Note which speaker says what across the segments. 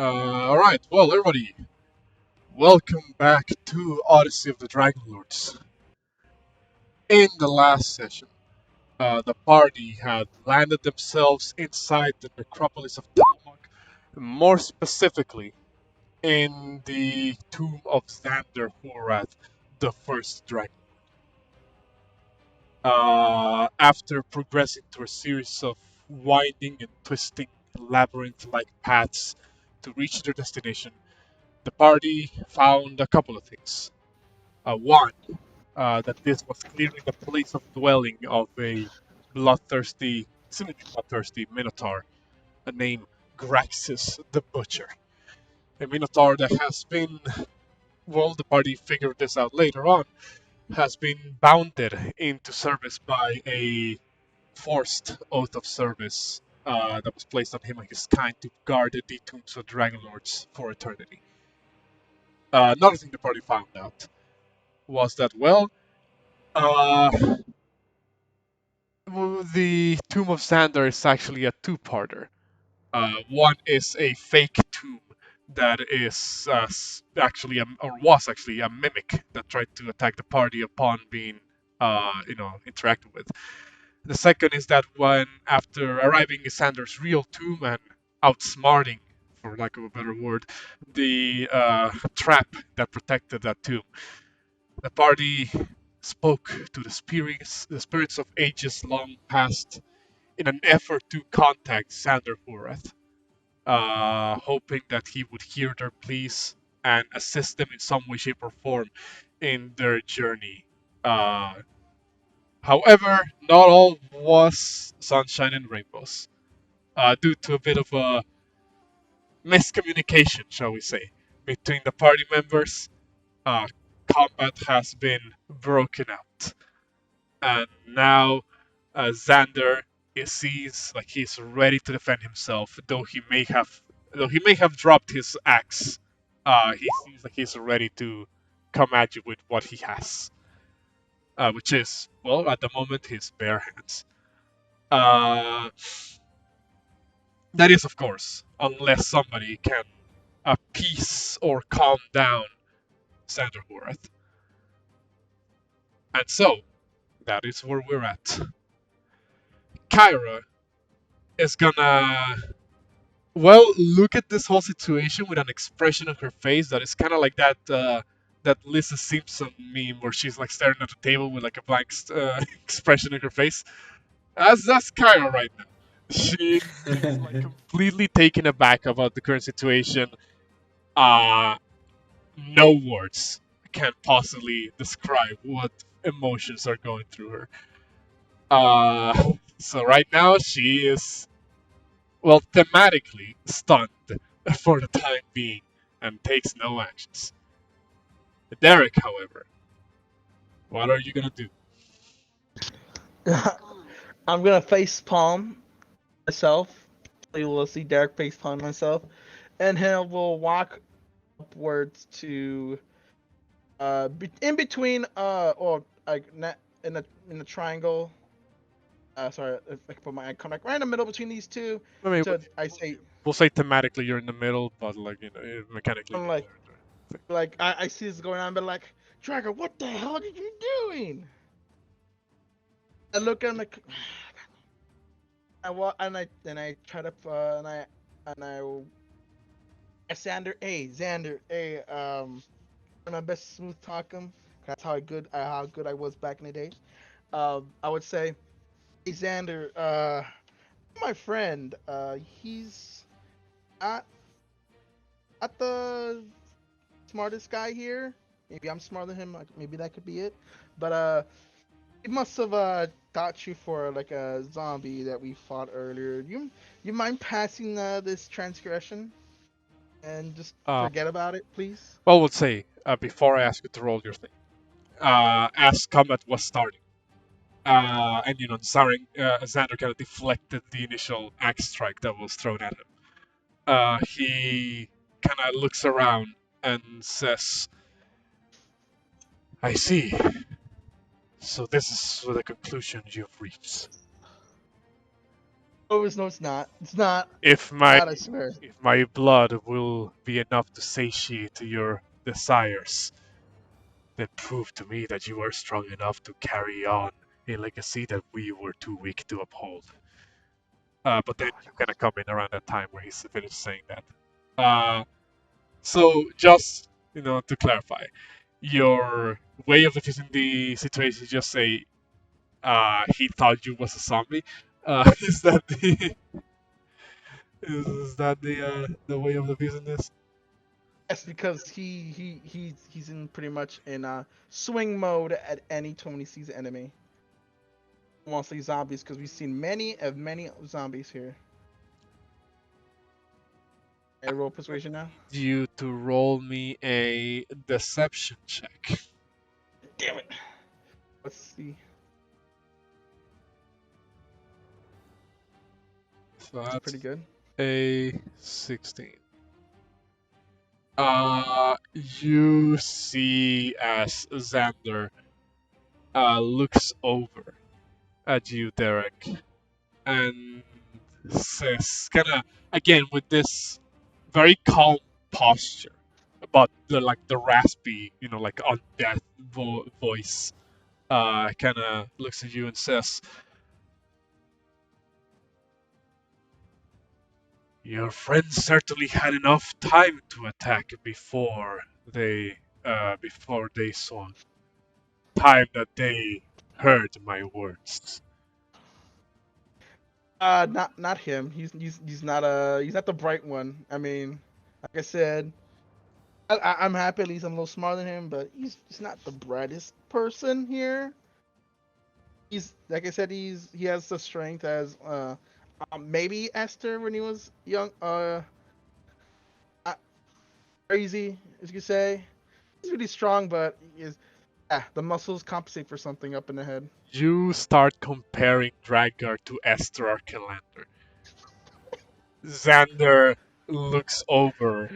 Speaker 1: Alright, well, everybody, welcome back to Odyssey of the Dragonlords. In the last session, the party had landed themselves inside the necropolis of Talmok, more specifically in the tomb of Xander Horath, the first dragon. After progressing through a series of winding and twisting labyrinth-like paths to reach their destination, the party found a couple of things. One, that this was clearly the place of dwelling of a bloodthirsty, seemingly bloodthirsty Minotaur, named Graxis the Butcher. A Minotaur that has been, well, the party figured this out later on, has been bounded into service by a forced oath of service that was placed on him and his kind to guard the tombs of Dragonlords for eternity. Another thing the party found out was that, well, uh, the Tomb of Xander is actually a two-parter. One is a fake tomb that is actually or was actually a mimic that tried to attack the party upon being, interacted with. The second is that when, after arriving in Xander's real tomb and outsmarting, for lack of a better word, the trap that protected that tomb, the party spoke to the spirits of ages long past in an effort to contact Xander Horath, hoping that he would hear their pleas and assist them in some way, shape, or form in their journey. Uh, However, not all was sunshine and rainbows, due to a bit of a miscommunication, shall we say, between the party members. Uh, Combat has been broken out, and now Xander sees like he's ready to defend himself, though he may have dropped his axe. He seems like he's ready to come at you with what he has, which is, well, at the moment, his bare hands. Uh, that is, of course, unless somebody can appease or calm down Xander Horath. And so, that is where we're at. Kyra is gonna, well, look at this whole situation with an expression on her face that is kind of like that Lisa Simpson meme where she's like staring at the table with like a blank expression in her face. That's Kyra right now. She is like completely taken aback about the current situation. Uh, no words can possibly describe what emotions are going through her. So right now she is, well, thematically stunned for the time being and takes no actions. Derek, however, what are you gonna do?
Speaker 2: I'm gonna face palm myself. You will see Derek face palm myself, and he will walk upwards to in between or like in a triangle. Sorry, if I can put my eye contact right in the middle between these two.
Speaker 1: I mean,
Speaker 2: So I say,
Speaker 1: we'll say thematically you're in the middle, but like mechanically.
Speaker 2: I'm like I see this going on, but like, Dragon, what the hell are you doing? I look at him like, I walk and I try to and I Xander, hey, my best smooth talk him. That's how good I was back in the day. I would say, hey Xander, my friend, he's not not the smartest guy here. Maybe I'm smarter than him. Like, maybe that could be it. But he must have thought you for like a zombie that we fought earlier. You mind passing this transgression and just
Speaker 1: Uh,
Speaker 2: forget about it, please?
Speaker 1: well, we'll say before I ask you to roll your thing, as combat was starting, and Xander kind of deflected the initial axe strike that was thrown at him. He kind of looks around and says, "I see. So this is the conclusion you've reached."
Speaker 2: Oh, no, it's not. It's not.
Speaker 1: If
Speaker 2: It's
Speaker 1: my
Speaker 2: not, I swear.
Speaker 1: if my blood will be enough to satiate your desires, then prove to me that you are strong enough to carry on a legacy that we were too weak to uphold. But then you kind of come in around that time where he's finished saying that. So just to clarify, your way of diffusing the situation, just say he thought you was a zombie. Is that the way of diffusing this?
Speaker 2: Yes, because he's in pretty much in swing mode at any time when he sees an enemy. Mostly zombies, because we've seen many zombies here. I roll persuasion now.
Speaker 1: You to roll me a deception check.
Speaker 2: Damn it. Let's see.
Speaker 1: So
Speaker 2: It's pretty
Speaker 1: that's
Speaker 2: good.
Speaker 1: a 16. You see as Xander looks over at you, Derek, and says, kind of again with this very calm posture, but the raspy, like on death voice, kind of looks at you and says, "Your friends certainly had enough time to attack before they saw time that they heard my words."
Speaker 2: Not him. He's not the bright one. I mean, like I said, I'm happy at least I'm a little smarter than him, but he's not the brightest person here. He's like I said, he has the strength as maybe Esther when he was young. Uh, crazy as you could say. He's really strong, but the muscles compensate for something up in the head.
Speaker 1: You start comparing Drakgar to Esther Archelander. Xander looks over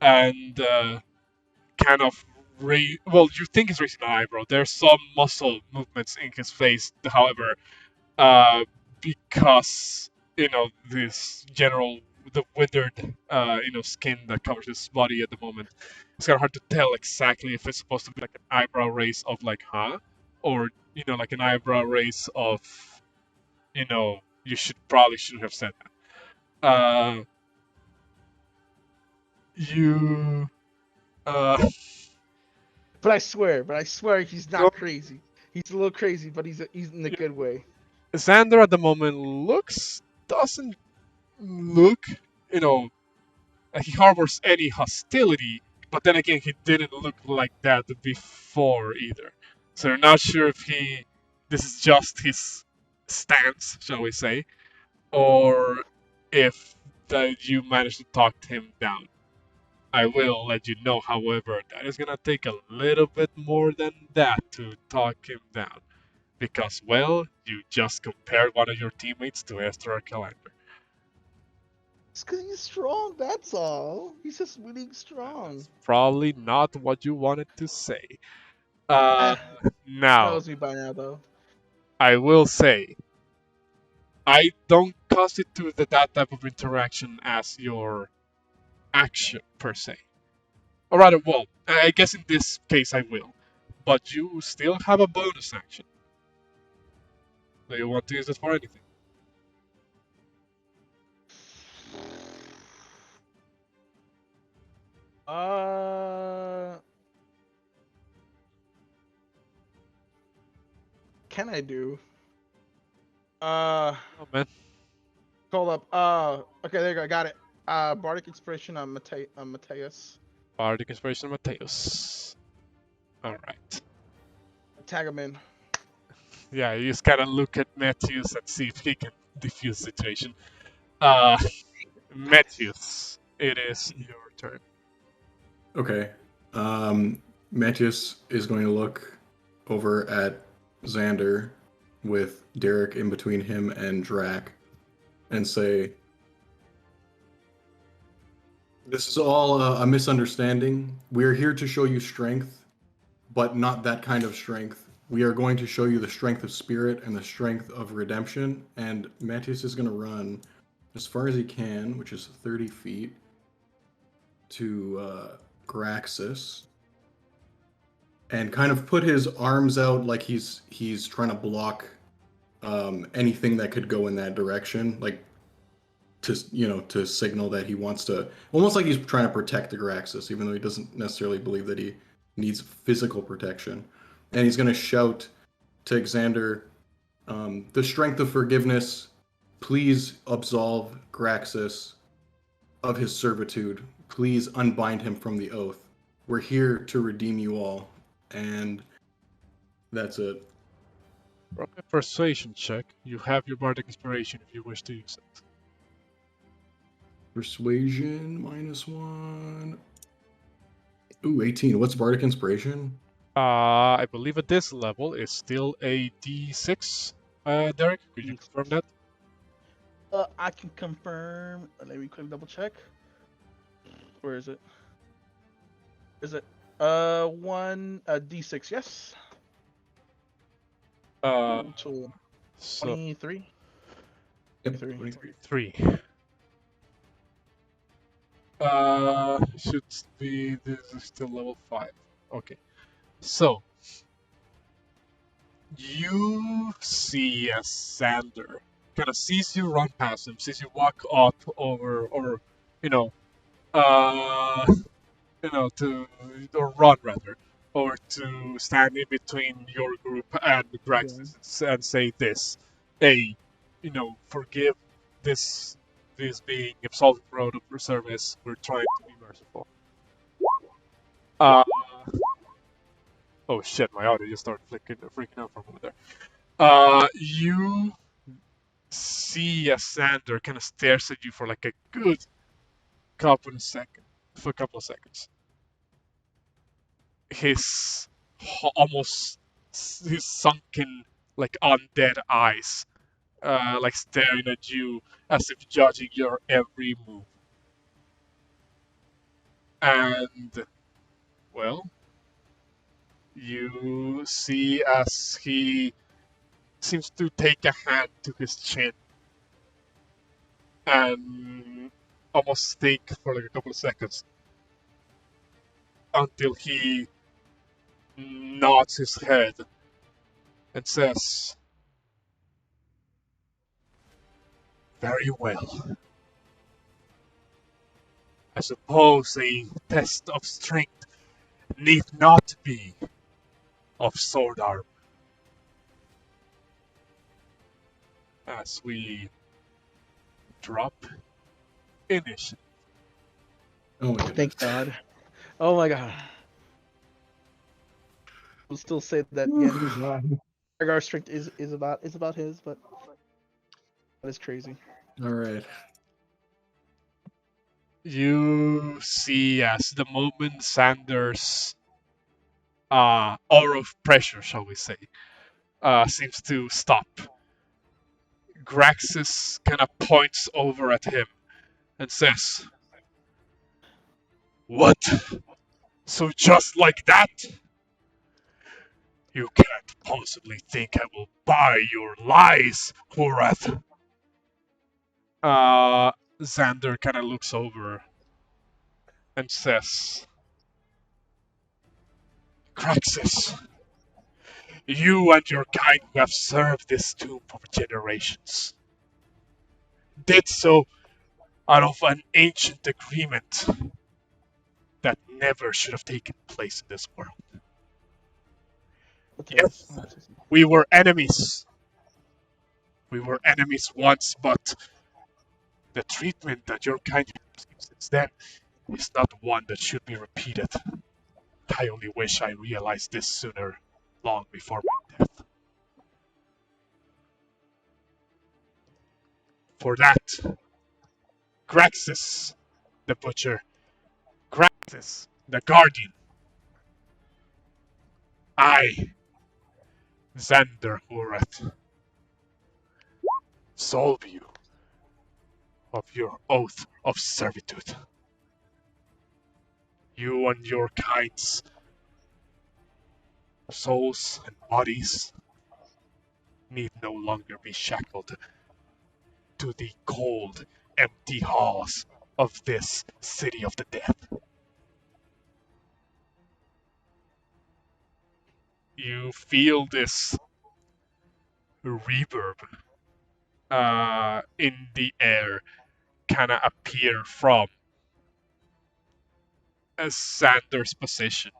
Speaker 1: and kind of you think he's raising an eyebrow. There's some muscle movements in his face, however, uh, because this general the withered skin that covers his body at the moment. It's kind of hard to tell exactly if it's supposed to be like an eyebrow raise of like or like an eyebrow raise of you shouldn't have said that. You uh
Speaker 2: But I swear he's
Speaker 1: no,
Speaker 2: not crazy. He's a little crazy, but he's in a good way.
Speaker 1: Xander at the moment doesn't look you know like he harbors any hostility, but then again, he didn't look like that before either. So you're not sure if this is just his stance, shall we say, or if that you managed to talk him down. I will let you know, however, that is gonna take a little bit more than that to talk him down. Because, well, you just compared one of your teammates to Esther Calander.
Speaker 2: It's because he's strong. That's all. He's just really strong.
Speaker 1: That's probably not what you wanted to say. Uh,
Speaker 2: Ah,
Speaker 1: Now,
Speaker 2: knows me by now though.
Speaker 1: I will say, I don't constitute that type of interaction as your action per se. Or rather, well, I guess in this case I will. But you still have a bonus action. Do you want to use it for anything?
Speaker 2: Uh, can I do? Uh,
Speaker 1: Oh man,
Speaker 2: hold up. Okay, there you go. I got it. Bardic Inspiration on Metius.
Speaker 1: Bardic Inspiration Mateus. Alright.
Speaker 2: Tag him in.
Speaker 1: Yeah, you just kind of look at Metius and see if he can defuse the situation. Uh, Metius, it is your turn.
Speaker 3: Okay. Metius is going to look over at Xander with Derek in between him and Drak and say, "This is all a misunderstanding. We're here to show you strength, but not that kind of strength. we are going to show you the strength of spirit and the strength of redemption. And Metius is going to run as far as he can, which is 30 feet, to Graxis, and kind of put his arms out like he's trying to block anything that could go in that direction, like to signal that he wants to, almost like he's trying to protect the Graxis, even though he doesn't necessarily believe that he needs physical protection. And he's going to shout to Xander, the strength of forgiveness, please absolve Graxis of his servitude. Please unbind him from the oath. We're here to redeem you all. And that's it.
Speaker 1: From a persuasion check, you have your bardic inspiration if you wish to use it.
Speaker 3: Persuasion -1. Ooh, 18. What's bardic inspiration?
Speaker 1: I believe at this level is still a D6. Derek, could you confirm that?
Speaker 2: I can confirm. Let me quickly double check. Where is it? Is it one D6? Yes. So
Speaker 1: So
Speaker 2: 23.
Speaker 3: Yep.
Speaker 1: 3. Should be, this is still level 5. Okay. So, you see as Xander kind of sees you run past him, sees you walk up over, or, to, or run rather, or to stand in between your group and Graxis and say this, hey, forgive this being absolved for out of service. We're trying to be merciful. Oh shit, my audio just started freaking out for a moment there. You see as Xander kind of stares at you for like a good couple of seconds. His almost his sunken, like undead eyes, like staring at you as if judging your every move. And well, you see as he seems to take a hand to his chin and almost think for like a couple of seconds until he nods his head and says, very well. I suppose a test of strength need not be of sword arm. As we drop initiative.
Speaker 3: Oh my goodness.
Speaker 2: Thank God. Oh my God. I'll still say that Drakgar's strength is about his, but that is crazy.
Speaker 3: All right.
Speaker 1: You see as the moment Xander's aura of pressure, shall we say, seems to stop. Graxis kind of points over at him and says, what? So just like that? You can't possibly think I will buy your lies, Horath. Xander kind of looks over and says, Graxis, you and your kind who have served this tomb for generations did so out of an ancient agreement that never should have taken place in this world. Yes, we were enemies. We were enemies once, but the treatment that your kind has received since then is not one that should be repeated. I only wish I realized this sooner, long before my death. For that, Graxis, the Butcher, Graxis, the Guardian, I, Xander Horath, absolve you of your oath of servitude. You and your kinds souls and bodies need no longer be shackled to the cold, empty halls of this city of the dead. You feel this reverb in the air kind of appear from Xander's position.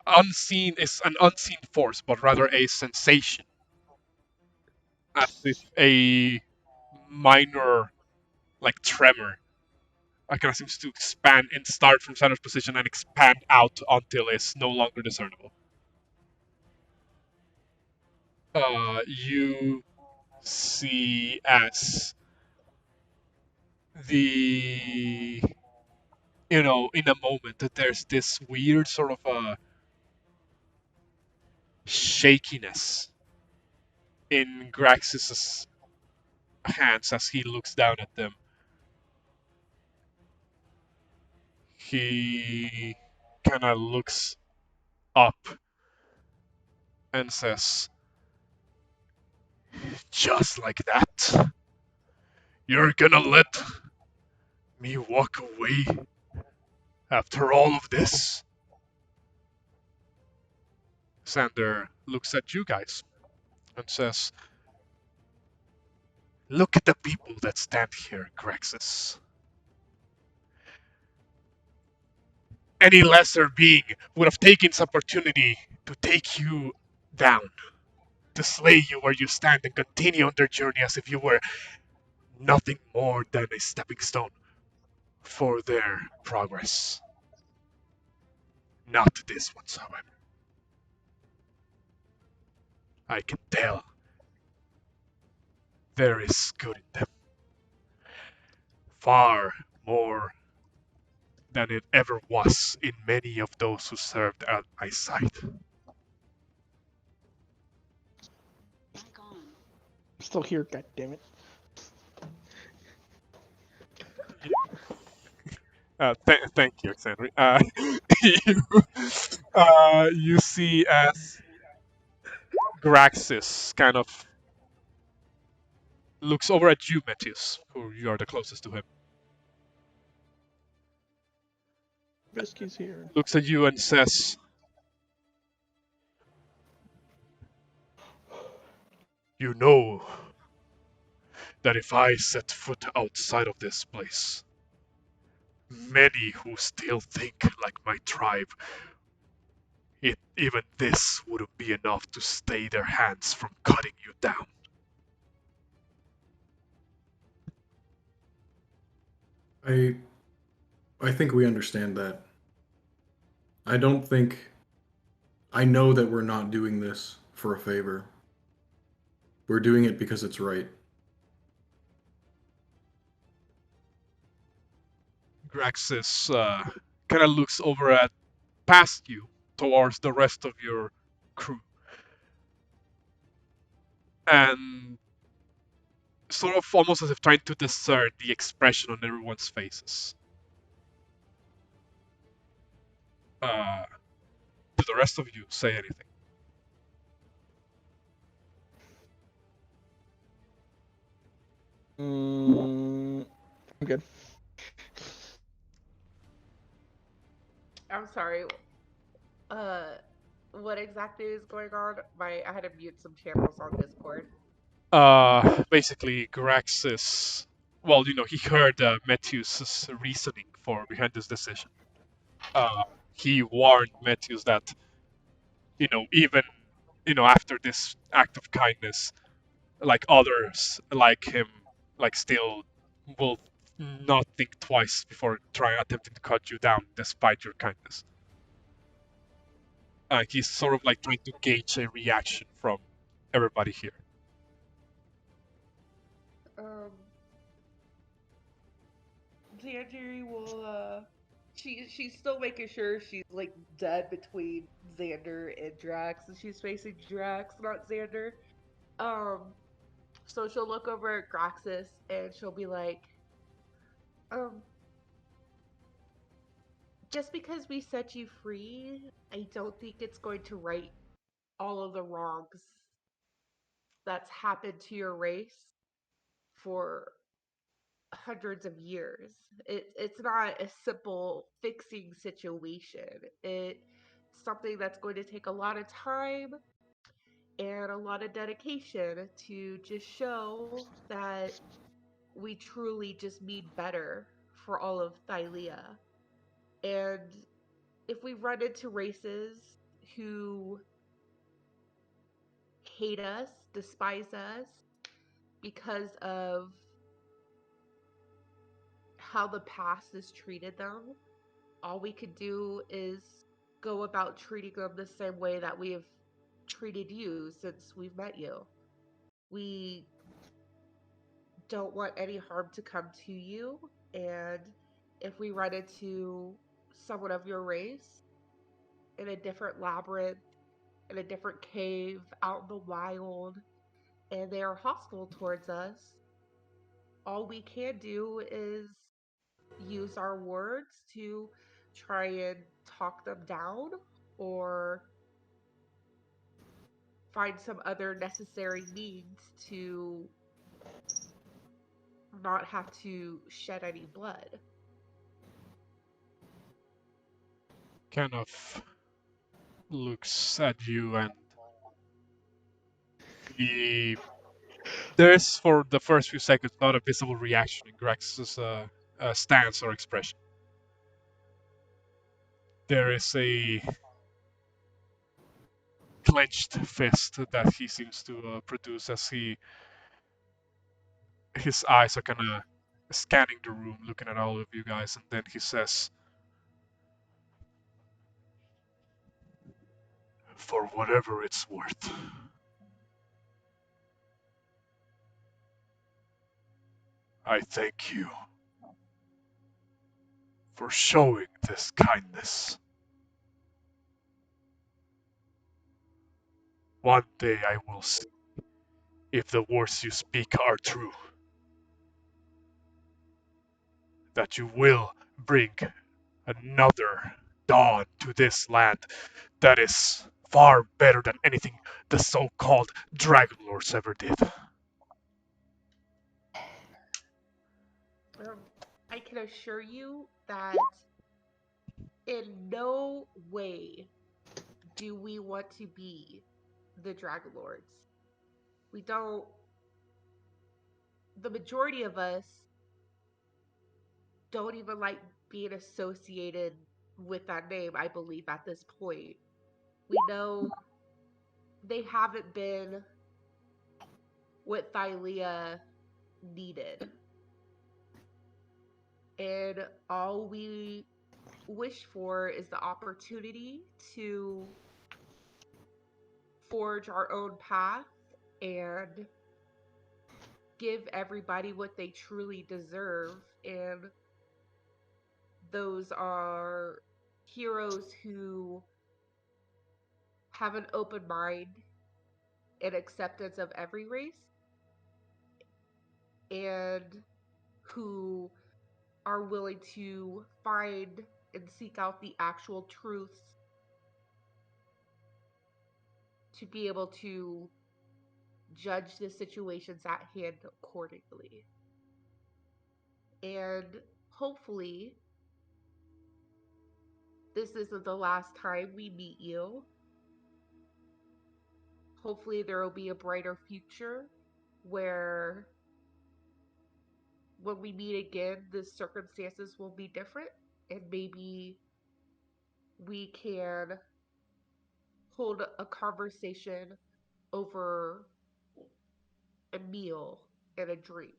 Speaker 1: Unseen is an unseen force, but rather a sensation, as if a minor, like tremor, kind of seems to expand and start from Xander's position and expand out until it's no longer discernible. You see as the in a moment that there's this weird sort of a shakiness in Graxis's hands as he looks down at them. He kind of looks up and says, "Just like that, you're gonna let me walk away after all of this?" Xander looks at you guys and says, "Look at the people that stand here, Graxis. Any lesser being would have taken this opportunity to take you down, to slay you where you stand and continue on their journey as if you were nothing more than a stepping stone for their progress. Not this one's, however. I can tell there is good in them. Far more than it ever was in many of those who served at my side."
Speaker 2: I'm still here, goddammit.
Speaker 1: Thank you, Xander. You see as Graxis kind of looks over at you, Metius, who you are the closest to him.
Speaker 2: Biscuit's here.
Speaker 1: Looks at you and says, "You know that if I set foot outside of this place, many who still think like my tribe, even this wouldn't be enough to stay their hands from cutting you down."
Speaker 3: I think we understand that. I don't think I know that we're not doing this for a favor. We're doing it because it's right.
Speaker 1: Graxis kind of looks over at past you towards the rest of your crew and sort of almost as if trying to discern the expression on everyone's faces. Do the rest of you say anything?
Speaker 2: I'm good.
Speaker 4: I'm sorry. Uh, what exactly is going on? I had to mute some channels on Discord.
Speaker 1: Basically, Graxis, well, he heard Metius' reasoning for behind this decision. He warned Metius that, even, after this act of kindness, like others like him, like still will not think twice before attempting to cut you down despite your kindness. He's sort of like trying to gauge a reaction from everybody here.
Speaker 4: Um, Xander will. She's still making sure she's like dead between Xander and Drax, and she's facing Drax, not Xander. So she'll look over at Graxis and she'll be like, um, just because we set you free, I don't think it's going to all of the wrongs that's happened to your race for hundreds of years. It's not a simple fixing situation. It's something that's going to take a lot of time and a lot of dedication to just show that we truly just mean better for all of Thylea. And if we run into races who hate us, despise us because of how the past has treated them, all we could do is go about treating them the same way that we have treated you since we've met you. We don't want any harm to come to you, and if we run into someone of your race in a different labyrinth, in a different cave, out in the wild, and they are hostile towards us, all we can do is use our words to try and talk them down or find some other necessary means to not have to shed any blood.
Speaker 1: Kind of looks at you, and he there's for the first few seconds not a visible reaction in Grex's stance or expression. There is a clenched fist that he seems to produce as his eyes are kind of scanning the room, looking at all of you guys, and then he says, "For whatever it's worth, I thank you for showing this kindness. One day I will see if the words you speak are true, that you will bring another dawn to this land that is far better than anything the so-called Dragonlords ever did."
Speaker 4: Um, I can assure you that in no way do we want to be the Dragonlords. We don't. The majority of us don't even like being associated with that name, I believe, at this point. We know they haven't been what Thylea needed. And all we wish for is the opportunity to forge our own path and give everybody what they truly deserve. And those are heroes who have an open mind and acceptance of every race, and who are willing to find and seek out the actual truths to be able to judge the situations at hand accordingly. And hopefully, this isn't the last time we meet you. Hopefully, there will be a brighter future where when we meet again, the circumstances will be different, and maybe we can hold a conversation over a meal and a drink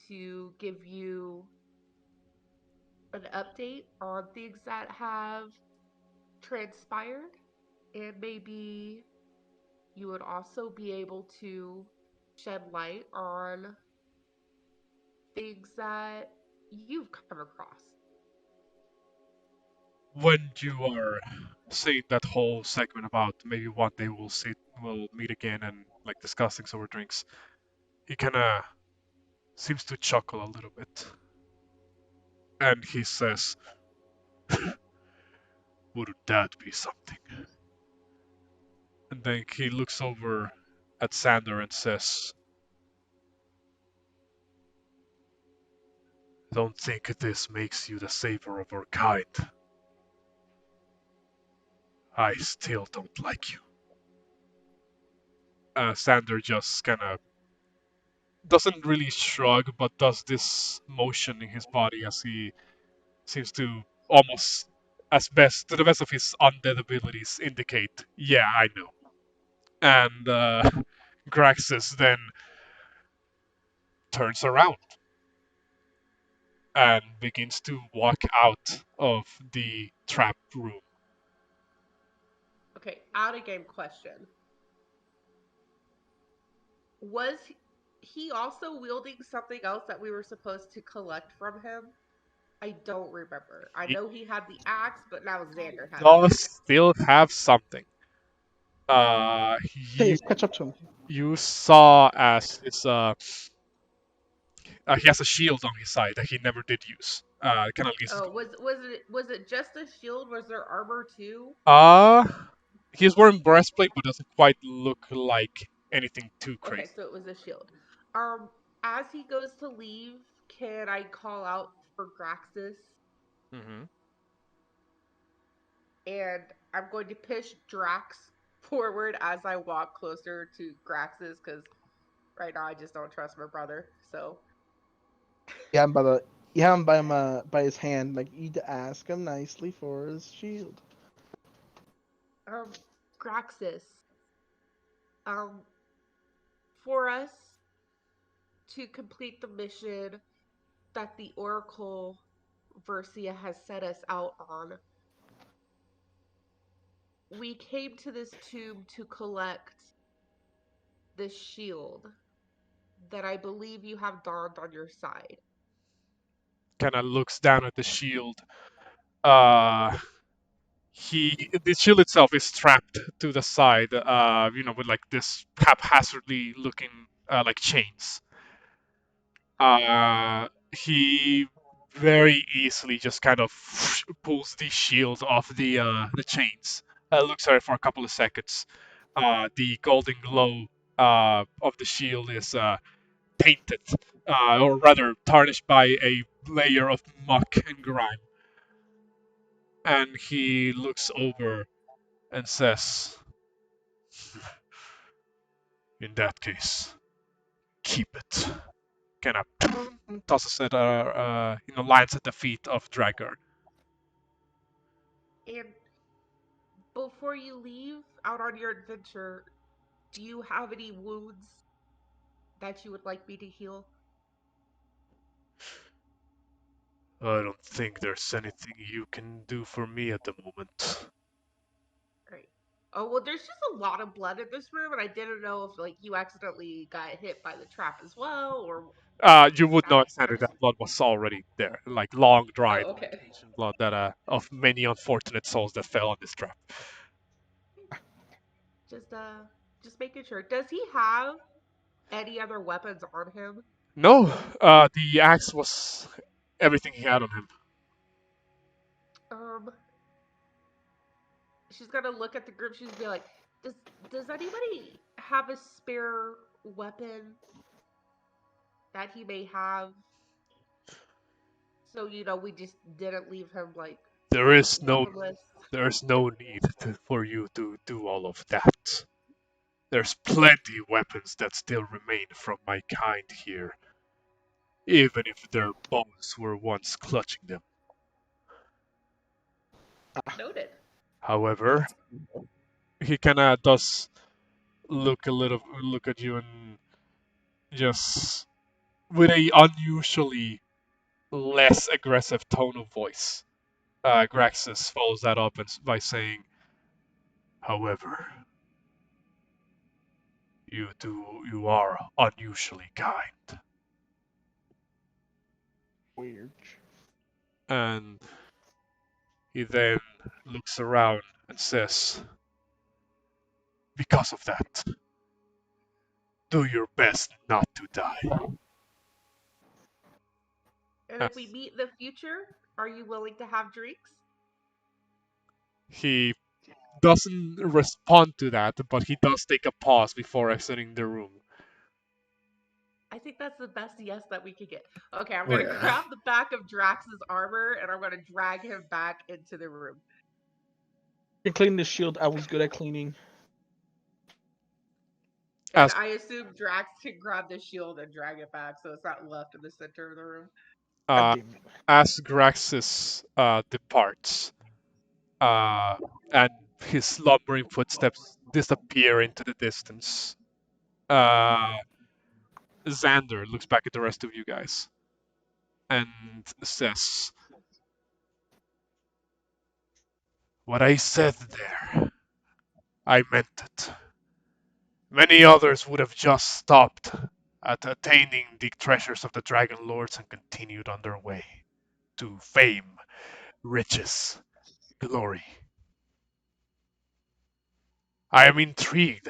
Speaker 4: to give you an update on things that have transpired, and maybe you would also be able to shed light on things that you've come across.
Speaker 1: When you are saying that whole segment about maybe one day we'll meet again and like discuss things over drinks, he kind of seems to chuckle a little bit, and he says, "Wouldn't that be something?" And then he looks over at Xander and says, "Don't think this makes you the savior of our kind. I still don't like you." Xander just kind of doesn't really shrug, but does this motion in his body as he seems to almost, to the best of his undead abilities, indicate, "Yeah, I know." And Graxus then turns around and begins to walk out of the trap room.
Speaker 4: Okay, out of game question. Was he also wielding something else that we were supposed to collect from him? I don't remember. I
Speaker 1: He
Speaker 4: know he had the axe, but now Xander has the
Speaker 1: does
Speaker 4: axe.
Speaker 1: still have something.
Speaker 2: Hey,
Speaker 1: You
Speaker 2: catch up to him.
Speaker 1: you saw as he has a shield on his side that he never did use. Kind of leads.
Speaker 4: Oh, was it just a shield? Was there armor too?
Speaker 1: Uh, he's wearing breastplate, but doesn't quite look like anything too
Speaker 4: Okay,
Speaker 1: crazy.
Speaker 4: so it was a shield. Um, as he goes to leave, can I call out for Graxus?
Speaker 1: Mm-hmm.
Speaker 4: And I'm going to push Drax forward as I walk closer to Graxus because right now I just don't trust my brother. So,
Speaker 2: You have him by his hand. Like you need to ask him nicely for his shield.
Speaker 4: um, Graxus, um, for us to complete the mission that the Oracle Versia has set us out on, we came to this tomb to collect this shield that I believe you have donned on your side.
Speaker 1: Kind of looks down at the shield. Uh, the shield itself is strapped to the side. With like this haphazardly looking like chains. He very easily just kind of pulls the shield off the chains. Looks at it for a couple of seconds. The golden glow of the shield is tainted, or rather tarnished by a layer of muck and grime. And he looks over and says, "In that case, keep it." Kind of tosses it, lands at the feet of Drakgar.
Speaker 4: And before you leave out on your adventure, do you have any wounds that you would like me to heal?
Speaker 1: "I don't think there's anything you can do for me at the moment."
Speaker 4: Right. Oh well, there's just a lot of blood in this room, and I didn't know if like you accidentally got hit by the trap as well, or
Speaker 1: You would know, Xander, that blood was already there, like long
Speaker 4: oh
Speaker 1: dried, like
Speaker 4: okay.
Speaker 1: ancient blood that of many unfortunate souls that fell on this trap.
Speaker 4: Just just making sure. Does he have any other weapons on him?
Speaker 1: No, the axe was everything he had on him.
Speaker 4: Um, she's gonna look at the group. She's gonna be like, does does anybody have a spare weapon that he may have? So we just didn't leave him like
Speaker 1: There is no
Speaker 4: weaponless.
Speaker 1: there is no need for you to do all of that. There's plenty of weapons that still remain from my kind here, even if their bones were once clutching them.
Speaker 4: Noted.
Speaker 1: However, he kind of does look at you and just with a unusually less aggressive tone of voice. Graxus follows that up by saying, "However, you are unusually kind."
Speaker 2: Weird.
Speaker 1: And he then looks around and says, "Because of that, do your best not to die."
Speaker 4: And
Speaker 1: Uh,
Speaker 4: if we meet in the future, are you willing to have drinks?
Speaker 1: he doesn't respond to that, but he does take a pause before exiting the room.
Speaker 4: I think that's the best yes that we could get. Okay, I'm
Speaker 3: Oh,
Speaker 4: gonna
Speaker 3: yeah.
Speaker 4: grab the back of Drax's armor and I'm gonna drag him back into the room.
Speaker 2: You can clean the shield. I was good at cleaning.
Speaker 4: And
Speaker 1: As
Speaker 4: I assume Drax can grab the shield and drag it back so it's not left in the center of the room.
Speaker 2: I
Speaker 1: uh,
Speaker 2: gave it.
Speaker 1: as Graxis departs, and his slumbering footsteps disappear into the distance, Xander looks back at the rest of you guys and says, "What I said there, I meant it. Many others would have just stopped at attaining the treasures of the Dragonlords and continued on their way to fame, riches, glory. I am intrigued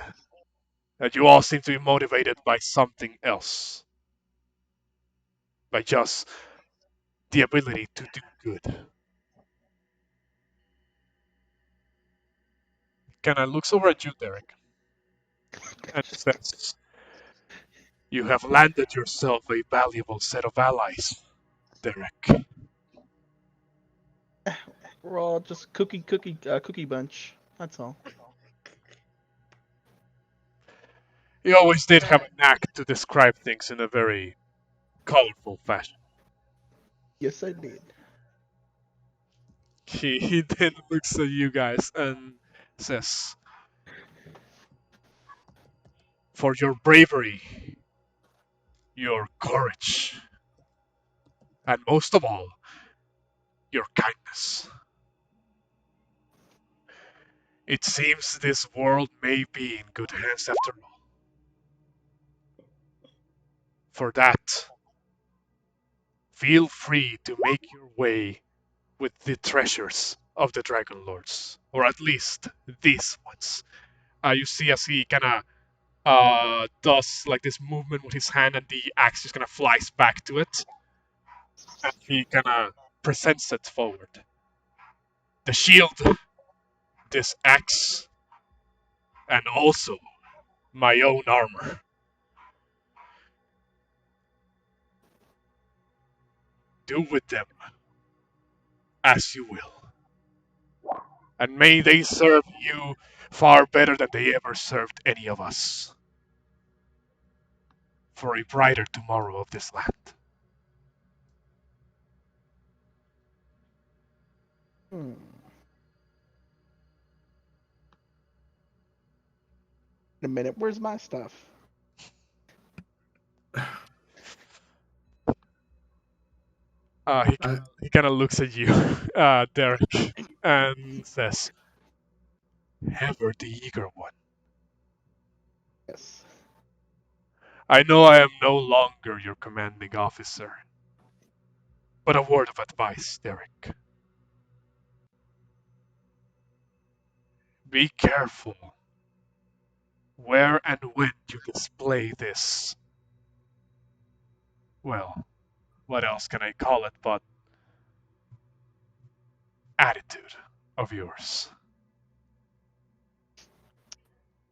Speaker 1: that you all seem to be motivated by something else, by just the ability to do good." Kinda looks over at you, Derek, and says, "You have landed yourself a valuable set of allies, Derek."
Speaker 2: We're all just cookie bunch. That's all.
Speaker 1: He always did have
Speaker 4: But
Speaker 1: a knack to describe things in a very colorful fashion.
Speaker 2: Yes, I did.
Speaker 1: He then looks at you guys and says, "For your bravery, your courage, and most of all, your kindness. It seems this world may be in good hands after all. For that, feel free to make your way with the treasures of the Dragonlords, or at least these ones." You see as he kind of does like this movement with his hand, and the axe just kind of flies back to it, and he kind of presents it forward. "The shield, this axe, and also my own armor. Do with them as you will. And may they serve you far better than they ever served any of us, for a brighter tomorrow of this land."
Speaker 2: Hmm. Wait a minute. Where's my stuff?
Speaker 1: He
Speaker 3: I,
Speaker 1: he kind of looks at you, Derek, and says, "Ever the eager one.
Speaker 2: Yes.
Speaker 1: I know I am no longer your commanding officer, but a word of advice, Derek. Be careful where and when you display this, well, what else can I call it but attitude of yours.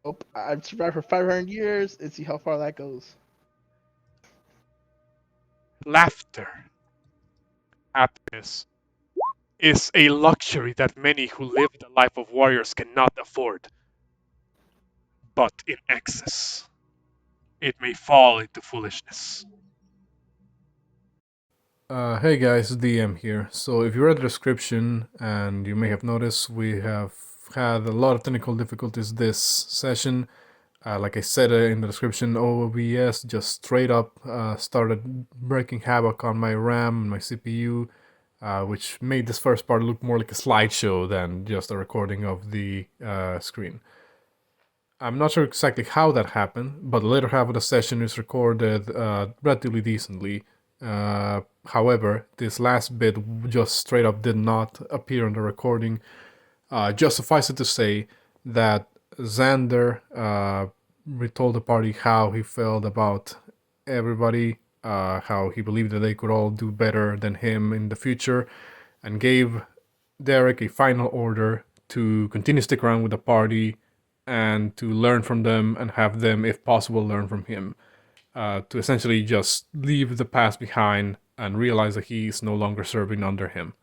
Speaker 2: Oh, I've survived for 500 years and see how far that goes.
Speaker 1: Laughter, happiness, is a luxury that many who live the life of warriors cannot afford. But in excess, it may fall into foolishness."
Speaker 5: Hey guys, DM here. So if you read the description, and you may have noticed, we have had a lot of technical difficulties this session. Like I said in the description, OBS just straight up started breaking havoc on my RAM and my CPU, which made this first part look more like a slideshow than just a recording of the screen. I'm not sure exactly how that happened, but the later half of the session is recorded relatively decently. However, this last bit just straight up did not appear on the recording. Just suffice it to say that Xander retold the party how he felt about everybody, how he believed that they could all do better than him in the future, and gave Derek a final order to continue to stick around with the party and to learn from them and have them, if possible, learn from him. To essentially just leave the past behind and realize that he is no longer serving under him.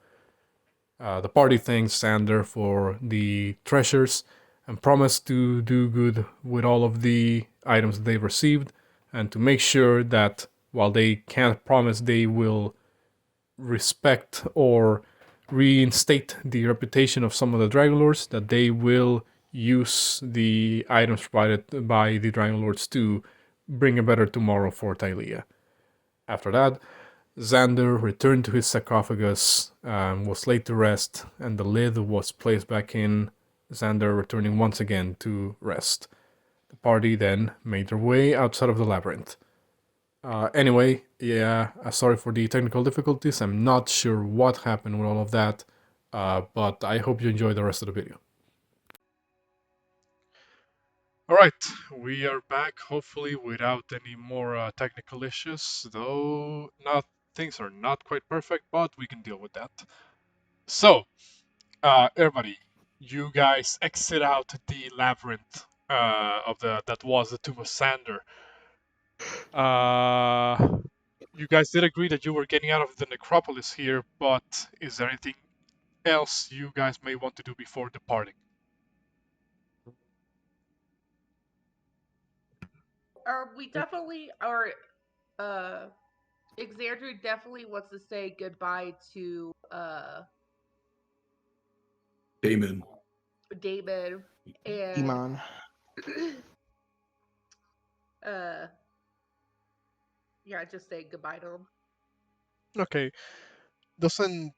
Speaker 5: The party thanks Xander for the treasures and promised to do good with all of the items that they've received, and to make sure that while they can't promise they will respect or reinstate the reputation of some of the Dragonlords, that they will use the items provided by the Dragonlords to bring a better tomorrow for Tylea. After that, Xander returned to his sarcophagus, was laid to rest, and the lid was placed back in, Xander returning once again to rest. The party then made their way outside of the labyrinth. Anyway, sorry for the technical difficulties. I'm not sure what happened with all of that, but I hope you enjoy the rest of the video.
Speaker 1: Alright, we are back, hopefully without any more technical issues, though things are not quite perfect, but we can deal with that. So, everybody, you guys exit out the labyrinth that was the Tomb of Xander. You guys did agree that you were getting out of the necropolis here, but is there anything else you guys may want to do before departing?
Speaker 4: We definitely are. Xander definitely wants to say goodbye to
Speaker 3: Damon.
Speaker 4: Damon and
Speaker 2: Iman.
Speaker 4: yeah, just say goodbye to him.
Speaker 1: Okay, doesn't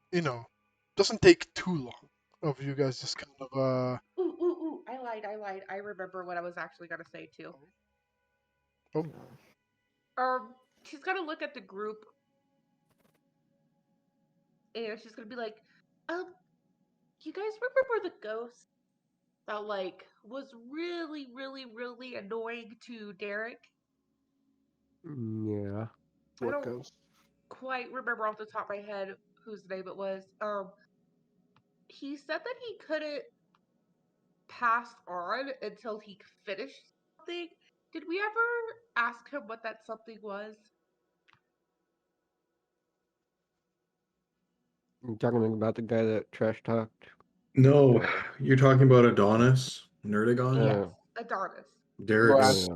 Speaker 1: take too long of you guys just kind of
Speaker 4: Ooh, I lied. I remember what I was actually gonna say too. She's gonna look at the group and she's gonna be like, you guys remember the ghost that was really, really, really annoying to Derek?
Speaker 6: Yeah.
Speaker 4: I
Speaker 2: What
Speaker 4: don't
Speaker 2: goes?
Speaker 4: quite remember off the top of my head whose name it was. He said that he couldn't pass on until he finished something. Did we ever ask him what that something was?
Speaker 6: You talking about the guy that trash talked?
Speaker 3: No, you're talking about Adonis, Nerdagon?
Speaker 4: Yes, Adonis.
Speaker 3: Derek's
Speaker 6: Yeah.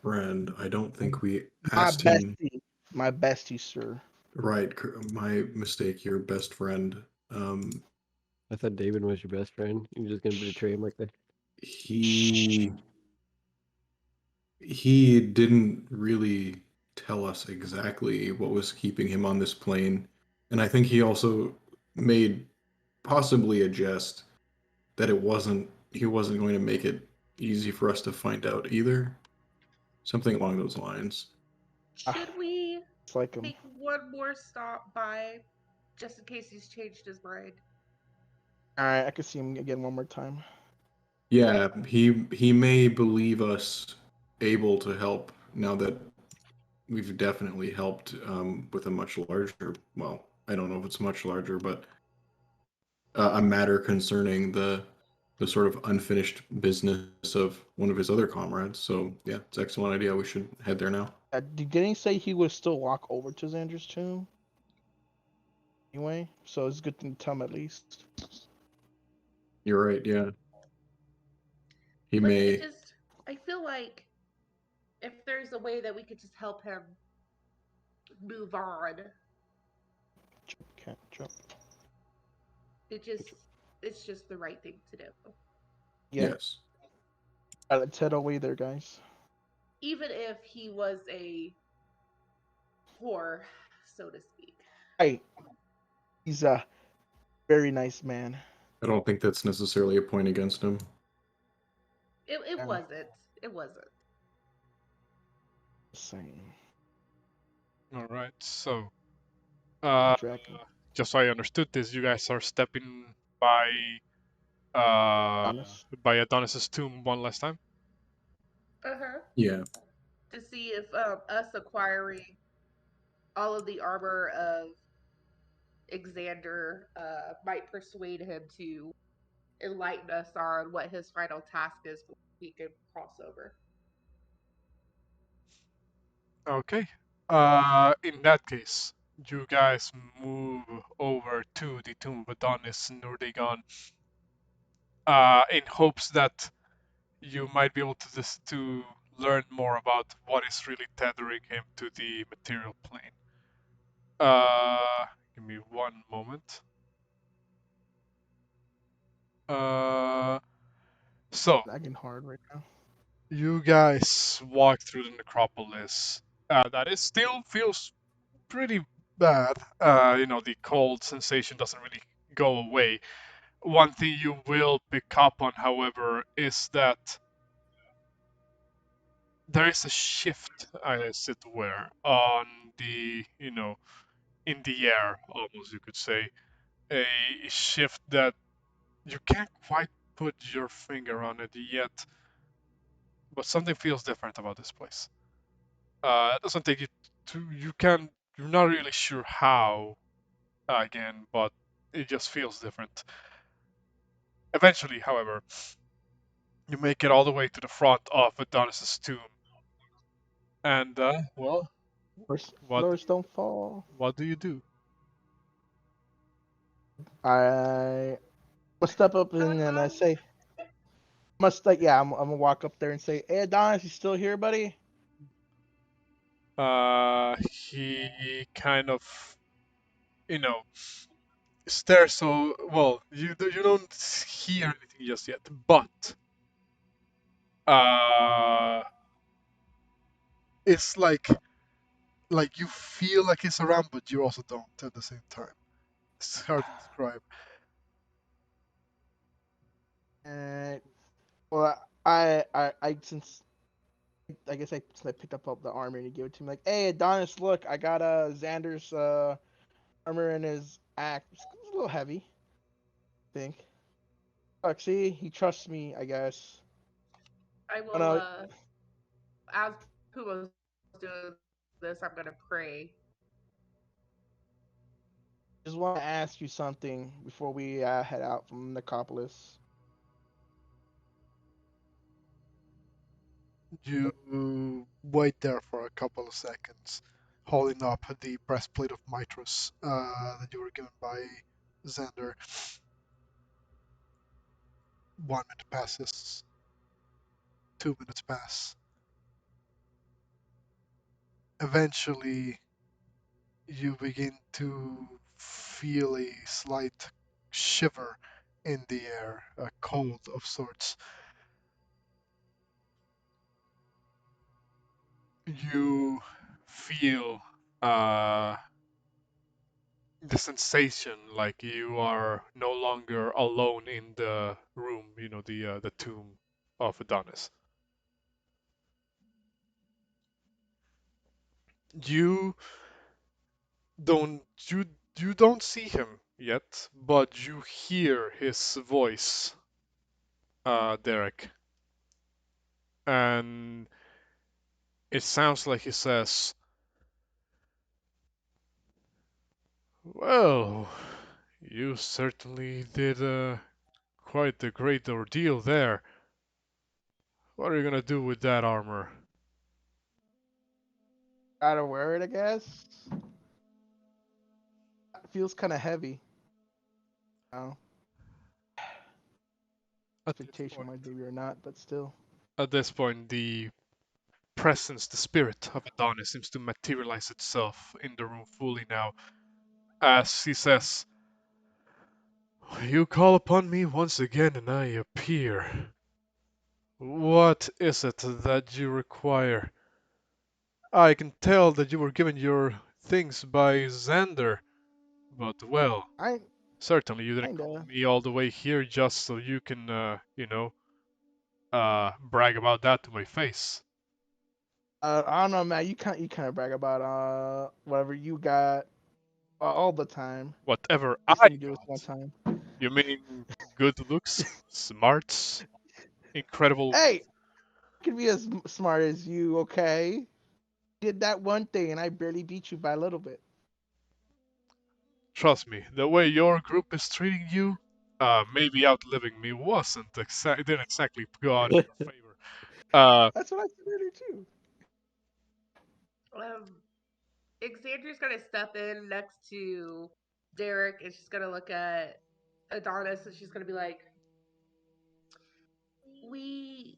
Speaker 3: friend. I don't think we
Speaker 2: My
Speaker 3: asked him.
Speaker 2: bestie. My bestie, sir.
Speaker 3: Right, my mistake. Your best friend.
Speaker 6: I thought David was your best friend. You're just gonna betray him like that?
Speaker 3: He didn't really tell us exactly what was keeping him on this plane, and I think he also made possibly a jest that he wasn't going to make it easy for us to find out either. Something along those lines.
Speaker 4: Should we
Speaker 2: It's like him.
Speaker 4: take one more stop by just in case he's changed his mind?
Speaker 2: Alright, I can see him again one more time.
Speaker 3: Yeah, he may believe us able to help now that we've definitely helped with a much larger, well, I don't know if it's much larger, but a matter concerning the sort of unfinished business of one of his other comrades. So yeah, it's an excellent idea. We should head there now.
Speaker 2: Didn't he say he would still walk over to Xander's tomb? Anyway, so it's a good thing to tell him at least.
Speaker 3: You're right. Yeah, he
Speaker 4: Like,
Speaker 3: may.
Speaker 4: I feel like if there's a way that we could just help him move on,
Speaker 2: Can't jump.
Speaker 4: it's just the right thing to do.
Speaker 2: Yeah.
Speaker 3: Yes.
Speaker 2: Alright, let's head away there, guys.
Speaker 4: Even if he was a whore, so to speak.
Speaker 2: Hey, he's a very nice man.
Speaker 3: I don't think that's necessarily a point against him.
Speaker 4: It
Speaker 2: Yeah.
Speaker 4: wasn't. It wasn't.
Speaker 2: Same.
Speaker 1: All right, so
Speaker 2: Dragon.
Speaker 1: just so I understood this, you guys are stepping by
Speaker 2: Honest.
Speaker 1: by Adonis's tomb one last time.
Speaker 3: Yeah.
Speaker 4: To see if us acquiring all of the armor of Xander might persuade him to enlighten us on what his final task is before he can cross over.
Speaker 1: Okay. In that case, you guys move over to the tomb of Adonis Nurdegon, in hopes that you might be able to learn more about what is really tethering him to the material plane. Give me one moment. So
Speaker 2: Lagging hard right now.
Speaker 1: you guys walk through the necropolis. That is still feels pretty bad. The cold sensation doesn't really go away. One thing you will pick up on, however, is that there is a shift, as it were, on the, in the air, almost you could say. A shift that you can't quite put your finger on it yet, but something feels different about this place. It doesn't take you to, you're not really sure how, again, but it just feels different. Eventually, however, you make it all the way to the front of Adonis's tomb, and well, what
Speaker 2: Floors don't fall.
Speaker 1: what do you do?
Speaker 2: I must step up and then I say, I'm gonna walk up there and say, "Hey, Adonis, you still here, buddy?"
Speaker 1: He kind of, you know, stares. So well, you don't hear anything just yet, but uh, it's like you feel like he's around, but you also don't at the same time. It's hard to describe.
Speaker 2: And well, I since I guess since I picked up all the armor and he gave it to me, like, "Hey, Adonis, look, I got Xander's armor in his axe. It's a little heavy, I think. Look, see, he trusts me, I guess.
Speaker 4: I
Speaker 2: Oh,
Speaker 4: will,
Speaker 2: no,
Speaker 4: as Pumo's doing this, I'm gonna pray.
Speaker 2: just want to ask you something before we head out from Necropolis.
Speaker 1: You wait there for a couple of seconds, holding up the breastplate of Mitros that you were given by Xander. 1 minute passes, 2 minutes pass. Eventually, you begin to feel a slight shiver in the air, a cold of sorts. You feel the sensation like you are no longer alone in the room, the tomb of Adonis. You don't you you don't see him yet, but you hear his voice, Derek, and it sounds like he says, "Well, you certainly did quite a great ordeal there. What are you gonna do with that armor?"
Speaker 2: Gotta wear it, I guess. It feels kind of heavy. Oh,
Speaker 1: At this
Speaker 2: expectation
Speaker 1: point,
Speaker 2: might be or not, but still.
Speaker 1: the presence, the spirit of Adonis seems to materialize itself in the room fully now, as he says, "You call upon me once again and I appear. What is it that you require? I can tell that you were given your things by Xander, but well,
Speaker 2: I
Speaker 1: certainly you didn't call
Speaker 2: kinda.
Speaker 1: me all the way here just so you can, brag about that to my face.
Speaker 2: I don't know, man. You kind of brag about whatever you got all the time.
Speaker 1: Whatever
Speaker 2: This
Speaker 1: I
Speaker 2: thing you do this one
Speaker 1: got.
Speaker 2: time.
Speaker 1: You mean good looks, smarts, incredible.
Speaker 2: Hey, I can be as smart as you, okay? Did that one thing and I barely beat you by a little bit.
Speaker 1: Trust me, the way your group is treating you, Maybe outliving me didn't exactly go out in your favor. Uh,
Speaker 2: That's what I said earlier too.
Speaker 4: Xander's gonna step in next to Derek and she's gonna look at Adonis and she's gonna be like, we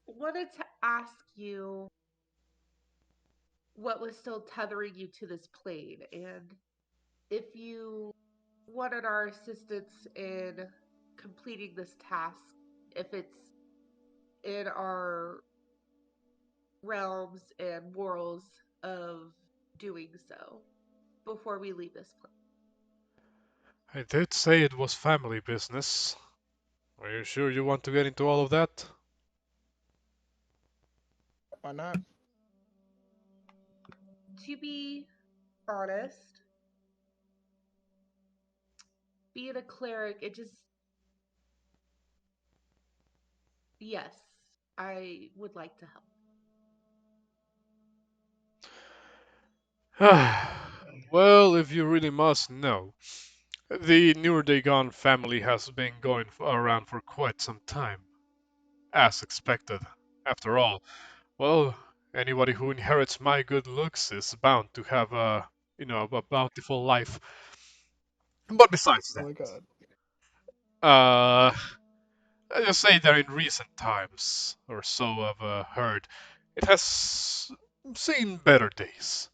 Speaker 4: wanted to ask you what was still tethering you to this plane and if you wanted our assistance in completing this task, if it's in our realms and morals of doing so before we leave this place.
Speaker 1: I did say it was family business. Are you sure you want to get into all of that?
Speaker 2: Why not?
Speaker 4: To be honest, being a cleric, it just, yes, I would like to help.
Speaker 1: Well, if you really must know, the Nurdagon family has been going around for quite some time, as expected. After all, well, anybody who inherits my good looks is bound to have a bountiful life. But besides
Speaker 2: Oh
Speaker 1: that,
Speaker 2: my god.
Speaker 1: uh, I just say that in recent times or so I've heard, it has seen better days.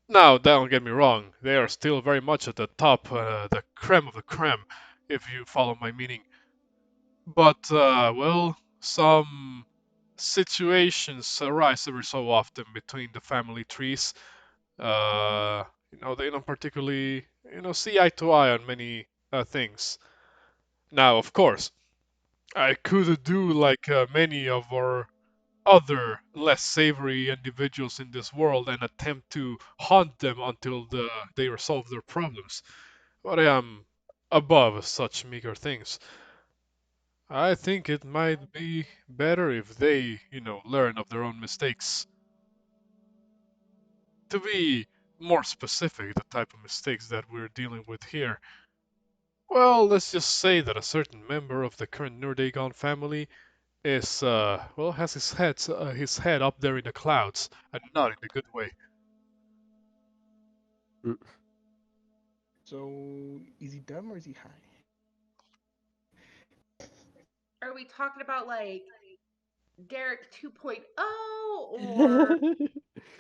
Speaker 1: Now, don't get me wrong, they are still very much at the top, the creme of the creme, if you follow my meaning. But, well, some situations arise every so often between the family trees. Uh, they don't particularly, see eye to eye on many things. Now, of course, I could do like many of our other less savory individuals in this world and attempt to haunt them until they resolve their problems. But I am above such meager things. I think it might be better if they, learn of their own mistakes. To be more specific, the type of mistakes that we're dealing with here. Well, let's just say that a certain member of the current Nurdagon family is, well, has his head up there in the clouds, and not in a good way.
Speaker 2: So is he dumb or is he high?
Speaker 4: Are we talking about like Derek 2.0 or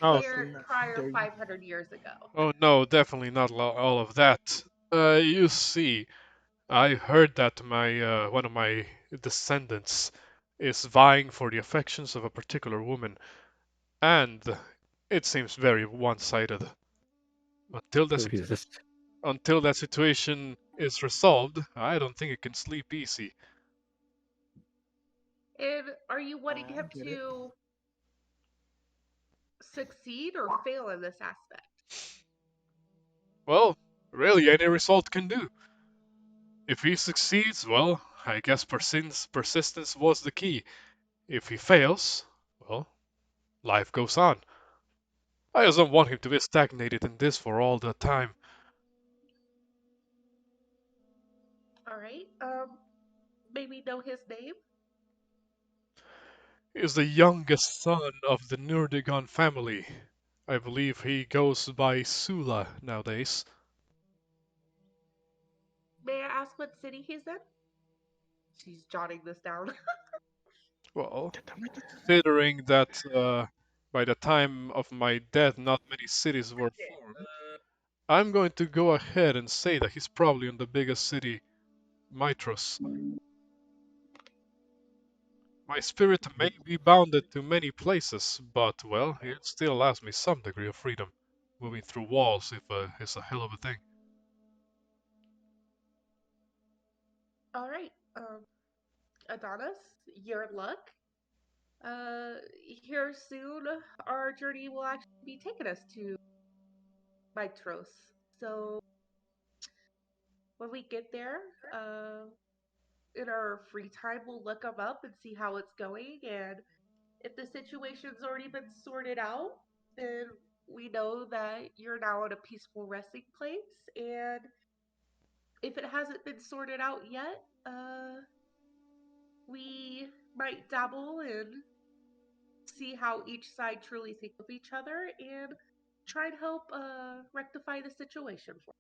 Speaker 1: Oh,
Speaker 4: Derek
Speaker 2: No,
Speaker 4: prior
Speaker 2: there.
Speaker 4: 500 years ago?
Speaker 1: oh no, definitely not all of that. You see, I heard that my one of my descendants is vying for the affections of a particular woman, and it seems very one-sided. Until the situ-
Speaker 6: Jesus.
Speaker 1: until that situation is resolved, I don't think it can sleep easy.
Speaker 4: And are you wanting
Speaker 2: I
Speaker 4: him
Speaker 2: get it.
Speaker 4: to succeed or fail in this aspect?
Speaker 1: Well, really, any result can do. If he succeeds, well, I guess persistence was the key. If he fails, well, life goes on. I just don't want him to be stagnated in this for all the time.
Speaker 4: All right. Maybe know his name.
Speaker 1: He is the youngest son of the Nurdigon family. I believe he goes by Sula nowadays.
Speaker 4: May I ask what city he's in? She's jotting this down.
Speaker 1: Well,
Speaker 2: Did I make this?
Speaker 1: considering that by the time of my death not many cities were formed, I'm going to go ahead and say that he's probably in the biggest city, Mitros. My spirit may be bounded to many places, but, well, it still allows me some degree of freedom. Moving through walls is a hell of a thing.
Speaker 4: All right. Adonis, you're in luck. Here soon, our journey will actually be taking us to Mitros. So when we get there, in our free time, we'll look them up and see how it's going. And if the situation's already been sorted out, then we know that you're now in a peaceful resting place. And if it hasn't been sorted out yet, we might dabble and see how each side truly think of each other and try and help rectify the situation for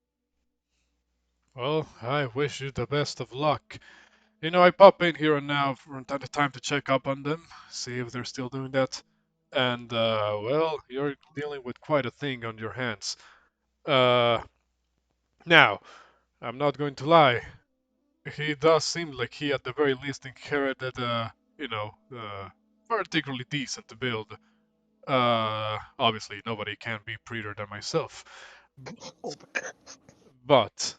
Speaker 1: Well, I wish you the best of luck. You know, I pop in here and now from time to time to check up on them, see if they're still doing that. And, well, you're dealing with quite a thing on your hands. Uh, Now, I'm not going to lie. He does seem like he, at the very least, inherited particularly decent build. Obviously, nobody can be prettier than myself. But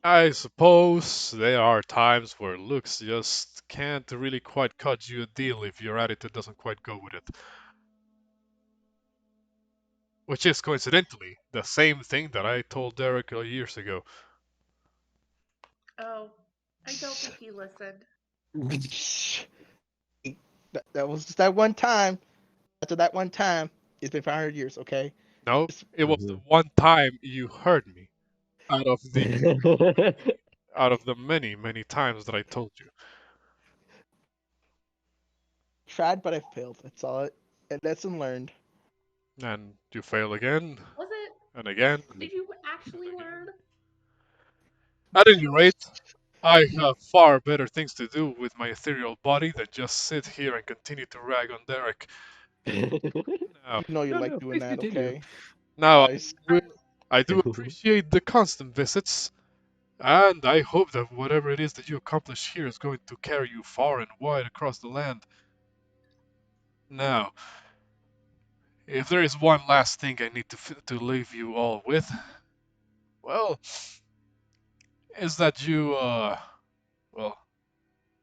Speaker 1: I suppose there are times where looks just can't really quite cut you a deal if your attitude doesn't quite go with it. Which is coincidentally the same thing that I told Derek years ago.
Speaker 4: Oh, I don't think he listened.
Speaker 2: That was just that one time. After that one time, it's been 500 years. Okay.
Speaker 1: No,
Speaker 2: It's-
Speaker 1: it was the one time you heard me out of the out of the many, many times that I told you.
Speaker 2: tried, but I failed. That's all. A lesson learned.
Speaker 1: And you fail again
Speaker 4: Was it?
Speaker 1: and again
Speaker 4: Did you
Speaker 1: and
Speaker 4: actually
Speaker 1: again.
Speaker 4: learn?
Speaker 1: At any rate, I have far better things to do with my ethereal body than just sit here and continue to rag on Derek. Now,
Speaker 2: You know you
Speaker 6: No,
Speaker 2: like
Speaker 6: no,
Speaker 2: doing
Speaker 6: please
Speaker 2: that.
Speaker 6: continue.
Speaker 2: Okay,
Speaker 1: now
Speaker 2: guys.
Speaker 1: I do appreciate the constant visits, and I hope that whatever it is that you accomplish here is going to carry you far and wide across the land. Now, if there is one last thing I need to leave you all with, well, is that well,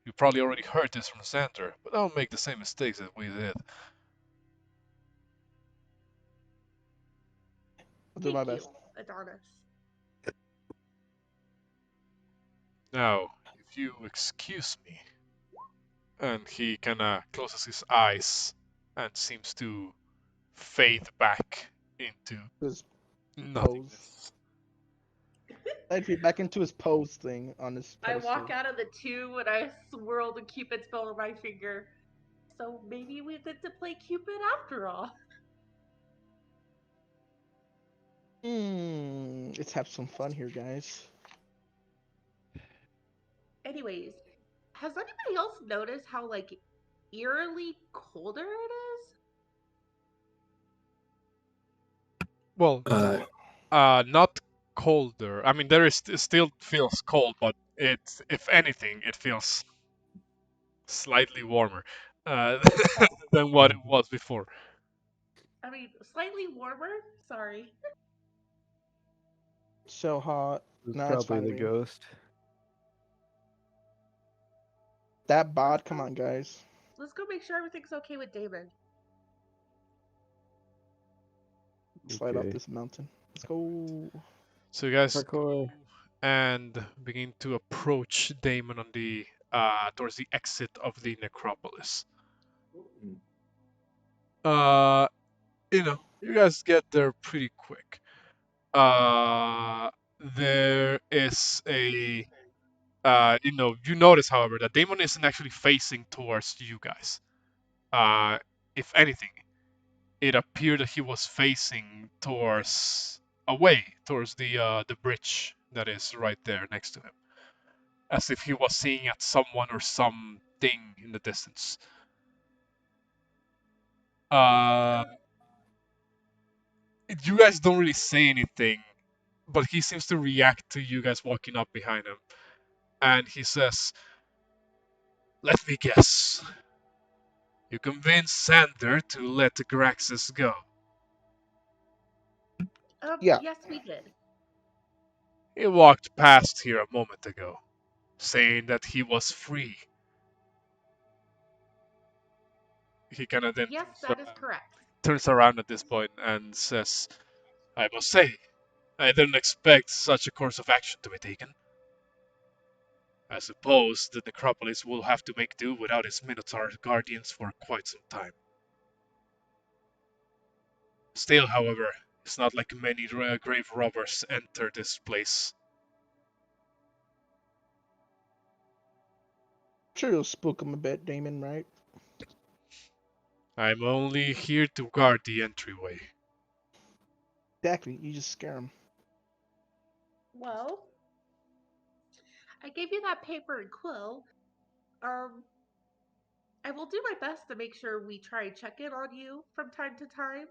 Speaker 1: you probably already heard this from Xander, but don't make the same mistakes that we did.
Speaker 2: I'll do my
Speaker 4: Thank you,
Speaker 2: best.
Speaker 4: Adonis.
Speaker 1: Now, if you excuse me, and he kinda closes his eyes and seems to fade back into
Speaker 2: His pose.
Speaker 1: nothingness.
Speaker 2: I'd be back into his pose thing on his
Speaker 4: I
Speaker 2: pedestal.
Speaker 4: walk out of the tube and I swirl the Cupid's bow on my finger. So maybe we get to play Cupid after all.
Speaker 2: Let's have some fun here, guys.
Speaker 4: Anyways, has anybody else noticed how like eerily colder it is?
Speaker 1: Well, not colder. I mean, it still feels cold, but if anything, it feels slightly warmer uh, than what it was before.
Speaker 4: I mean, slightly warmer. Sorry.
Speaker 2: So hot.
Speaker 6: It's
Speaker 2: No, it's
Speaker 6: probably
Speaker 2: fine
Speaker 6: the
Speaker 2: with me.
Speaker 6: ghost.
Speaker 2: That bod, come on, guys.
Speaker 4: Let's go make sure everything's okay with Damon.
Speaker 2: Slide off
Speaker 6: Okay.
Speaker 2: this mountain. Let's go.
Speaker 1: So you guys
Speaker 6: Parkour.
Speaker 1: go and begin to approach Damon on the towards the exit of the necropolis. You guys get there pretty quick. There is a you notice, however, that Damon isn't actually facing towards you guys. If anything, it appeared that he was facing towards away towards the bridge that is right there next to him, as if he was seeing at someone or something in the distance. Uh, you guys don't really say anything, but he seems to react to you guys walking up behind him, and he says, "Let me guess. You convinced Xander to let Graxus go."
Speaker 2: Yeah.
Speaker 4: Yes, we did.
Speaker 1: He walked past here a moment ago, saying that he was free. He kind of then
Speaker 4: Yes, that is correct.
Speaker 1: turns around at this point and says, "I must say, I didn't expect such a course of action to be taken. I suppose the necropolis will have to make do without its Minotaur guardians for quite some time. Still, however, it's not like many grave robbers enter this place.
Speaker 2: Sure, you'll spook him a bit, Damon, right?
Speaker 1: I'm only here to guard the entryway.
Speaker 2: Exactly. You just scare him.
Speaker 4: Well, I gave you that paper and quill. Um, I will do my best to make sure we try and check in on you from time to time.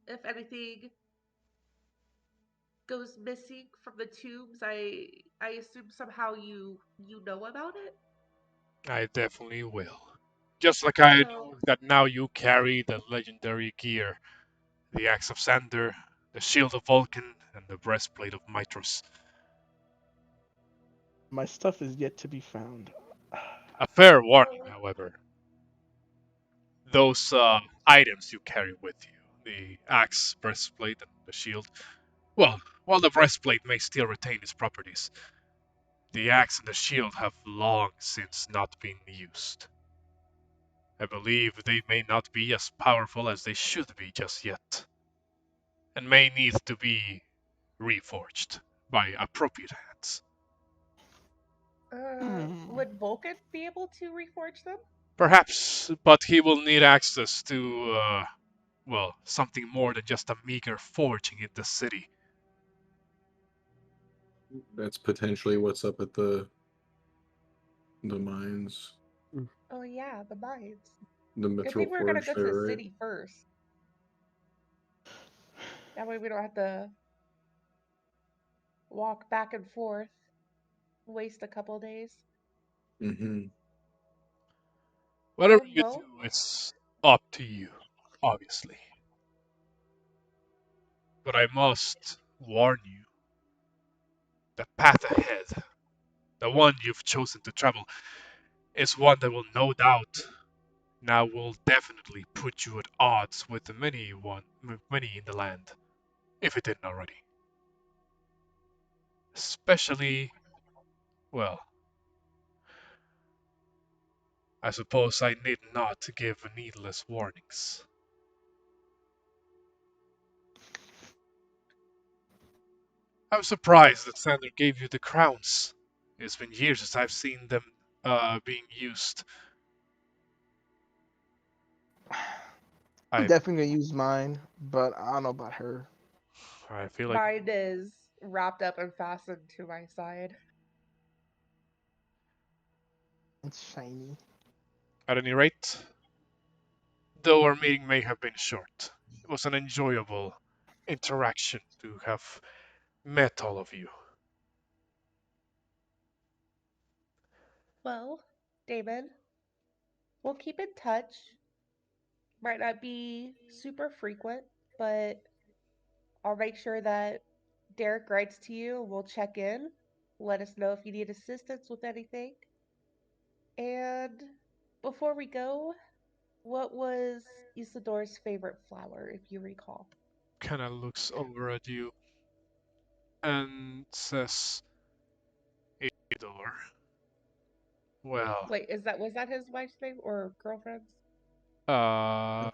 Speaker 4: If anything goes missing from the tombs, I assume somehow you know about it.
Speaker 1: I definitely will. Just like I
Speaker 4: So,
Speaker 1: know that now you carry the legendary gear, the axe of Xander, the shield of Vulcan, and the breastplate of Mitros.
Speaker 2: My stuff is yet to be found.
Speaker 1: A fair warning, however. Those items you carry with you, the axe, breastplate, and the shield, well, while the breastplate may still retain its properties, the axe and the shield have long since not been used. I believe they may not be as powerful as they should be just yet, and may need to be reforged by appropriate hands.
Speaker 2: Hmm.
Speaker 4: would Vulcan be able to reforge them?
Speaker 1: Perhaps, but he will need access to, well, something more than just a meager forging in the city.
Speaker 3: That's potentially what's up at the mines.
Speaker 4: Oh yeah, the mines.
Speaker 3: The
Speaker 4: Good
Speaker 3: mithril
Speaker 4: thing we're gonna
Speaker 3: forge
Speaker 4: go to
Speaker 3: there,
Speaker 4: the
Speaker 3: right?
Speaker 4: city first. That way we don't have to walk back and forth, waste a couple days.
Speaker 3: Mm-hmm.
Speaker 1: Whatever you do,
Speaker 4: Well,
Speaker 1: it's up to you, obviously. But I must warn you, the path ahead, the one you've chosen to travel, is one that will no doubt now will definitely put you at odds with many in the land, if it didn't already. Especially, well, I suppose I need not give needless warnings. I'm surprised that Xander gave you the crowns. It's been years since I've seen them being used.
Speaker 2: I'm
Speaker 1: I
Speaker 2: definitely gonna use mine, but I don't know about her.
Speaker 1: I feel like
Speaker 4: mine is wrapped up and fastened to my side.
Speaker 2: It's shiny.
Speaker 1: at any rate, though our meeting may have been short, it was an enjoyable interaction to have met all of you.
Speaker 4: Well, Damon, we'll keep in touch. Might not be super frequent, but I'll make sure that Derek writes to you. We'll check in. Let us know if you need assistance with anything. And before we go, what was Isidore's favorite flower, if you recall?
Speaker 1: Kinda looks over at you and says, Isidore, well,
Speaker 4: Wait, was that his wife's name or girlfriend's?
Speaker 1: uh,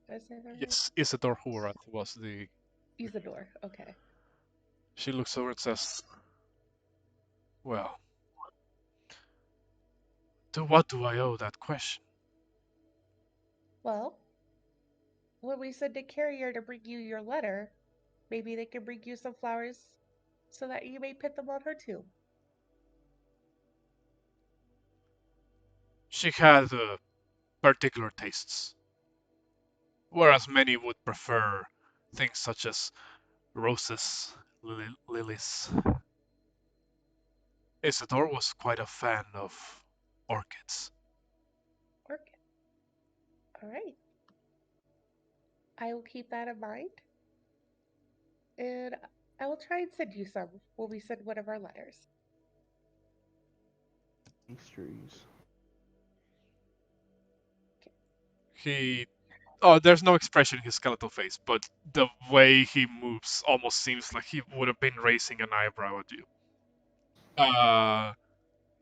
Speaker 4: Did I say that right?
Speaker 1: yes, Isidore Horath was the.
Speaker 4: Isidore. Okay.
Speaker 1: She looks over and says, well, to what do I owe that question?
Speaker 4: Well, when we send a carrier to bring you your letter, maybe they can bring you some flowers so that you may put them on her tomb.
Speaker 1: She had particular tastes, whereas many would prefer things such as roses, lilies. Isidore was quite a fan of orchids.
Speaker 4: Orchid. All right. I will keep that in mind. And I will try and send you some when we send one of our letters.
Speaker 2: Thanks, trees.
Speaker 1: He Oh, there's no expression in his skeletal face, but the way he moves almost seems like he would have been raising an eyebrow at you. Uh,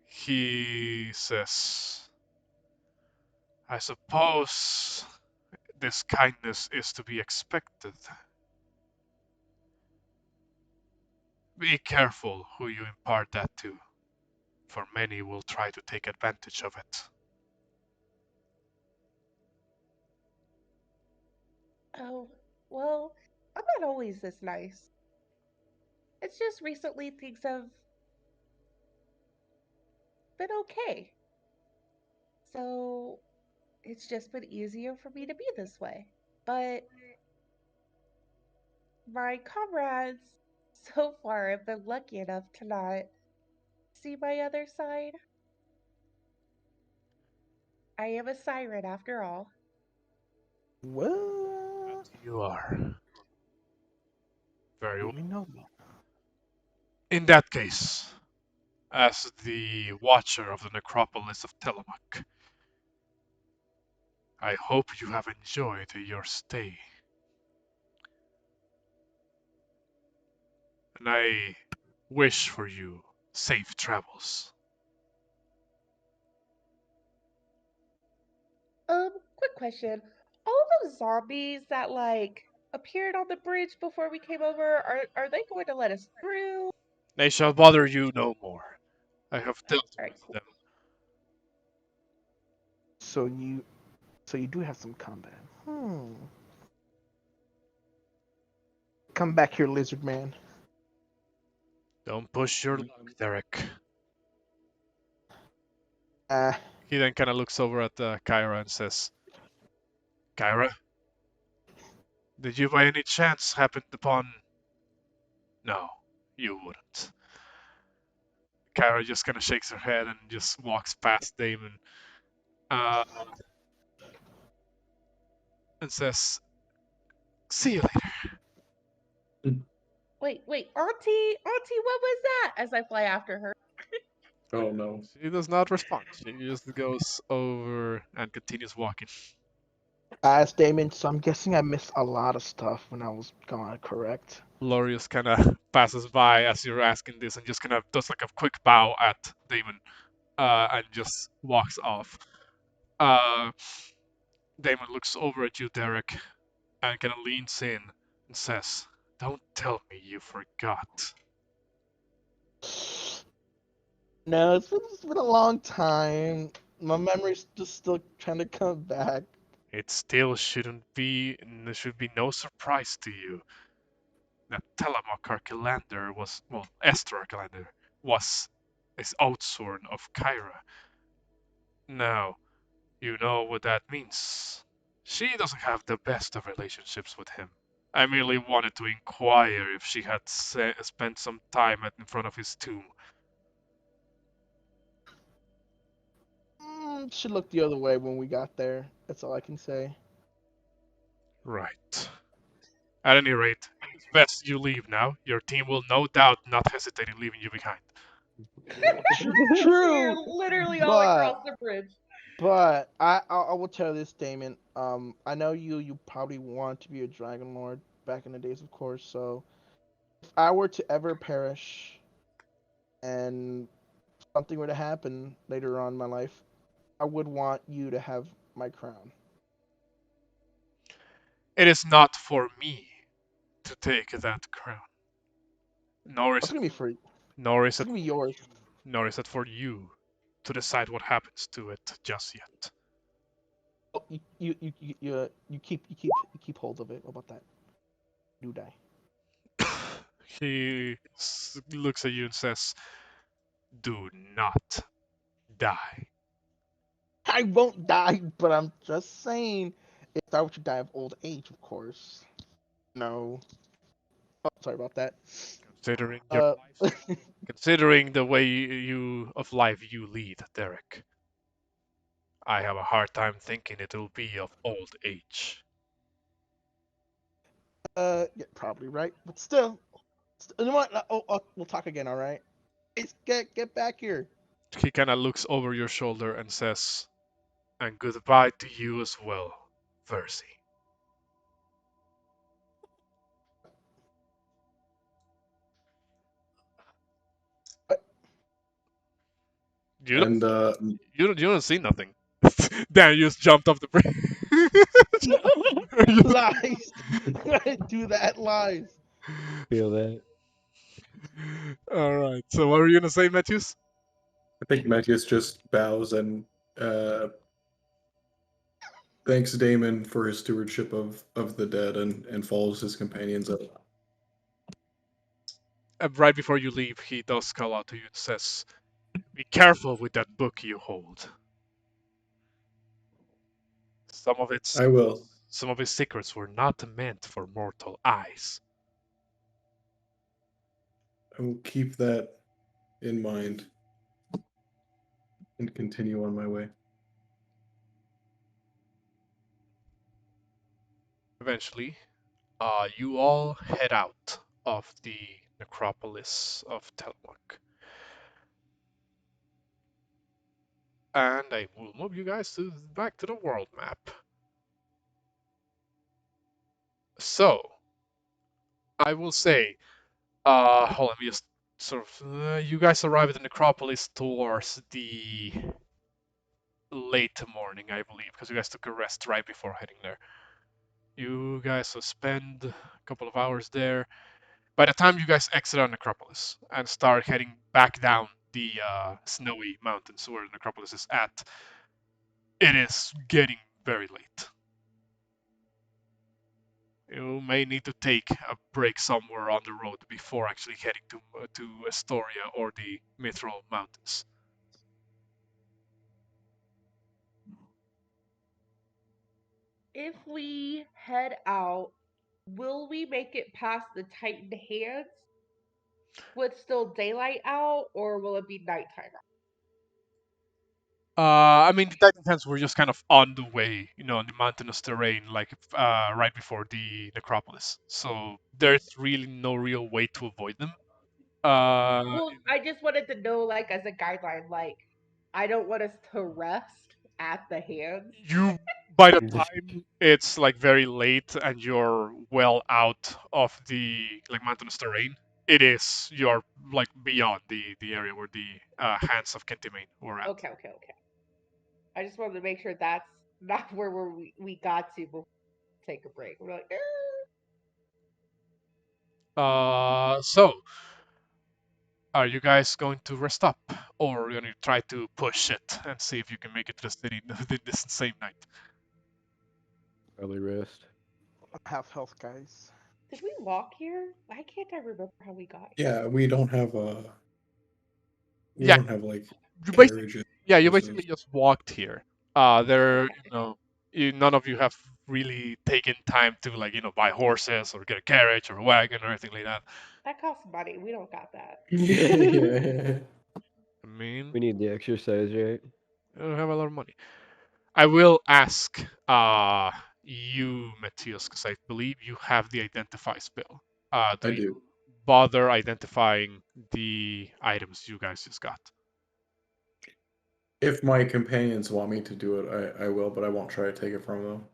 Speaker 1: he says, I suppose this kindness is to be expected. Be careful who you impart that to. for many will try to take advantage of it.
Speaker 4: Oh, well, I'm not always this nice. It's just recently things have been okay. So it's just been easier for me to be this way. But my comrades so far have been lucky enough to not see my other side. I am a siren after all.
Speaker 2: What?
Speaker 1: You are. Very well.
Speaker 2: We know that.
Speaker 1: In that case, as the Watcher of the Necropolis of Tillamook, I hope you have enjoyed your stay. And I wish for you safe travels.
Speaker 4: Quick question. All those zombies that appeared on the bridge before we came over, are they going to let us through?
Speaker 1: They shall bother you no more. I have dealt
Speaker 4: Alright,
Speaker 1: with
Speaker 4: cool.
Speaker 1: them.
Speaker 2: So you do have some combat. Come back here, lizard man.
Speaker 1: Don't push your luck, Derek.
Speaker 2: Uh,
Speaker 1: He then kind of looks over at Kyra and says, Kyra, did you by any chance happen upon... No, you wouldn't. Kyra just kind of shakes her head and just walks past Damon and says, see you later.
Speaker 4: Wait, Auntie, what was that? As I fly after her.
Speaker 3: Oh no.
Speaker 1: She does not respond. She just goes over and continues walking.
Speaker 2: as Damon, so I'm guessing I missed a lot of stuff when I was gone, correct?
Speaker 1: Lorius kind of passes by as you're asking this and just kind of does like a quick bow at Damon and just walks off. Damon looks over at you, Derek, and kind of leans in and says, don't tell me you forgot.
Speaker 2: No, it's been a long time. My memory's just still trying to come back.
Speaker 1: It still shouldn't be, there should be no surprise to you that Tillamook Archelander was, well, Esther Archelander was his outsworn of Kyra. Now, you know what that means. She doesn't have the best of relationships with him. I merely wanted to inquire if she had spent some time in front of his tomb.
Speaker 2: She looked the other way when we got there. That's all I can say.
Speaker 1: Right. At any rate, it's best you leave now. Your team will no doubt not hesitate in leaving you behind.
Speaker 2: True.
Speaker 4: We're literally all across the bridge.
Speaker 2: But I will tell this, Damon. I know you probably want to be a Dragonlord back in the days, of course. So if I were to ever perish, and something were to happen later on in my life, I would want you to have my crown.
Speaker 1: It is not for me to take that crown. Nor is
Speaker 2: It's gonna be free.
Speaker 1: nor
Speaker 2: It's
Speaker 1: is it
Speaker 2: gonna be yours.
Speaker 1: nor is it for you to decide what happens to it just yet.
Speaker 2: Oh, you keep hold of it. What about that? You die.
Speaker 1: He looks at you and says, do not die.
Speaker 2: I won't die, but I'm just saying, if I were to die of old age, of course. No. Oh, sorry about that.
Speaker 1: Considering your considering the way of life you lead, Derek, I have a hard time thinking it'll be of old age.
Speaker 2: Yeah, probably right, but still, you know what? We'll talk again, all right? Get back here.
Speaker 1: He kind of looks over your shoulder and says, and goodbye to you as well, Versi. You
Speaker 3: And
Speaker 1: don't see nothing. Dan, you just jumped off the bridge.
Speaker 2: Lies. Do that, lies.
Speaker 6: Feel that.
Speaker 1: All right. So what were you gonna say, Metius?
Speaker 3: I think Metius just bows and thanks Damon for his stewardship of the dead and follows his companions up.
Speaker 1: Right before you leave, he does call out to you and says, "Be careful with that book you hold. Some of its
Speaker 3: I will.
Speaker 1: some of its secrets were not meant for mortal eyes."
Speaker 3: I will keep that in mind and continue on my way.
Speaker 1: Eventually, you all head out of the necropolis of Telmok. And I will move you guys back to the world map. So, I will say, hold on, let me just sort of, you guys arrive at the necropolis towards the late morning, I believe, because you guys took a rest right before heading there. You guys will spend a couple of hours there. By the time you guys exit on Necropolis and start heading back down the snowy mountains where Necropolis is at, it is getting very late. You may need to take a break somewhere on the road before actually heading to Astoria or the Mithril Mountains.
Speaker 4: If we head out, will we make it past the Titan Hands with still daylight out, or will it be nighttime out?
Speaker 1: I mean, the Titan Hands were just kind of on the way, on the mountainous terrain, like right before the necropolis. So there's really no real way to avoid them.
Speaker 4: Well, I just wanted to know, like, as a guideline, like, I don't want us to rest at the hands.
Speaker 1: You, by the
Speaker 6: Just
Speaker 1: time it's like very late and you're well out of the like mountainous terrain, you're like beyond the area where the hands of Kentimane were at.
Speaker 4: Okay. I just wanted to make sure that's not where we got to before we take a break. We're like,
Speaker 1: So are you guys going to rest up, or are you going to try to push it and see if you can make it to the city this same night?
Speaker 6: probably rest.
Speaker 2: Half health, guys.
Speaker 4: did we walk here? Why can't I remember how we got here?
Speaker 3: Yeah, we don't have
Speaker 1: Yeah,
Speaker 3: like
Speaker 1: you basically
Speaker 3: carriages.
Speaker 1: you
Speaker 3: horses.
Speaker 1: basically just walked here. None of you have really taken time to like buy horses or get a carriage or a wagon or anything like that.
Speaker 4: That costs money. We don't got that.
Speaker 3: Yeah.
Speaker 1: I mean,
Speaker 6: We need the exercise, right?
Speaker 1: you don't have a lot of money. I will ask you, Metius, because I believe you have the identify spell. Do
Speaker 3: I
Speaker 1: you
Speaker 3: do.
Speaker 1: bother identifying the items you guys just got?
Speaker 3: If my companions want me to do it, I will, but I won't try to take it from them.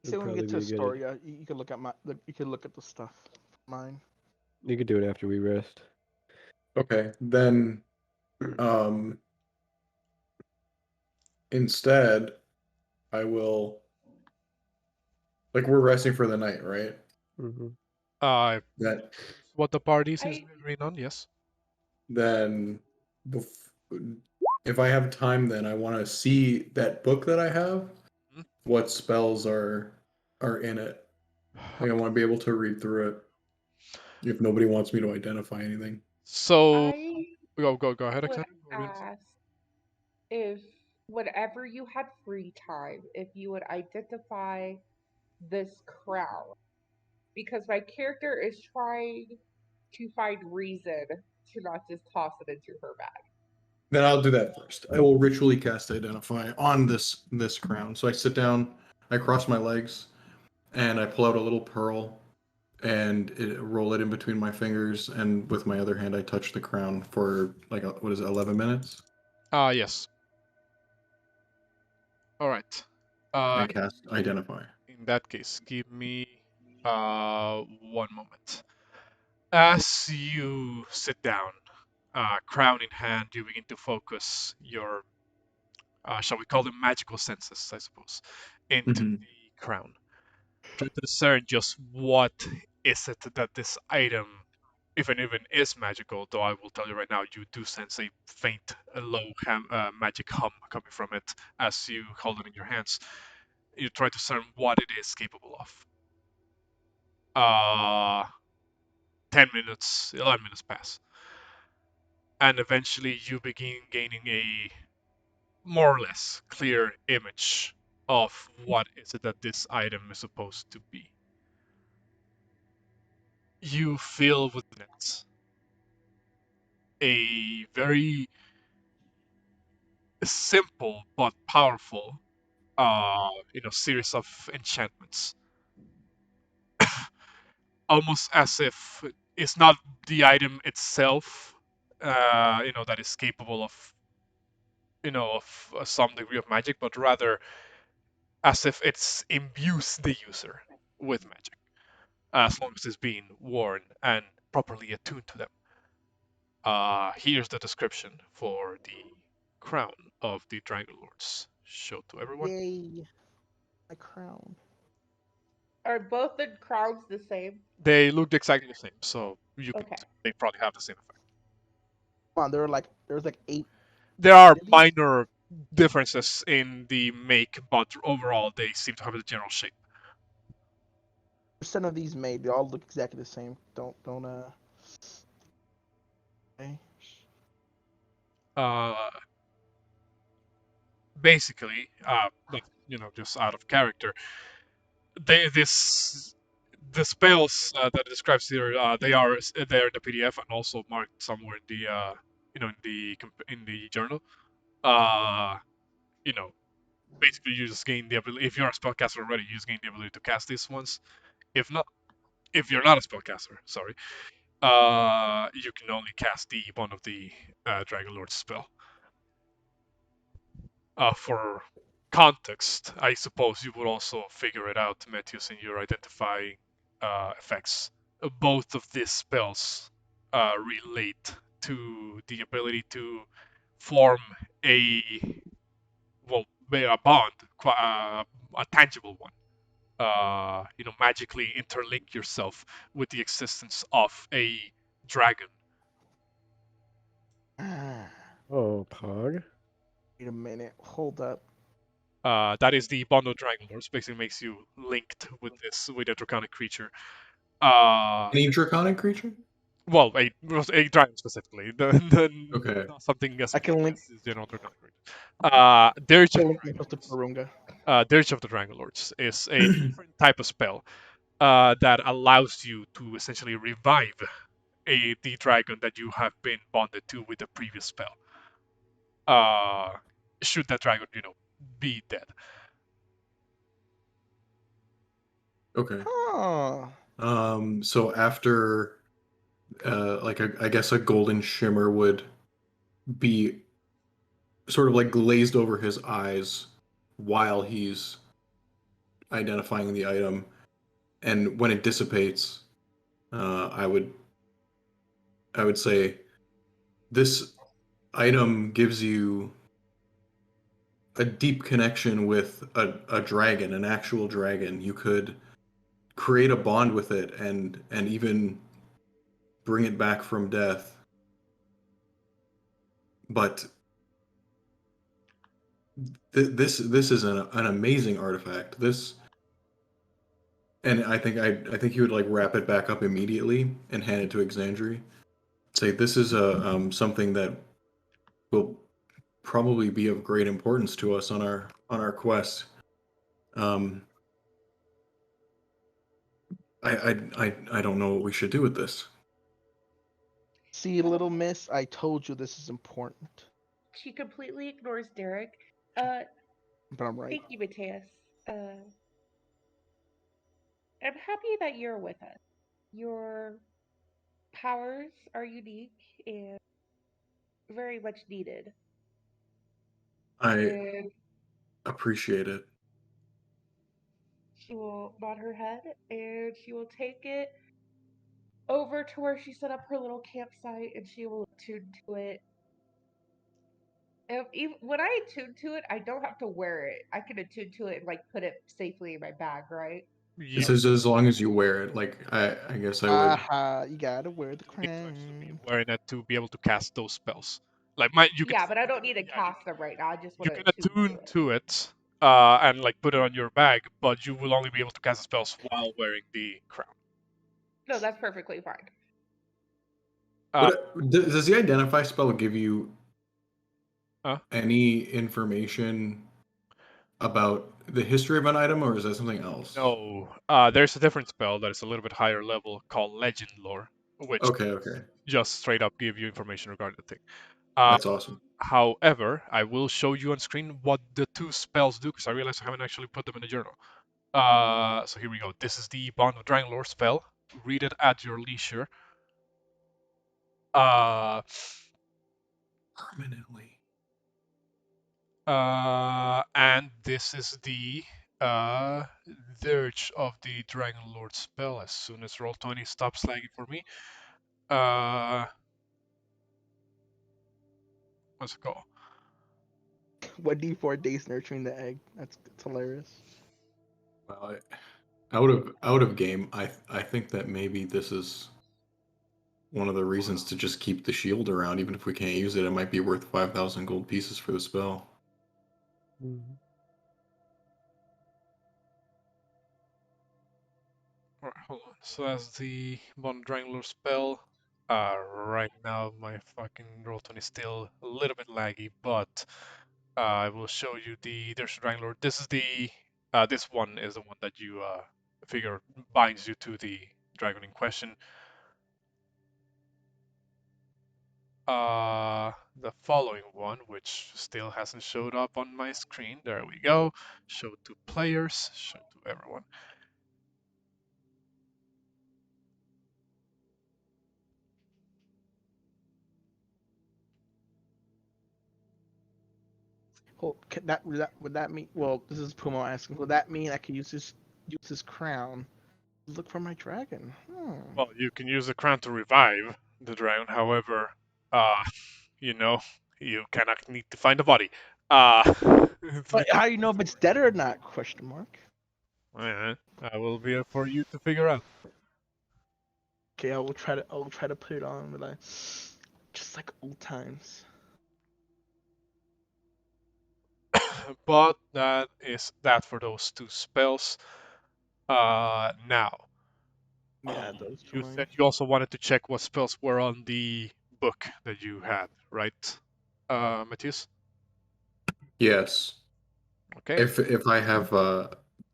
Speaker 2: Say
Speaker 6: It'd
Speaker 2: when we
Speaker 6: probably
Speaker 2: get to
Speaker 6: be a good.
Speaker 2: Astoria, you can look at you can look at the stuff. Mine.
Speaker 6: You could do it after we rest.
Speaker 3: Okay, then instead I will like we're resting for the night, right?
Speaker 6: Mm-hmm.
Speaker 3: That
Speaker 1: What the party seems to
Speaker 4: I
Speaker 1: be agreeing on, yes.
Speaker 3: then bef- if I have time then I want to see that book that I have,
Speaker 1: Mhm.
Speaker 3: what spells are in it. Like I want to be able to read through it if nobody wants me to identify anything.
Speaker 1: So
Speaker 4: I
Speaker 1: go ahead,
Speaker 4: would
Speaker 1: Xander. What were you gonna say?
Speaker 4: ask if whenever you had free time, if you would identify this crown, because my character is trying to find reason to not just toss it into her bag.
Speaker 3: Then I'll do that first. I will ritually cast identify on this crown. So I sit down, I cross my legs, and I pull out a little pearl and roll it in between my fingers, and with my other hand I touch the crown for like what is it, 11 minutes?
Speaker 1: Yes. All right.
Speaker 3: And cast identify.
Speaker 1: In that case, give me one moment. As you sit down, crown in hand, you begin to focus your, shall we call them magical senses, I suppose, into
Speaker 3: Mm-hmm.
Speaker 1: the crown. Try to discern just what is it that this item even is magical, though I will tell you right now, you do sense a faint, low magic hum coming from it as you hold it in your hands. You try to discern what it is capable of. 10 minutes, 11 minutes pass. And eventually you begin gaining a more or less clear image of what is it that this item is supposed to be. You feel within it a very simple but powerful series of enchantments. Almost as if it's not the item itself, that is capable of, of some degree of magic, but rather as if it's imbues the user with magic, as long as it's being worn and properly attuned to them. Here's the description for the crown of the Dragonlords. Show to everyone.
Speaker 2: Yay. My crown.
Speaker 4: Are both the crowns the same?
Speaker 1: They look exactly the same, so you can
Speaker 4: Okay.
Speaker 1: they probably have the same effect.
Speaker 2: Come on, there's like 8.
Speaker 1: There are
Speaker 2: Really?
Speaker 1: minor differences in the make, but overall they seem to have the general shape.
Speaker 2: Percent of these made, they all look exactly the same. Don't okay.
Speaker 1: Uh, Basically, just out of character, the spells that it describes here, they are there in the PDF and also marked somewhere in the in the journal. Uh, you know, Basically you just gain the ability. If you're a spellcaster already, you just gain the ability to cast these ones. If not, if you're not a spellcaster, sorry, you can only cast the one of the Dragonlord spell. For context, I suppose you would also figure it out, Metius, in your identifying effects. Both of these spells relate to the ability to form a a bond, a tangible one. Magically interlink yourself with the existence of a dragon.
Speaker 6: Oh, Pog.
Speaker 2: Wait a minute. Hold up.
Speaker 1: That is the bond of Dragonlords. Basically, makes you linked with a draconic creature.
Speaker 3: Any draconic creature?
Speaker 1: Well, a dragon specifically.
Speaker 3: Okay.
Speaker 1: Not something as
Speaker 2: I
Speaker 1: big
Speaker 2: can link
Speaker 1: as the general draconic creature. Dirge
Speaker 2: I
Speaker 1: of
Speaker 2: can
Speaker 1: the
Speaker 2: link myself to
Speaker 1: Dragonlords.
Speaker 2: Porunga.
Speaker 1: Dirge of the Dragonlords is a different type of spell that allows you to essentially revive the dragon that you have been bonded to with the previous spell. Uh, should that dragon, be dead.
Speaker 3: Okay.
Speaker 2: Huh.
Speaker 3: So after, I guess a golden shimmer would be sort of like glazed over his eyes while he's identifying the item, and when it dissipates, I would say this item gives you a deep connection with a dragon, an actual dragon. You could create a bond with it and even bring it back from death. But this is an amazing artifact. This and I think he would like wrap it back up immediately and hand it to Xander. Say this is a something that will probably be of great importance to us on our quest. Um, I don't know what we should do with this.
Speaker 2: See, little miss, I told you this is important.
Speaker 4: She completely ignores Derek. Uh,
Speaker 2: But I'm right.
Speaker 4: Thank you, Matthias. I'm happy that you're with us. Your powers are unique and very much needed.
Speaker 3: I
Speaker 4: And
Speaker 3: appreciate it.
Speaker 4: she will nod her head and she will take it over to where she set up her little campsite and she will attune to it. Even when I attune to it, I don't have to wear it. I can attune to it and like put it safely in my bag, right?
Speaker 3: It
Speaker 1: Yeah,
Speaker 3: says as long as you wear it. Like I guess I would.
Speaker 2: Aha, you gotta wear the
Speaker 1: you need to actually be
Speaker 2: crown.
Speaker 1: wearing it to be able to cast those spells. Like you can
Speaker 4: Yeah, but I don't need to
Speaker 1: yeah,
Speaker 4: cast them right now. I just
Speaker 1: you
Speaker 4: want to
Speaker 1: can
Speaker 4: attune to
Speaker 1: attune
Speaker 4: it.
Speaker 1: to it and like put it on your bag, but you will only be able to cast the spells while wearing the crown.
Speaker 4: No, that's perfectly fine.
Speaker 1: Uh,
Speaker 3: Does the identify spell give you
Speaker 1: uh,
Speaker 3: any information about the history of an item, or is that something else?
Speaker 1: no, there's a different spell that is a little bit higher level called Legend Lore, which
Speaker 3: Okay.
Speaker 1: just straight up give you information regarding the thing. Uh,
Speaker 3: That's awesome.
Speaker 1: However, I will show you on screen what the two spells do because I realized I haven't actually put them in the journal. So here we go. This is the Bond of Dragonlord spell. Read it at your leisure. Uh,
Speaker 3: Permanently.
Speaker 1: and this is the Dirge of the Dragonlord spell. As soon as Roll20 stops lagging for me. What's it called?
Speaker 2: What D4 days nurturing the egg? That's hilarious.
Speaker 3: Well, out of game, I think that maybe this is one of the reasons to just keep the shield around, even if we can't use it. It might be worth 5,000 gold pieces for the spell.
Speaker 6: Mhm.
Speaker 1: Alright, hold on. So that's the Bond Dragonlord spell. Right now my fucking Roll20 is still a little bit laggy, but I will show you there's a Dragonlord. This is this one is the one that you figure binds you to the dragon in question. The following one, which still hasn't showed up on my screen. There we go. Show to players, show to everyone.
Speaker 2: Oh, would that mean? Well, this is Pumo asking. Would that mean I could use this crown? Look for my dragon.
Speaker 1: Well, you can use the crown to revive the dragon. However, uh, you know, you cannot need to find a body.
Speaker 2: But how do you know if it's dead or not? Question mark.
Speaker 1: I will be here for you to figure out.
Speaker 2: Okay, I will try to. I will try to put it on, but just like old times.
Speaker 1: But that is that for those two spells. Now,
Speaker 2: Yeah, those two
Speaker 1: you
Speaker 2: mine.
Speaker 1: said you also wanted to check what spells were on the book that you had, right, Metius?
Speaker 3: Yes,
Speaker 1: Okay.
Speaker 3: if I have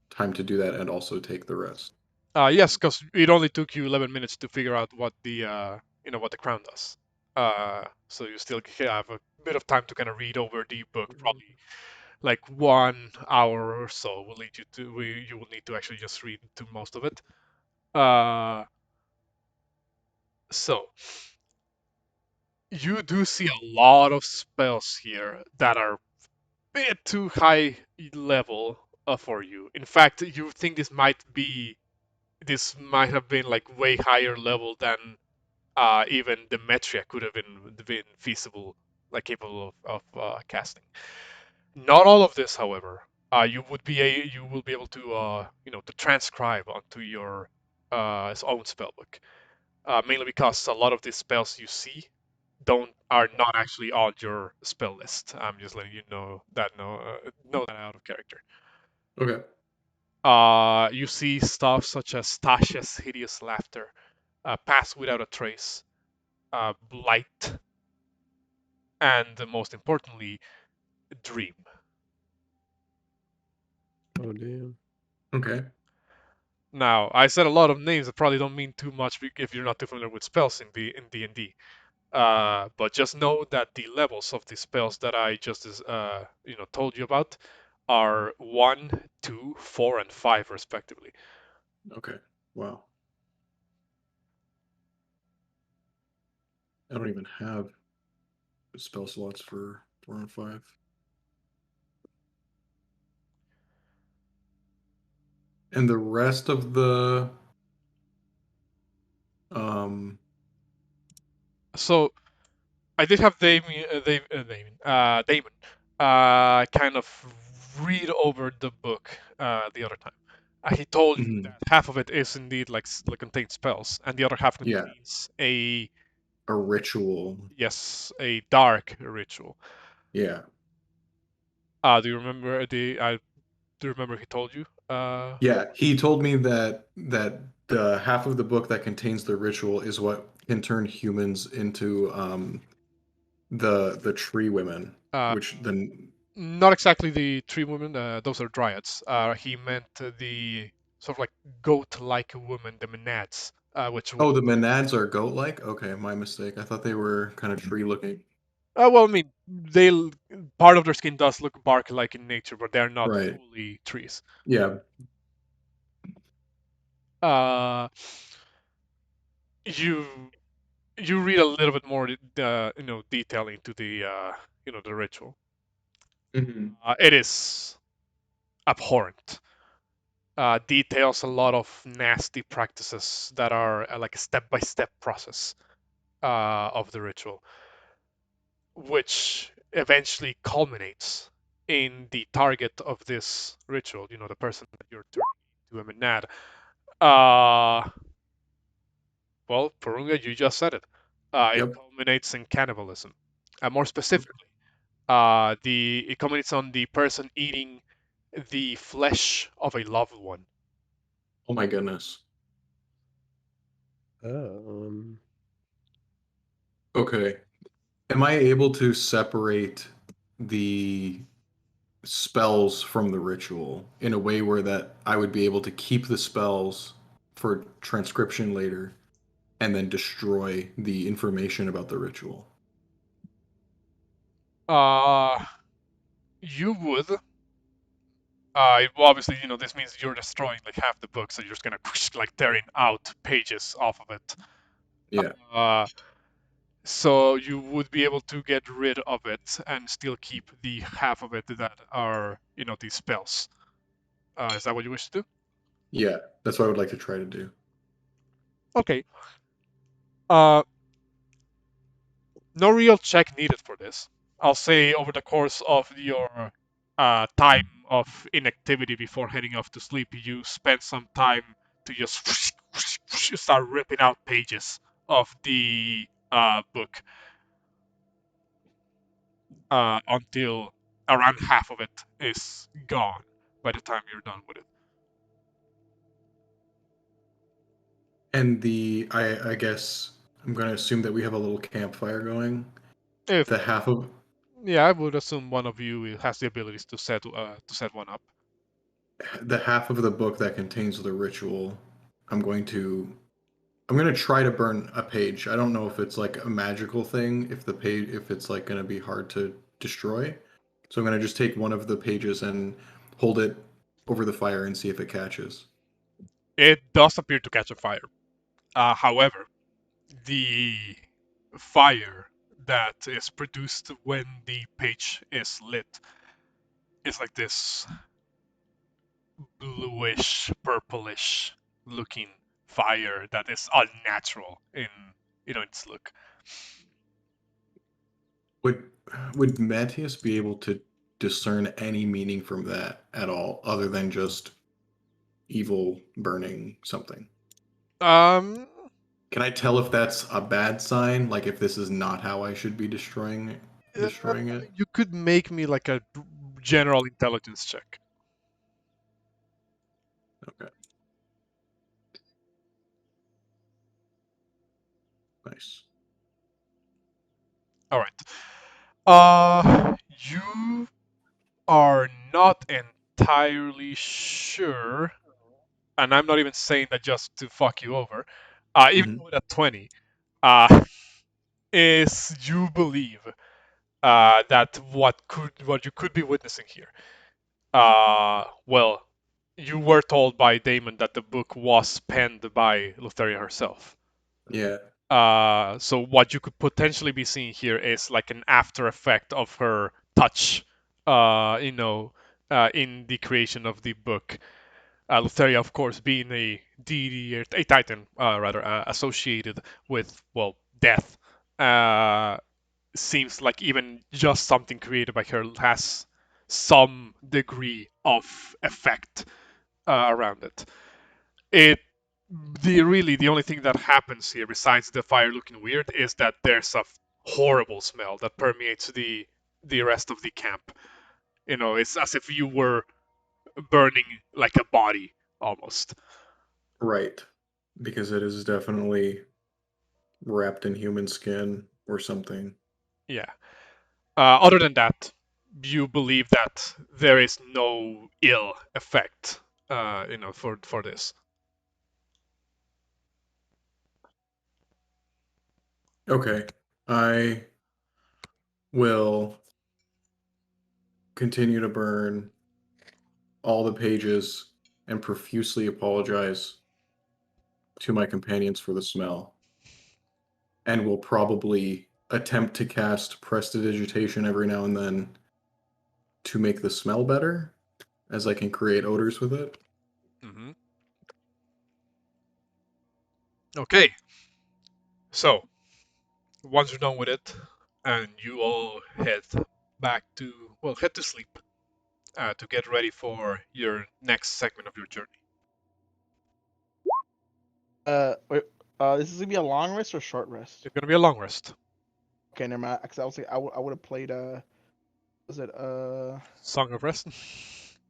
Speaker 3: time to do that and also take the rest.
Speaker 1: Yes, because it only took you 11 minutes to figure out what the what the crown does. So you still have a bit of time to kind of read over the book. Probably like 1 hour or so will lead you to. You will need to actually just read to most of it. So you do see a lot of spells here that are a bit too high level for you. In fact, you think this might have been like way higher level than even the Metria could have been feasible, like capable of casting. Not all of this, however, you will be able to to transcribe onto your own spellbook. Mainly because a lot of these spells you see don't are not actually on your spell list. I'm just letting you know that out of character.
Speaker 3: Okay.
Speaker 1: You see stuff such as Tasha's hideous laughter, pass without a trace, blight, and most importantly, dream.
Speaker 6: Oh damn.
Speaker 3: Okay.
Speaker 1: Now, I said a lot of names that probably don't mean too much if you're not too familiar with spells in D&D. But just know that the levels of the spells that I just told you about are 1, 2, 4, and 5 respectively.
Speaker 3: Okay. Wow. I don't even have spell slots for 4 and 5. And the rest of the um
Speaker 1: So I did have Damon kind of read over the book the other time. He told you
Speaker 3: Mhm.
Speaker 1: that half of it is indeed like contains spells, and the other half
Speaker 3: Yeah,
Speaker 1: contains a
Speaker 3: a ritual.
Speaker 1: a dark ritual.
Speaker 3: Yeah.
Speaker 1: Do you remember do you remember he told you?
Speaker 3: Yeah, he told me that the half of the book that contains the ritual is what can turn humans into the tree women,
Speaker 1: Uh,
Speaker 3: which then
Speaker 1: Not exactly the tree women. Those are dryads. He meant the sort of like goat-like woman, the Menads, which would.
Speaker 3: oh, the Menads are goat-like? Okay, my mistake. I thought they were kind of tree-looking.
Speaker 1: Well, I mean, they part of their skin does look bark-like in nature, but they're not
Speaker 3: Right.
Speaker 1: fully trees.
Speaker 3: Yeah.
Speaker 1: Uh, you you read a little bit more, detail into the the ritual.
Speaker 3: Hmm.
Speaker 1: It is abhorrent. Details a lot of nasty practices that are like a step-by-step process of the ritual, which eventually culminates in the target of this ritual. You know, the person that you're turning into a Menad. Uh, well, Porunga, you just said it. It
Speaker 3: Yep.
Speaker 1: culminates in cannibalism. More specifically, it culminates on the person eating the flesh of a loved one.
Speaker 3: Oh my goodness.
Speaker 6: Oh,
Speaker 3: Okay. Am I able to separate the spells from the ritual in a way where that I would be able to keep the spells for transcription later and then destroy the information about the ritual?
Speaker 1: Uh, you would. Well, obviously, this means you're destroying like half the book, so you're just gonna like tearing out pages off of it.
Speaker 3: Yeah.
Speaker 1: Uh, so you would be able to get rid of it and still keep the half of it that are, these spells. Is that what you wish to do?
Speaker 3: Yeah. That's what I would like to try to do.
Speaker 1: Okay. Uh, no real check needed for this. I'll say over the course of your time of inactivity before heading off to sleep, you spend some time to just start ripping out pages of the book until around half of it is gone by the time you're done with it.
Speaker 3: And I guess I'm going to assume that we have a little campfire going.
Speaker 1: If
Speaker 3: The half of
Speaker 1: Yeah, I would assume one of you has the abilities to set one up.
Speaker 3: the book that contains the ritual, I'm going to I'm gonna try to burn a page. I don't know if it's like a magical thing, if it's like gonna be hard to destroy. So I'm gonna just take one of the pages and hold it over the fire and see if it catches.
Speaker 1: It does appear to catch a fire. However, the fire that is produced when the page is lit is like this bluish, purplish looking fire that is unnatural in its look.
Speaker 3: Would would Metius be able to discern any meaning from that at all, other than just evil burning something?
Speaker 1: Um,
Speaker 3: Can I tell if that's a bad sign? Like if this is not how I should be
Speaker 1: uh,
Speaker 3: destroying it?
Speaker 1: you could make me like a general intelligence check.
Speaker 3: Okay, nice.
Speaker 1: All right. You are not entirely sure, and I'm not even saying that just to fuck you over. Even
Speaker 3: Hmm.
Speaker 1: with a 20, uh, is you believe that what you could be witnessing here. Well, you were told by Damon that the book was penned by Lutheria herself.
Speaker 3: Yeah.
Speaker 1: So what you could potentially be seeing here is like an after effect of her touch, in the creation of the book. Lutheria, of course, being a deity, a titan, rather, associated with, well, death, seems like even just something created by her has some degree of effect around it. The only thing that happens here, besides the fire looking weird, is that there's a horrible smell that permeates the rest of the camp. It's as if you were burning like a body almost.
Speaker 3: Right. Because it is definitely wrapped in human skin or something.
Speaker 1: Yeah. Other than that, you believe that there is no ill effect, for this.
Speaker 3: Okay. I will continue to burn all the pages and profusely apologize to my companions for the smell. And will probably attempt to cast Prestidigitation every now and then to make the smell better, as I can create odors with it.
Speaker 1: Mm-hmm. Okay. So, once you're done with it, and you all head to sleep to get ready for your next segment of your journey.
Speaker 2: Wait, this is gonna be a long rest or short rest?
Speaker 1: It's gonna be a long rest.
Speaker 2: Okay, never mind. Cause I was like, I would have played was it
Speaker 1: Song of Rest.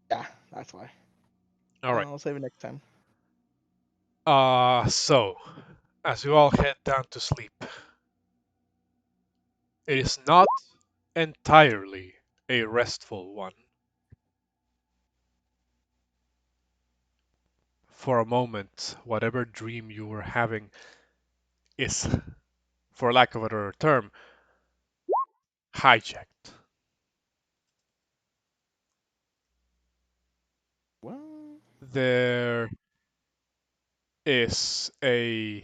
Speaker 2: yeah, that's why.
Speaker 1: All right.
Speaker 2: I'll save it next time.
Speaker 1: So as you all head down to sleep, it is not entirely a restful one. For a moment, whatever dream you were having is, for lack of a better term, hijacked.
Speaker 2: Well,
Speaker 1: There is a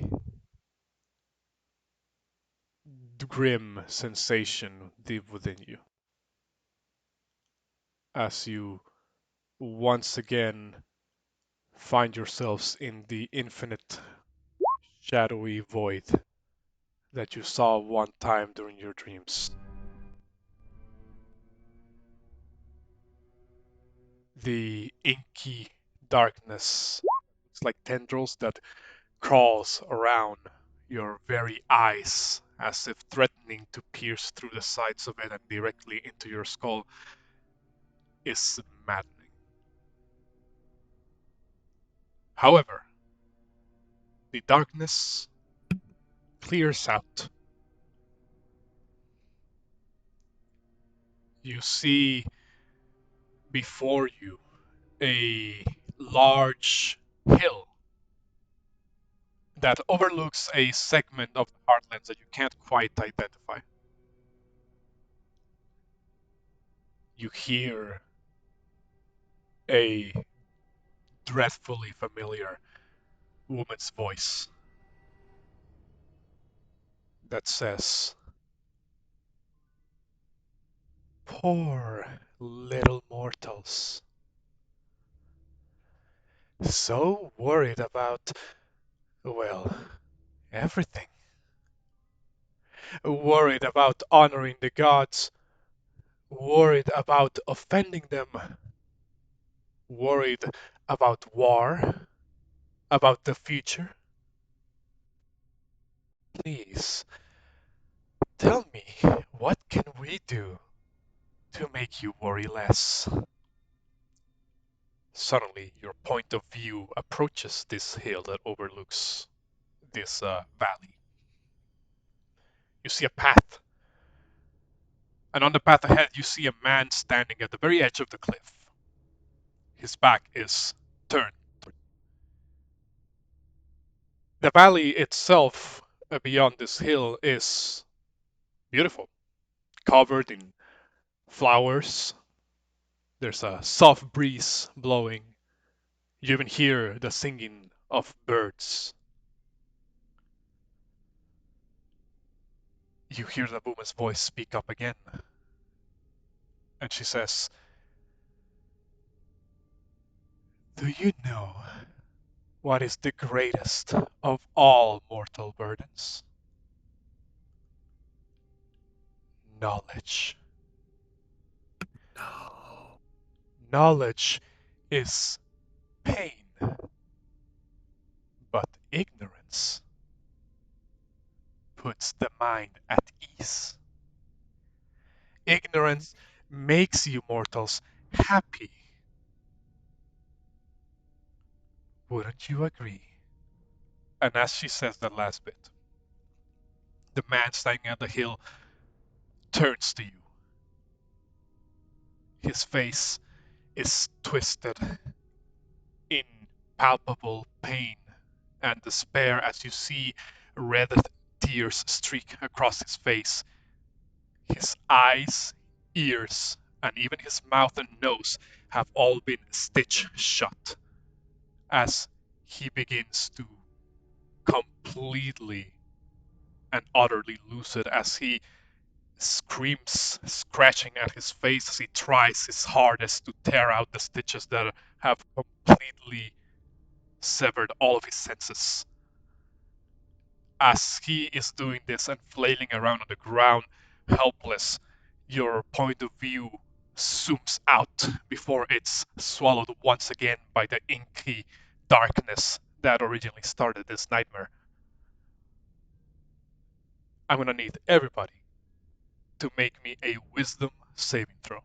Speaker 1: grim sensation deep within you as you once again find yourselves in the infinite shadowy void that you saw one time during your dreams. The inky darkness, it's like tendrils that crawls around your very eyes as if threatening to pierce through the sides of it and directly into your skull, is maddening. However, the darkness clears out. You see before you a large hill that overlooks a segment of the Heartlands that you can't quite identify. You hear a dreadfully familiar woman's voice that says, "Poor little mortals. So worried about, well, everything. Worried about honoring the gods, worried about offending them, worried about war, about the future. Please, tell me, what can we do to make you worry less?" Suddenly, your point of view approaches this hill that overlooks this valley. You see a path, and on the path ahead, you see a man standing at the very edge of the cliff. His back is turned. The valley itself, beyond this hill, is beautiful, covered in flowers. There's a soft breeze blowing. You even hear the singing of birds. You hear the woman's voice speak up again, and she says, "Do you know what is the greatest of all mortal burdens? Knowledge.
Speaker 3: No.
Speaker 1: Knowledge is pain, but ignorance puts the mind at ease. Ignorance makes you mortals happy. Wouldn't you agree? And as she says that last bit, the man standing at the hill turns to you. His face is twisted in palpable pain and despair as you see red tears streak across his face. His eyes, ears, and even his mouth and nose have all been stitched shut as he begins to completely and utterly lose it as he screams, scratching at his face as he tries his hardest to tear out the stitches that have completely severed all of his senses. As he is doing this and flailing around on the ground, helpless, your point of view zooms out before it's swallowed once again by the inky darkness that originally started this nightmare. I'm gonna need everybody to make me a wisdom saving throw.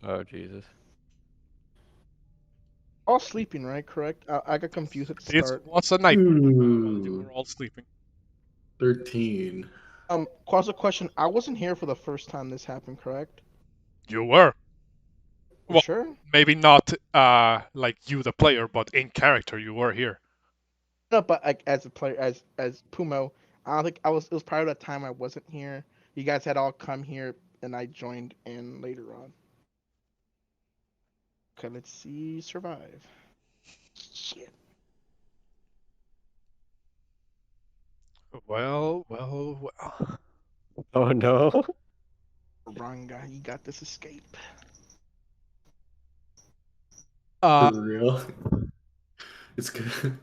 Speaker 6: Oh Jesus.
Speaker 2: All sleeping, right? Correct. I got confused at the
Speaker 1: It
Speaker 2: start.
Speaker 1: was a nightmare. You
Speaker 3: Ooh,
Speaker 1: were all sleeping.
Speaker 3: 13.
Speaker 2: Cause a question. I wasn't here for the first time this happened, correct?
Speaker 1: You were.
Speaker 2: For
Speaker 1: Well,
Speaker 2: sure.
Speaker 1: maybe not like you, the player, but in character, you were here.
Speaker 2: No, but like as a player, as Pumo, I don't think I was. It was part of that time I wasn't here. You guys had all come here, and I joined in later on. Okay, let's see. Survive. Shit.
Speaker 1: Well, well, well.
Speaker 6: Oh no.
Speaker 2: Porunga, you got this escape.
Speaker 1: Uh,
Speaker 3: For real? It's good.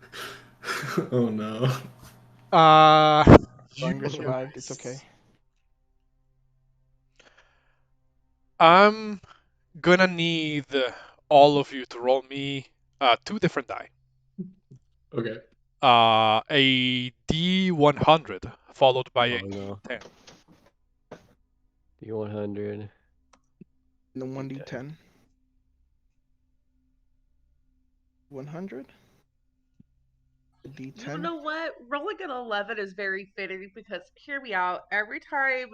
Speaker 3: Oh no.
Speaker 1: you
Speaker 2: Porunga survived. It's okay.
Speaker 1: I'm gonna need all of you to roll me two different die.
Speaker 3: Okay.
Speaker 1: A D100 followed by a
Speaker 6: Oh no.
Speaker 1: D10.
Speaker 6: D100.
Speaker 2: And the 1d10. 100. D10.
Speaker 4: You know what? Rolling an 11 is very fitting because, hear me out, every time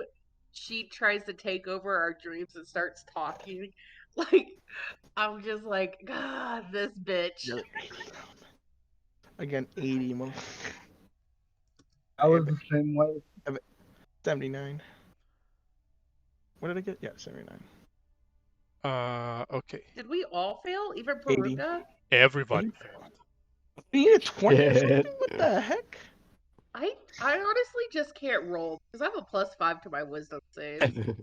Speaker 4: she tries to take over our dreams and starts talking, like, I'm just like, God, this bitch.
Speaker 2: Yeah. Again, 80.
Speaker 7: I was the same way.
Speaker 2: 79. What did I get? Yeah, 79.
Speaker 1: Okay.
Speaker 4: Did we all fail? Even
Speaker 2: 80.
Speaker 4: Porunga?
Speaker 1: Everybody
Speaker 2: 80?
Speaker 1: failed.
Speaker 2: You need a 20 or
Speaker 6: Shit.
Speaker 2: something? What the heck?
Speaker 4: I honestly just can't roll because I have a +5 to my wisdom save.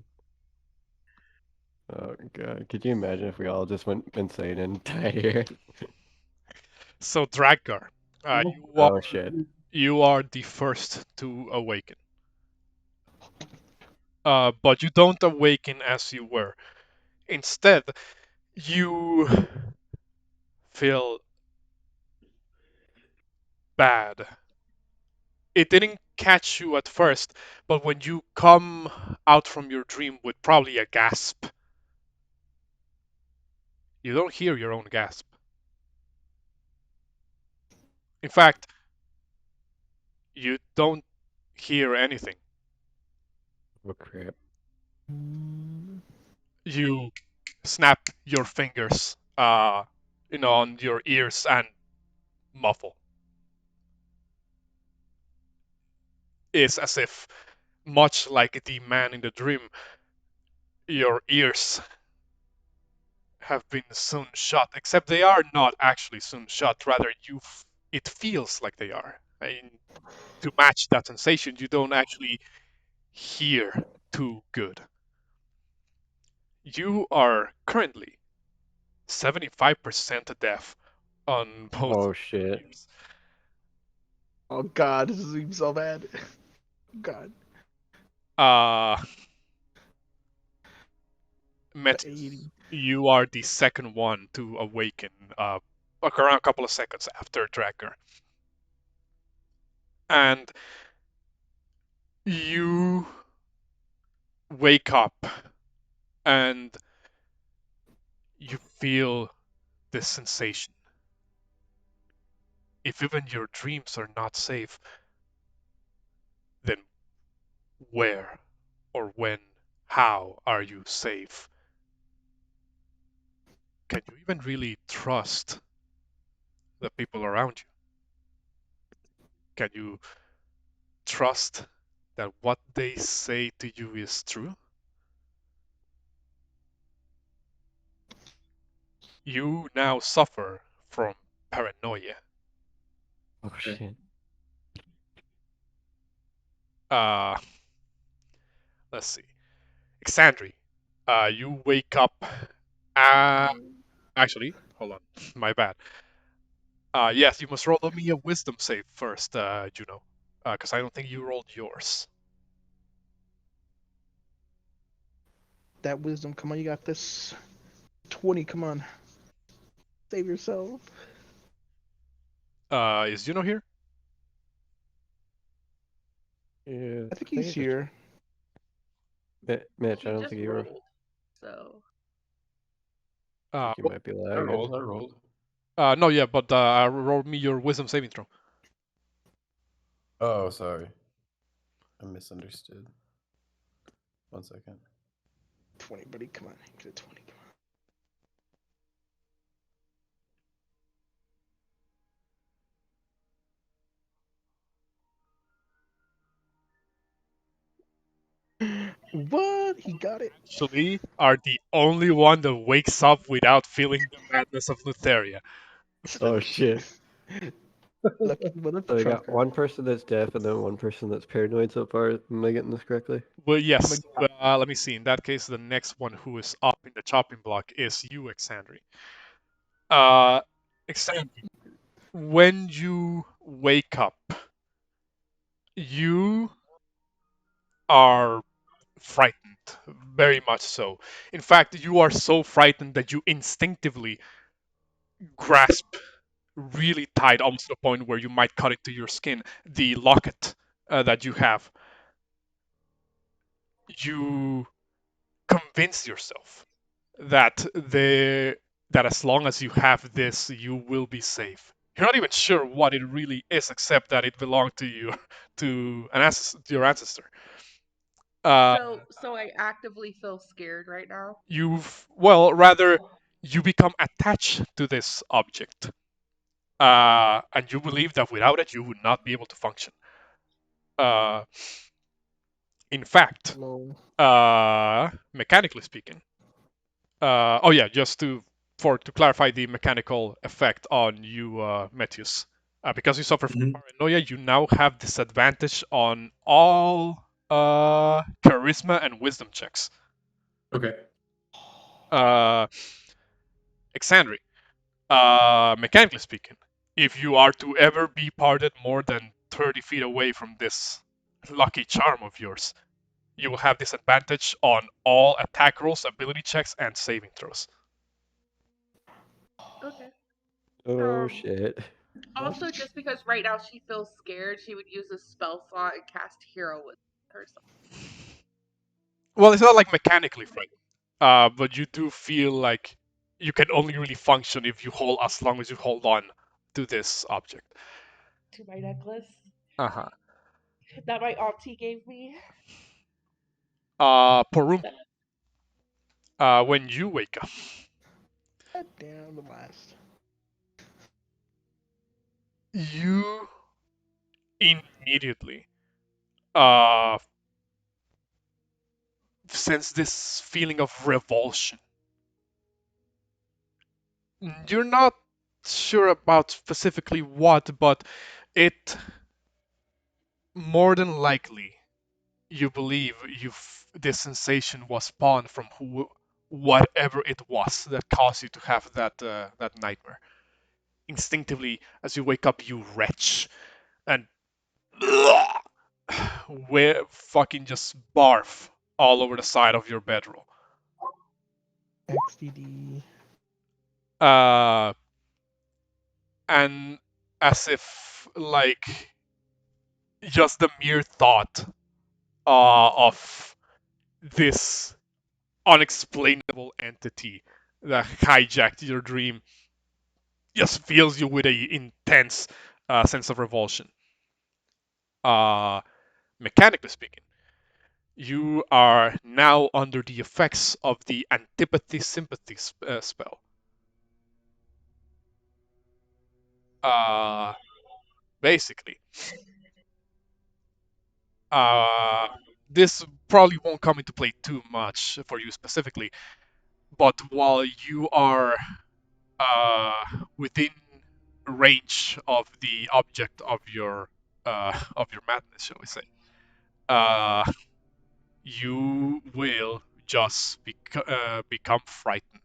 Speaker 6: Oh god. Could you imagine if we all just went insane and died here?
Speaker 1: So Drakgar,
Speaker 6: Oh shit.
Speaker 1: you are the first to awaken. But you don't awaken as you were. Instead, you feel bad. It didn't catch you at first, but when you come out from your dream with probably a gasp, you don't hear your own gasp. In fact, you don't hear anything.
Speaker 6: Oh crap.
Speaker 1: You snap your fingers, on your ears and muffle. It's as if, much like the man in the dream, your ears have been sewn shut, except they are not actually sewn shut. Rather, it feels like they are. I mean, to match that sensation, you don't actually hear too good. You are currently 75% deaf on both
Speaker 6: Oh shit.
Speaker 1: ears.
Speaker 2: Oh god, this is so bad. God.
Speaker 1: Uh,
Speaker 2: The
Speaker 1: Metius,
Speaker 2: 80.
Speaker 1: you are the second one to awaken. like around a couple of seconds after Drakgar. And you wake up and you feel this sensation. If even your dreams are not safe, then where or when, how are you safe? Can you even really trust the people around you? Can you trust that what they say to you is true? You now suffer from paranoia.
Speaker 6: Oh shit.
Speaker 1: Uh, let's see. Xandri, you wake up. Uh, actually, hold on. My bad. Yes, you must roll me a wisdom save first, Juno. Because I don't think you rolled yours.
Speaker 2: That wisdom, come on, you got this. 20, come on. Save yourself.
Speaker 1: Is Juno here?
Speaker 6: Yeah.
Speaker 2: I think he's here.
Speaker 6: Mitch,
Speaker 4: He
Speaker 6: I don't
Speaker 4: just
Speaker 6: think you were.
Speaker 4: rolled, so
Speaker 6: You might be
Speaker 3: I
Speaker 6: lagging.
Speaker 3: rolled.
Speaker 1: No, yeah, but roll me your wisdom saving throw.
Speaker 3: Oh, sorry. I misunderstood. 1 second.
Speaker 2: 20, buddy, come on. Get a 20, come on. What? He got it?
Speaker 1: Actually, are the only one that wakes up without feeling the madness of Lutheria.
Speaker 6: Oh shit.
Speaker 2: Lucky mother
Speaker 6: So we got
Speaker 2: trucker.
Speaker 6: one person that's deaf and then one person that's paranoid so far. Am I getting this correctly?
Speaker 1: Well, yes. Let me see. In that case, the next one who is up in the chopping block is you, Xandri. Xandri, when you wake up, you are frightened, very much so. In fact, you are so frightened that you instinctively grasp really tight, almost to the point where you might cut into your skin, the locket that you have. You convince yourself that that as long as you have this, you will be safe. You're not even sure what it really is, except that it belonged to you, to your ancestor. Uh,
Speaker 4: so I actively feel scared right now.
Speaker 1: rather, you become attached to this object, and you believe that without it, you would not be able to function. Uh, in fact,
Speaker 2: No.
Speaker 1: mechanically speaking, oh yeah, just to clarify the mechanical effect on you, Metius. Because you suffer from paranoia, you now have disadvantage on all charisma and wisdom checks.
Speaker 3: Okay.
Speaker 1: Uh, Xandri, mechanically speaking, if you are to ever be parted more than 30 feet away from this lucky charm of yours, you will have disadvantage on all attack rolls, ability checks, and saving throws.
Speaker 4: Okay.
Speaker 6: Oh shit.
Speaker 4: Also, just because right now she feels scared, she would use a spell slot and cast hero with herself.
Speaker 1: Well, it's not like mechanically frightened, but you do feel like you can only really function if you hold as long as you hold on to this object.
Speaker 4: To my necklace
Speaker 1: Uh-huh.
Speaker 4: that my auntie gave me.
Speaker 1: Porunga, when you wake up,
Speaker 2: God damn, the last.
Speaker 1: you immediately uh sense this feeling of revulsion. You're not sure about specifically what, but it more than likely you believe this sensation was spawned from whatever it was that caused you to have that nightmare. Instinctively, as you wake up, you retch and where fucking just barf all over the side of your bedroll.
Speaker 2: XDD.
Speaker 1: Uh, and as if like just the mere thought of this unexplainable entity that hijacked your dream just fills you with a intense sense of revulsion. Uh, Mechanically speaking, you are now under the effects of the antipathy sympathy spell. Uh, Basically, uh, this probably won't come into play too much for you specifically, but while you are uh, within range of the object of your madness, shall we say, uh, you will just become frightened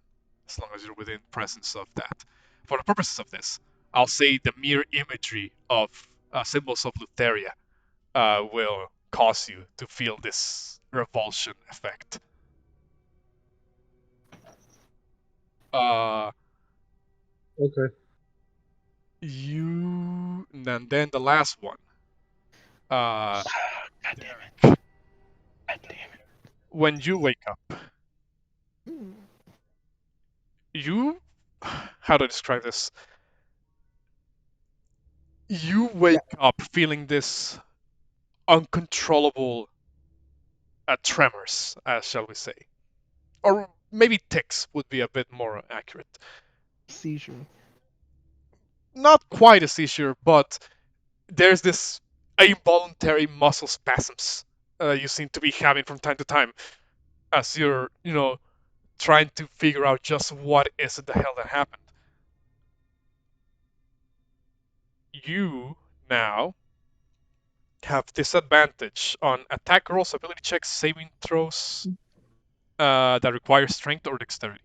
Speaker 1: as long as you're within presence of that. For the purposes of this, I'll say the mere imagery of symbols of Lutheria will cause you to feel this revulsion effect. Uh,
Speaker 5: Okay.
Speaker 1: and then the last one.
Speaker 2: God damn it.
Speaker 1: Derek,
Speaker 2: God damn it.
Speaker 1: when you wake up,
Speaker 2: Hmm.
Speaker 1: you how to describe this? You wake up feeling this uncontrollable tremors, shall we say, or maybe tics would be a bit more accurate.
Speaker 2: Seizure.
Speaker 1: Not quite a seizure, but there's this involuntary muscle spasms you seem to be having from time to time as you're, trying to figure out just what is it the hell that happened. You now have disadvantage on attack rolls, ability checks, saving throws that require strength or dexterity.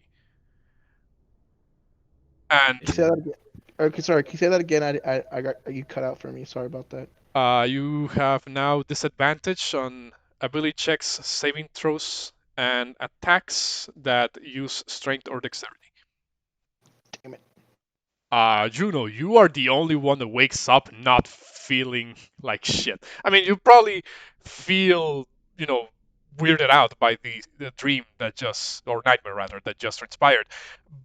Speaker 1: And
Speaker 2: Say that again. Okay, sorry. Can you say that again? I got you cut out for me. Sorry about that.
Speaker 1: you have now disadvantage on ability checks, saving throws, and attacks that use strength or dexterity.
Speaker 2: Damn it.
Speaker 1: Juno, you are the only one that wakes up not feeling like shit. I mean, you probably feel, weirded out by the dream that just, or nightmare rather, that just transpired,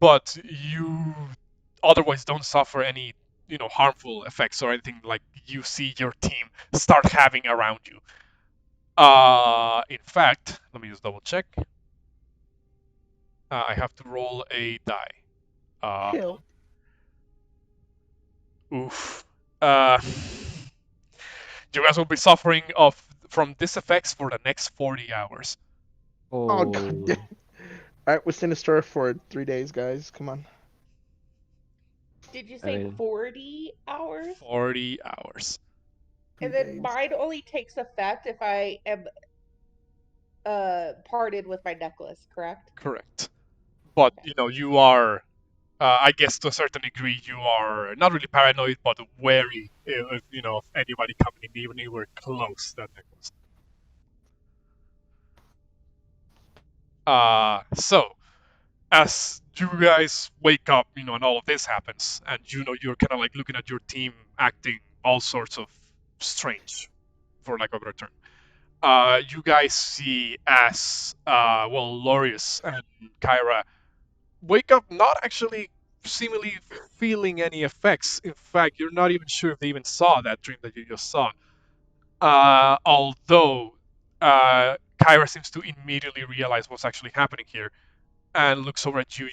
Speaker 1: but you otherwise don't suffer any, harmful effects or anything like you see your team start having around you. In fact, let me just double check. I have to roll a die.
Speaker 2: Hell.
Speaker 1: Oof. Uh, you guys will be suffering from these effects for the next 40 hours.
Speaker 2: Oh god.
Speaker 6: Oh,
Speaker 2: All right, we're sinister for 3 days, guys. Come on.
Speaker 4: Did you say
Speaker 6: I
Speaker 4: 40 hours?
Speaker 1: 40 hours.
Speaker 4: And
Speaker 2: 3
Speaker 4: then
Speaker 2: days.
Speaker 4: mine only takes effect if I am parted with my necklace, correct?
Speaker 1: Correct. But, you are, I guess to a certain degree, you are not really paranoid, but wary if, of anybody coming in even anywhere close that necklace. So, as you guys wake up, and all of this happens, and you're kind of like looking at your team acting all sorts of strange, for lack of a better term. You guys see as Lorius and Kyra wake up not actually seemingly feeling any effects. In fact, you're not even sure if they even saw that dream that you just saw. Although Kyra seems to immediately realize what's actually happening here and looks over at you,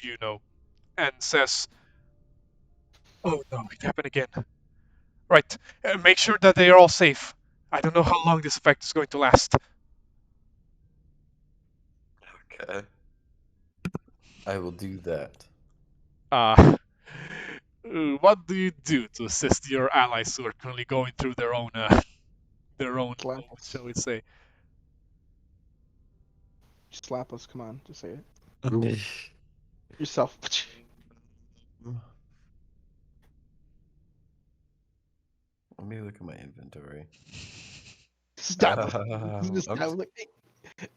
Speaker 1: and says, "Oh no, it happened again. Right, make sure that they are all safe. I don't know how long this effect is going to last."
Speaker 7: Okay. I will do that.
Speaker 1: Uh, what do you do to assist your allies who are currently going through their own
Speaker 2: Slap
Speaker 1: moments,
Speaker 2: us.
Speaker 1: shall we say?
Speaker 2: Just slap us. Come on. Just say it.
Speaker 6: I
Speaker 2: Yourself.
Speaker 7: Let me look at my inventory.
Speaker 2: Stab us. Just
Speaker 7: I'm
Speaker 2: stab
Speaker 7: just-
Speaker 2: us.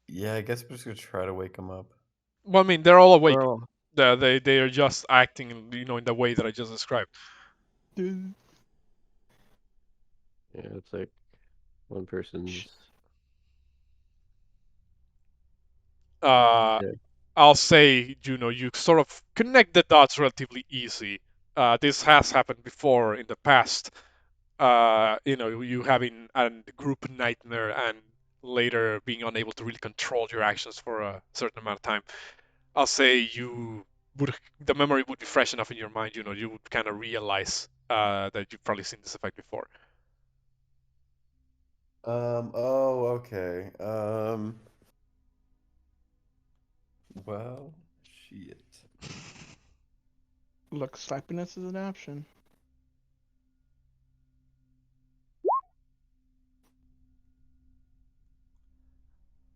Speaker 7: Yeah, I guess I'm just gonna try to wake him up.
Speaker 1: Well, I mean, they're all awake.
Speaker 6: We're all
Speaker 1: They are just acting, in the way that I just described.
Speaker 6: Yeah, it's like one person's.
Speaker 1: Uh,
Speaker 6: Yeah.
Speaker 1: I'll say, you sort of connect the dots relatively easy. This has happened before in the past. You having a group nightmare and later being unable to really control your actions for a certain amount of time. I'll say the memory would be fresh enough in your mind. You would kind of realize that you've probably seen this effect before.
Speaker 7: Oh, okay. Well, shit.
Speaker 2: Look, slappiness is an option.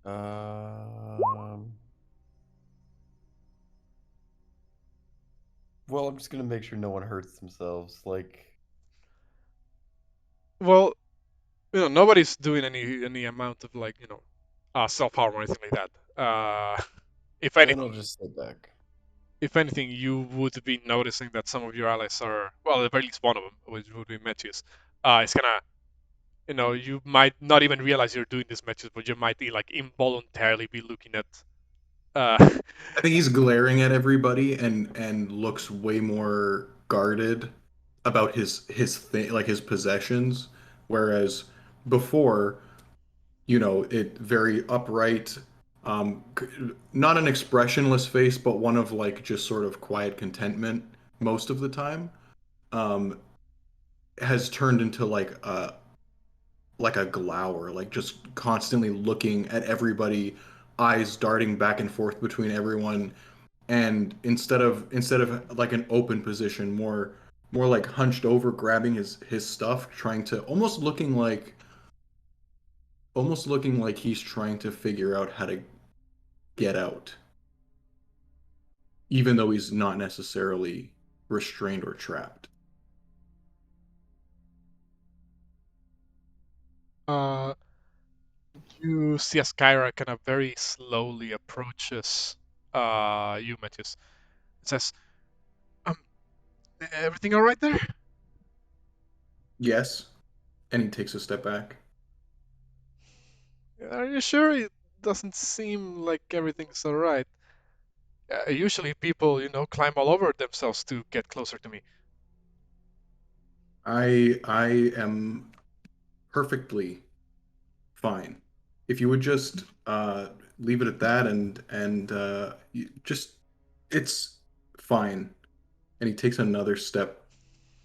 Speaker 7: Um. Well, I'm just gonna make sure no one hurts themselves. Like,
Speaker 1: Well, nobody's doing any amount of self harm or anything like that. If
Speaker 7: then
Speaker 1: anything,
Speaker 7: I'll just sit back.
Speaker 1: you would be noticing that some of your allies are, well, at the very least one of them, which would be Metius, is kind of, you might not even realize you're doing this Metius, but you might be like involuntarily be looking at.
Speaker 3: I think he's glaring at everybody and looks way more guarded about his thing, like his possessions, whereas before, it very upright, not an expressionless face, but one of like just sort of quiet contentment most of the time, um, has turned into like a glower, like just constantly looking at everybody, eyes darting back and forth between everyone, and instead of like an open position, more like hunched over, grabbing his stuff, trying to almost looking like he's trying to figure out how to get out, even though he's not necessarily restrained or trapped.
Speaker 1: uh, you see a Skyra kind of very slowly approaches you, Metius. It says, um, everything all right there?
Speaker 3: Yes, and he takes a step back.
Speaker 1: Are you sure? It doesn't seem like everything's all right. Usually people, climb all over themselves to get closer to me.
Speaker 3: I am perfectly fine. If you would just leave it at that, and just it's fine. And he takes another step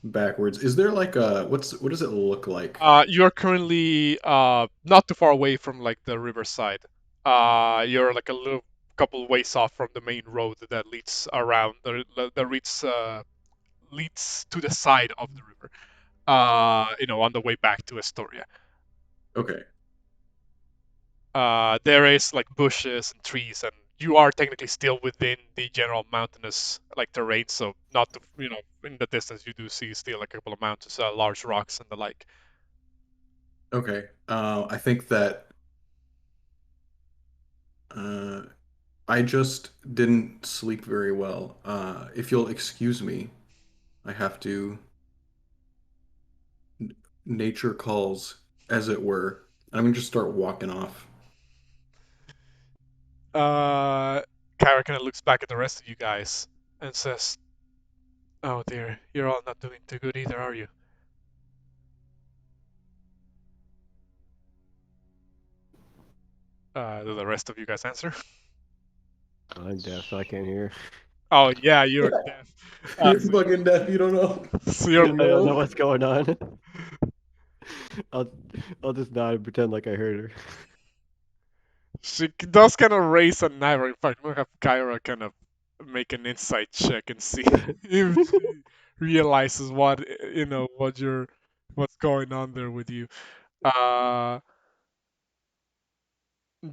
Speaker 3: backwards. Is there like what does it look like?
Speaker 1: You're currently not too far away from like the riverside. You're like a little couple ways off from the main road that leads around that leads to the side of the river. On the way back to Astoria.
Speaker 3: Okay.
Speaker 1: There is like bushes and trees, and you are technically still within the general mountainous like terrain. So not to, in the distance you do see still like a couple of mountains, large rocks and the like.
Speaker 3: Okay. I think that uh, I just didn't sleep very well. If you'll excuse me, I have to. Nature calls, as it were. I'm gonna just start walking off.
Speaker 1: Kyra kind of looks back at the rest of you guys and says, "Oh dear, you're all not doing too good either, are you?" Do the rest of you guys answer?
Speaker 6: I'm deaf, so I can't hear.
Speaker 1: Oh yeah, you're deaf.
Speaker 3: You're
Speaker 1: So,
Speaker 3: fucking deaf. You don't know.
Speaker 1: so
Speaker 6: I
Speaker 1: you're
Speaker 6: don't know what's going on. I'll I'll just nod and pretend like I heard her.
Speaker 1: She does kind of raise an eyebrow. In fact, we'll have Kyra kind of make an insight check and see if she realizes what's going on there with you. Uh,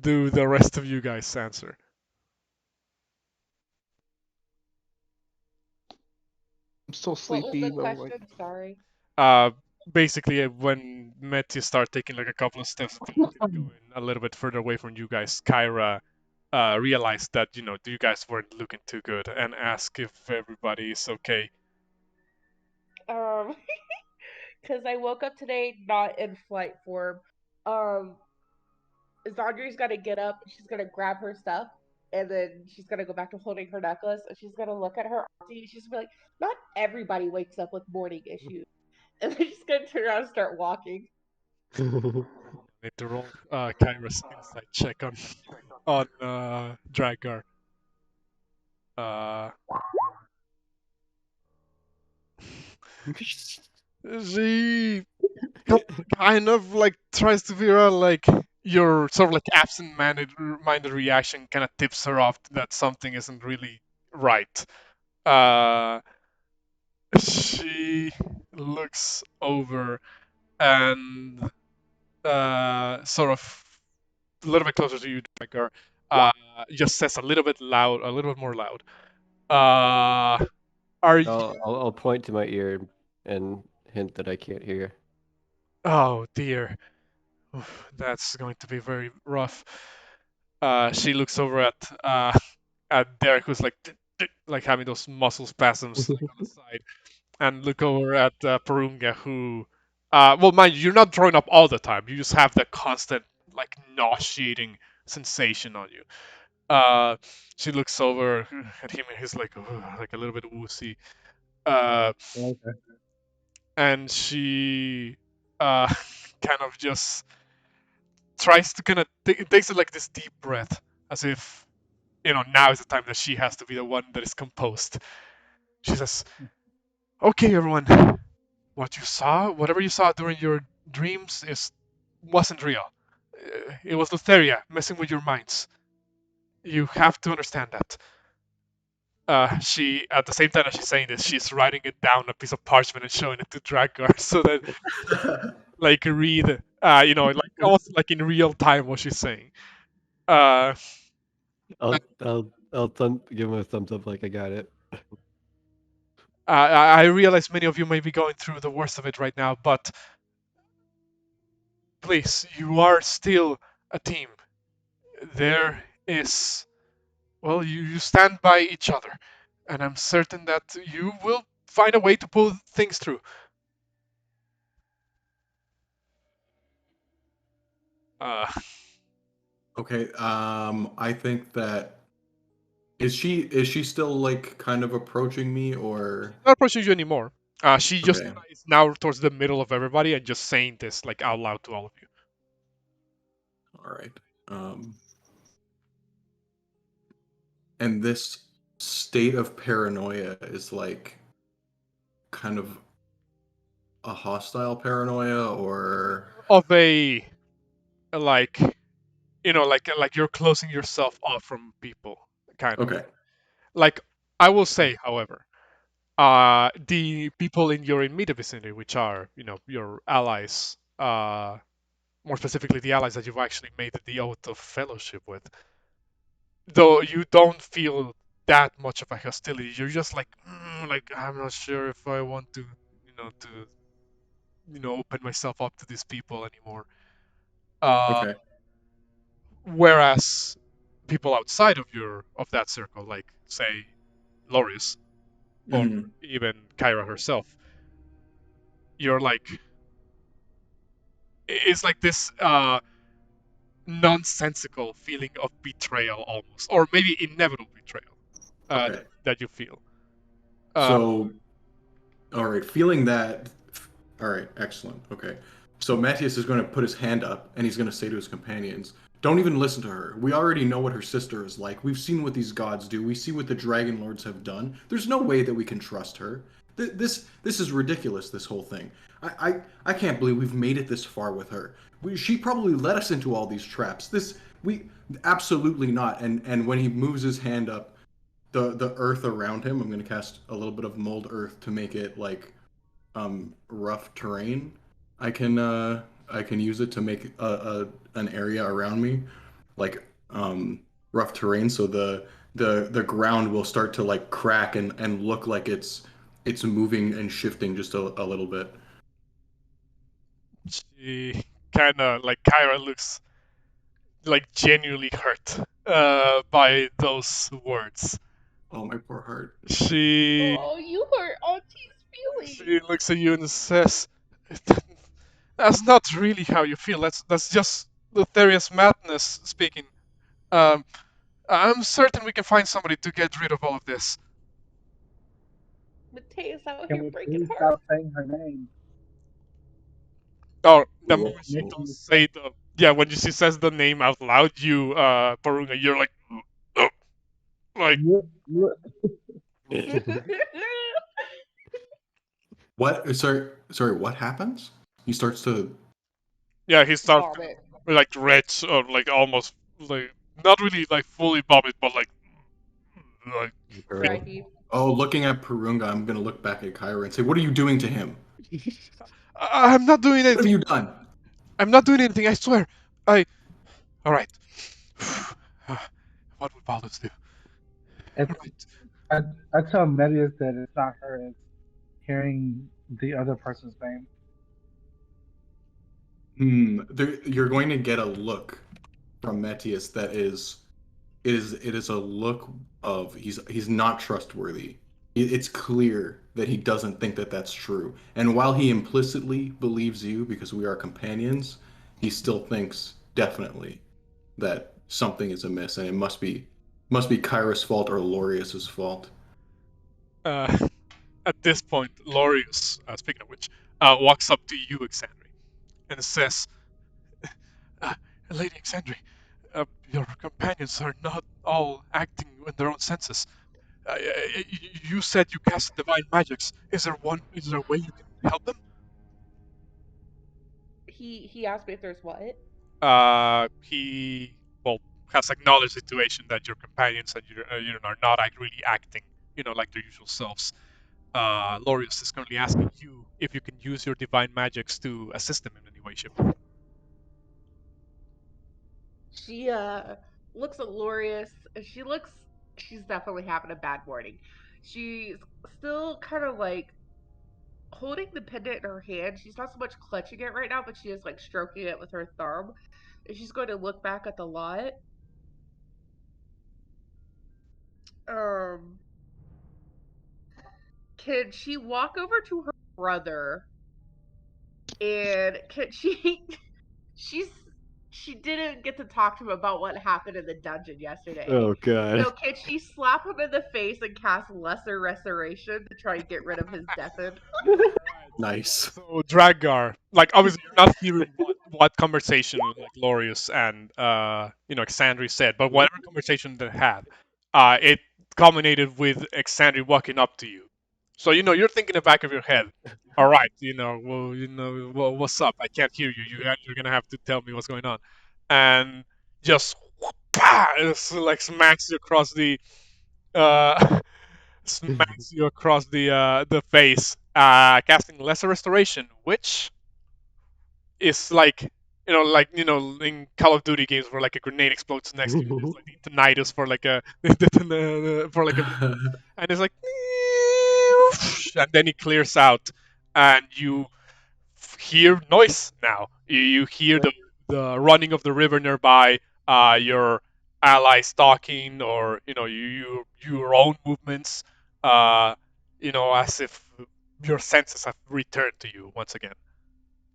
Speaker 1: do the rest of you guys answer?
Speaker 2: I'm so
Speaker 4: What was
Speaker 2: sleepy,
Speaker 4: the
Speaker 2: but like,
Speaker 4: question? Sorry.
Speaker 1: Uh, Basically, when Metius start taking like a couple of steps, going a little bit further away from you guys, Kyra realize that you guys weren't looking too good and ask if everybody is okay.
Speaker 4: Because I woke up today not in flight form. Um, Xander's gonna get up, she's gonna grab her stuff, and then she's gonna go back to holding her necklace, and she's gonna look at her auntie, and she's gonna be like, not everybody wakes up with morning issues. And then she's gonna turn around and start walking.
Speaker 1: Need to roll Kyra's insight check on Drakgar. She kind of like tries to figure out like your sort of like absent-minded reaction kind of tips her off that something isn't really right. She looks over and sort of a little bit closer to you, Drakgar, just says a little bit more loud. Are you?
Speaker 6: I'll point to my ear and hint that I can't hear.
Speaker 1: Oh dear. Oof, that's going to be very rough. She looks over at Derek, who's like having those muscle spasms like on the side, and look over at Porunga, who, well, mind you, you're not throwing up all the time. You just have that constant like nauseating sensation on you. She looks over at him, and he's like a little bit woozy.
Speaker 3: Okay.
Speaker 1: And she kind of just tries to kind of takes it like this deep breath, as if now is the time that she has to be the one that is composed. She says, "Okay, everyone, whatever you saw during your dreams, wasn't real. It was Lutheria messing with your minds. You have to understand that." She, at the same time that she's saying this, she's writing it down on a piece of parchment and showing it to Drakgar so that like read, like almost like in real time what she's saying. Uh,
Speaker 6: I'll give him a thumbs up like I got it.
Speaker 1: I realize many of you may be going through the worst of it right now, but please, you are still a team. There is, well, you stand by each other, and I'm certain that you will find a way to pull things through. Uh,
Speaker 3: Okay. I think that is she still like kind of approaching me or
Speaker 1: not approaching you anymore. She just
Speaker 3: okay.
Speaker 1: is now towards the middle of everybody and just saying this like out loud to all of you.
Speaker 3: All right. And this state of paranoia is like kind of a hostile paranoia or
Speaker 1: Of a like like you're closing yourself off from people, kind of.
Speaker 3: okay.
Speaker 1: Like I will say, however, the people in your immediate vicinity, which are your allies, more specifically the allies that you've actually made the oath of fellowship with, though you don't feel that much of a hostility. You're just like I'm not sure if I want to open myself up to these people anymore. Uh,
Speaker 3: Okay.
Speaker 1: whereas people outside of that circle, like say Loris or
Speaker 3: Mhm.
Speaker 1: even Kyra herself, you're like it's like this nonsensical feeling of betrayal almost, or maybe inevitable betrayal
Speaker 3: Okay.
Speaker 1: that you feel.
Speaker 3: So all right, feeling that all right, excellent. Okay. So Matthias is going to put his hand up and he's going to say to his companions, "Don't even listen to her. We already know what her sister is like. We've seen what these gods do. We see what the Dragonlords have done. There's no way that we can trust her. This is ridiculous. This whole thing. I can't believe we've made it this far with her. She probably led us into all these traps. We absolutely not." And when he moves his hand up, the earth around him, I'm going to cast a little bit of mold earth to make it like rough terrain. I can use it to make an area around me like rough terrain, so the ground will start to like crack and look like it's moving and shifting just a little bit.
Speaker 1: She kind of like Kyra looks like genuinely hurt by those words.
Speaker 3: Oh, my poor heart.
Speaker 1: She
Speaker 4: Oh, you hurt Auntie's feelings.
Speaker 1: she looks at you and says, "That's not really how you feel. That's just Lotharius madness speaking. Um, I'm certain we can find somebody to get rid of all of this."
Speaker 4: Mateo's out
Speaker 8: Can
Speaker 4: here
Speaker 8: we
Speaker 4: breaking
Speaker 8: please
Speaker 4: hearts.
Speaker 8: stop saying her name?
Speaker 1: Oh, the
Speaker 3: Cool.
Speaker 1: moment she
Speaker 3: Cool.
Speaker 1: does say the when she says the name out loud, you Porunga, you're like, "Oh," like
Speaker 8: You,
Speaker 3: What? Sorry. What happens? He starts to.
Speaker 1: yeah, he starts
Speaker 4: Vomit.
Speaker 1: like red or like almost like not really like fully vomit, but like
Speaker 6: Girl.
Speaker 4: Craggy.
Speaker 3: Oh, looking at Purunga, I'm gonna look back at Kyra and say, "What are you doing to him?
Speaker 1: I'm not doing
Speaker 3: What have
Speaker 1: anything.
Speaker 3: you done?"
Speaker 1: I'm not doing anything. I swear. All right. What would Baldus do?
Speaker 8: if,
Speaker 1: Right.
Speaker 8: I tell Metius that it's not her, it's hearing the other person's name.
Speaker 3: You're going to get a look from Metius that is a look of he's not trustworthy. It's clear that he doesn't think that that's true. And while he implicitly believes you because we are companions, he still thinks definitely that something is amiss, and it must be Kyra's fault or Lorius's fault.
Speaker 1: At this point, Lorius, speaking of which, walks up to you, Xander, and says, uh, "Lady Xander, your companions are not all acting in their own senses. You said you cast divine magics. Is there a way you can help them?"
Speaker 4: He asked me if there's what?
Speaker 1: He has acknowledged the situation that your companions and you are not really acting, like their usual selves. Lorius is currently asking you if you can use your divine magics to assist them in any way, shape, or form.
Speaker 4: She looks at Lorius. She's definitely having a bad morning. She's still kind of like holding the pendant in her hand. She's not so much clutching it right now, but she is like stroking it with her thumb. And she's going to look back at the lot. Um, can she walk over to her brother? And can she? she's she didn't get to talk to him about what happened in the dungeon yesterday.
Speaker 6: Oh god.
Speaker 4: So can she slap him in the face and cast Lesser Restoration to try and get rid of his deafen?
Speaker 3: Nice.
Speaker 1: So Drakgar, like obviously you're not hearing what conversation like Lorius and Xandri said, but whatever conversation they had, it culminated with Xandri walking up to you. So you're thinking in the back of your head, all right, what's up? I can't hear you. You're gonna have to tell me what's going on, and just it's like smacks you across the uh smacks you across the face, casting Lesser Restoration, which is like in Call of Duty games where like a grenade explodes next to you. There's like the tinnitus for like a for like a and it's like and then it clears out and you hear noise now. You hear the running of the river nearby. Your allies talking, or your own movements. As if your senses have returned to you once again.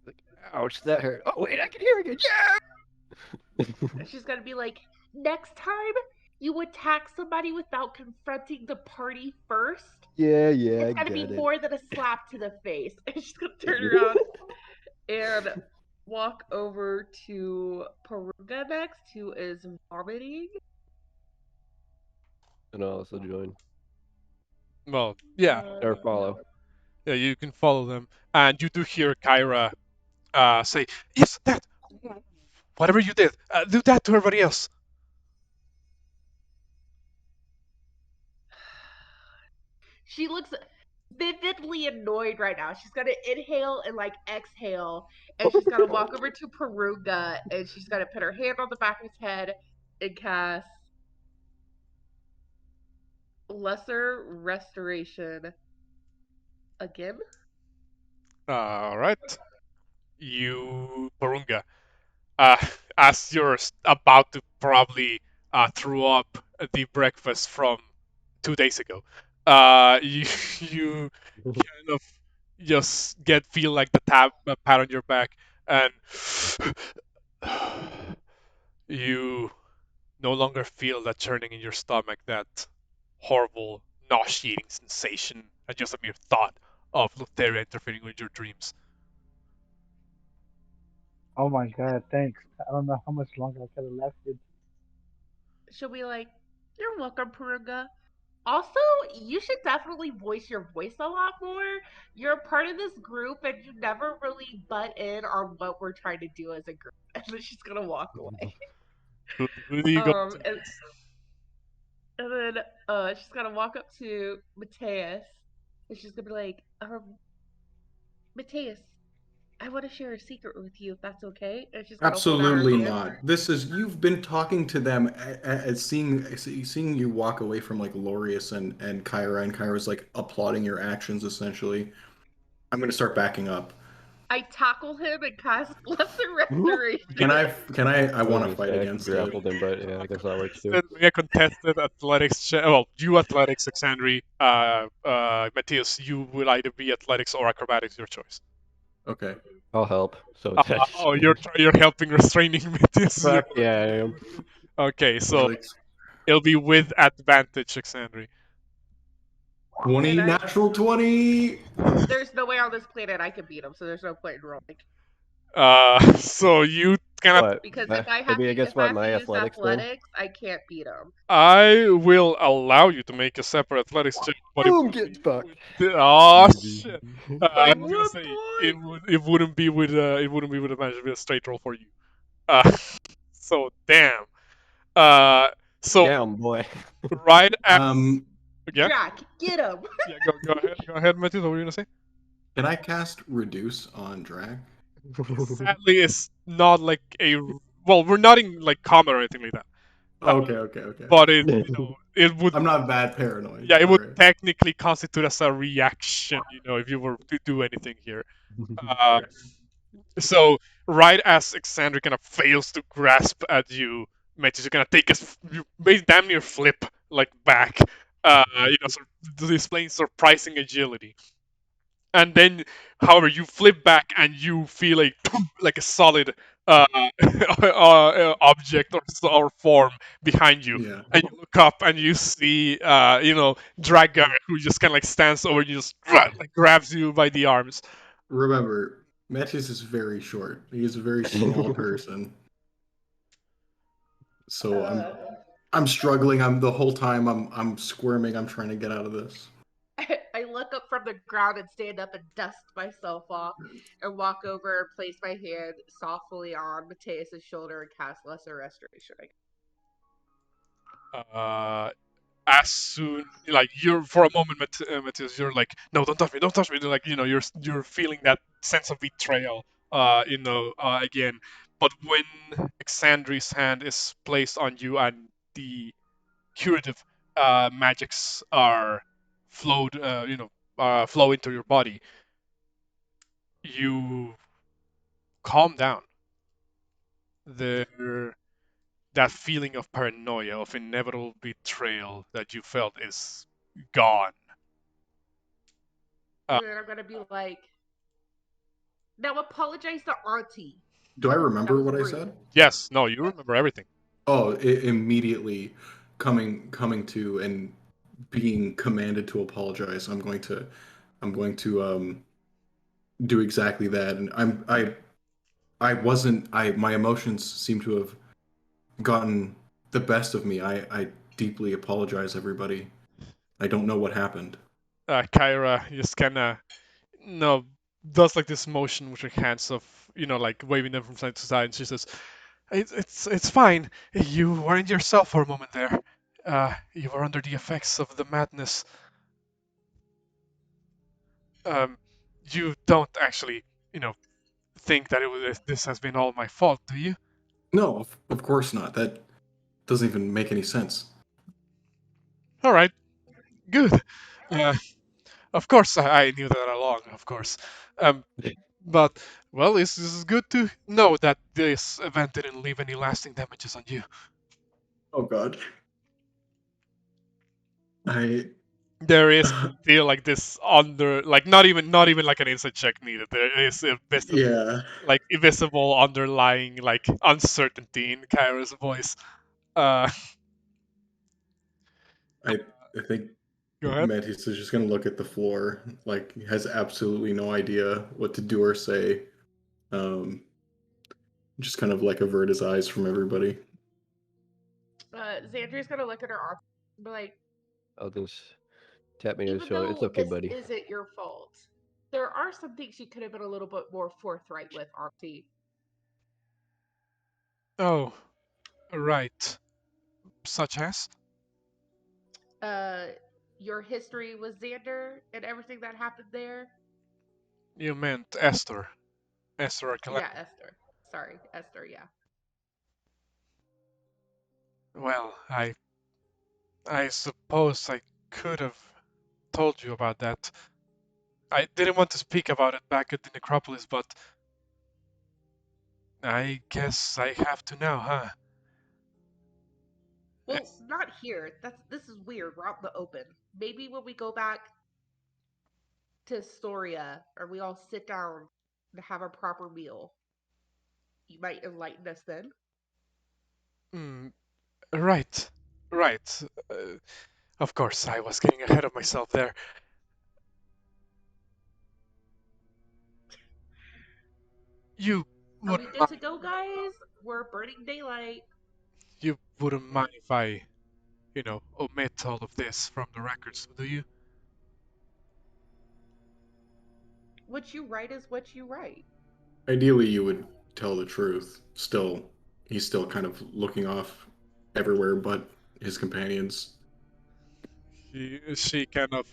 Speaker 6: Like, ouch, that hurt. Oh wait, I can hear again. Yeah.
Speaker 4: She's gonna be like, next time you attack somebody without confronting the party first,
Speaker 6: Yeah,
Speaker 4: it's
Speaker 6: I
Speaker 4: gonna be
Speaker 6: get it.
Speaker 4: more than a slap to the face. And she's gonna turn around and walk over to Porunga next, who is vomiting.
Speaker 6: And I'll also join
Speaker 1: Well, yeah,
Speaker 6: or follow.
Speaker 1: yeah, you can follow them, and you do hear Kyra say, "Yes, that. Whatever you did, do that to everybody else."
Speaker 4: She looks vividly annoyed right now. She's gonna inhale and like exhale, and she's gonna walk over to Porunga, and she's gonna put her hand on the back of his head and cast Lesser Restoration again.
Speaker 1: All right, you Porunga. Uh, as you're about to probably threw up the breakfast from 2 days ago. You you kind of just feel like the pat on your back, and you no longer feel that churning in your stomach, that horrible nauseating sensation, and just a mere thought of Lutheria interfering with your dreams.
Speaker 8: Oh my god, thanks. I don't know how much longer I could have lasted.
Speaker 4: She'll be like, "You're welcome, Porunga. Also, you should definitely voice your voice a lot more. You're a part of this group, and you never really butt in on what we're trying to do as a group." And then she's gonna walk away.
Speaker 1: Who do you go to
Speaker 4: And,
Speaker 1: next?
Speaker 4: and then she's gonna walk up to Metius, and she's gonna be like, "Metius, I want to share a secret with you, if that's okay." And she's gonna hold out her
Speaker 3: Absolutely
Speaker 4: hand.
Speaker 3: not. This is you've been talking to them seeing you walk away from like Lorius and Kyra, and Kyra's like applauding your actions essentially. I'm gonna start backing up.
Speaker 4: I tackle him and cast Lesser Restoration.
Speaker 3: I want to
Speaker 6: I
Speaker 3: fight against it.
Speaker 6: grappled him, but yeah, I guess that works too.
Speaker 1: Make a contested athletics check. Well, you athletics, Xandri. Matthias, you will either be athletics or acrobatics, your choice.
Speaker 3: Okay.
Speaker 6: I'll help. So
Speaker 1: Oh, you're helping restraining Matthias.
Speaker 6: Fuck yeah, I am.
Speaker 1: Okay, so
Speaker 3: Athletics.
Speaker 1: it'll be with advantage, Xandri.
Speaker 3: 20,
Speaker 4: And I-
Speaker 3: natural 20.
Speaker 4: There's no way on this planet I can beat him, so there's no point in rolling.
Speaker 1: So you kind of.
Speaker 6: What?
Speaker 4: Because if I have
Speaker 6: I
Speaker 4: to,
Speaker 6: guess
Speaker 4: if I
Speaker 6: what
Speaker 4: have
Speaker 6: my
Speaker 4: to use
Speaker 6: athletics then?
Speaker 4: athletics, I can't beat him.
Speaker 1: I will allow you to make a separate athletics check, but
Speaker 6: Boom, get fucked.
Speaker 1: Oh shit! I was gonna
Speaker 4: What
Speaker 1: say
Speaker 4: boy?
Speaker 1: it wouldn't be with advantage, it'd be a straight roll for you. Uh, so damn. So
Speaker 6: Damn, boy.
Speaker 1: right as yeah,
Speaker 4: Jack, get him.
Speaker 1: yeah, go ahead, Matthew. What were you gonna say?
Speaker 3: Can I cast reduce on Drag?
Speaker 1: Sadly, it's not like a well, we're not in like combat or anything like that.
Speaker 3: Okay.
Speaker 1: But it would.
Speaker 3: I'm not that paranoid.
Speaker 1: Yeah, it would
Speaker 3: Alright.
Speaker 1: technically constitute as a reaction, if you were to do anything here. So right as Xander kind of fails to grasp at you, Metius is gonna take you damn near flip like back, sort of displaying surprising agility. And then, however, you flip back and you feel like a solid object or form behind you,
Speaker 3: Yeah.
Speaker 1: and you look up and you see Drakgar, who just kind of like stands over you, just like grabs you by the arms.
Speaker 3: Remember, Metius is very short. He is a very small person. So I'm struggling. I'm the whole time I'm squirming. I'm trying to get out of this.
Speaker 4: I look up from the ground and stand up and dust myself off and walk over and place my hand softly on Mateus's shoulder and cast Lesser Restoration.
Speaker 1: As soon like you're for a moment, Matthias, you're like, no, don't touch me. Like you're feeling that sense of betrayal, again. But when Xandri's hand is placed on you and the curative magics are flow into your body, you calm down. That feeling of paranoia, of inevitable betrayal that you felt is gone.
Speaker 4: And then I'm gonna be like, now apologize to Auntie.
Speaker 3: Do I remember
Speaker 4: That was
Speaker 3: what I
Speaker 4: rude.
Speaker 3: said?
Speaker 1: Yes, no, you remember everything.
Speaker 3: Oh, immediately coming to and being commanded to apologize. I'm going to do exactly that. And my emotions seem to have gotten the best of me. I deeply apologize, everybody. I don't know what happened.
Speaker 1: Kyra just kind of, does like this motion with her hands of, like waving them from side to side, and she says, "It's fine. You weren't yourself for a moment there. You were under the effects of the madness. You don't actually, think that this has been all my fault, do you?"
Speaker 3: No, of course not. That doesn't even make any sense.
Speaker 1: All right, good. Of course, I knew that all along. Of course, but well, this is good to know that this event didn't leave any lasting damages on you.
Speaker 3: Oh god. I
Speaker 1: There is still like this not even like an insight check needed. There is a visible,
Speaker 3: yeah.
Speaker 1: like invisible underlying like uncertainty in Kyra's voice. Uh,
Speaker 3: I think
Speaker 1: Go ahead.
Speaker 3: Metius is just gonna look at the floor, like has absolutely no idea what to do or say. Just kind of like avert his eyes from everybody.
Speaker 4: Xander's gonna look at her arm and be like,
Speaker 6: I'll just tap me on the
Speaker 4: even
Speaker 6: shoulder. It's
Speaker 4: though
Speaker 6: okay,
Speaker 4: this
Speaker 6: buddy.
Speaker 4: isn't your fault, there are some things you could have been a little bit more forthright with, Auntie.
Speaker 1: Oh, right. Such as?
Speaker 4: Your history with Xander and everything that happened there.
Speaker 1: You meant Esther. Esther or
Speaker 4: Yeah, Esther. Sorry, Esther, yeah.
Speaker 1: Well, I suppose I could have told you about that. I didn't want to speak about it back at the necropolis, but I guess I have to now, huh?
Speaker 4: Well, it's not here. This is weird. We're out in the open. Maybe when we go back to Astoria, or we all sit down to have a proper meal, you might enlighten us then.
Speaker 1: Right, right. Of course, I was getting ahead of myself there. You
Speaker 4: Are we
Speaker 1: wouldn't
Speaker 4: good
Speaker 1: mind,
Speaker 4: to go, guys? We're burning daylight.
Speaker 1: you wouldn't mind if I, omit all of this from the records, do you?
Speaker 4: What you write is what you write.
Speaker 3: Ideally, you would tell the truth. Still, he's still kind of looking off everywhere but his companions.
Speaker 1: She kind of,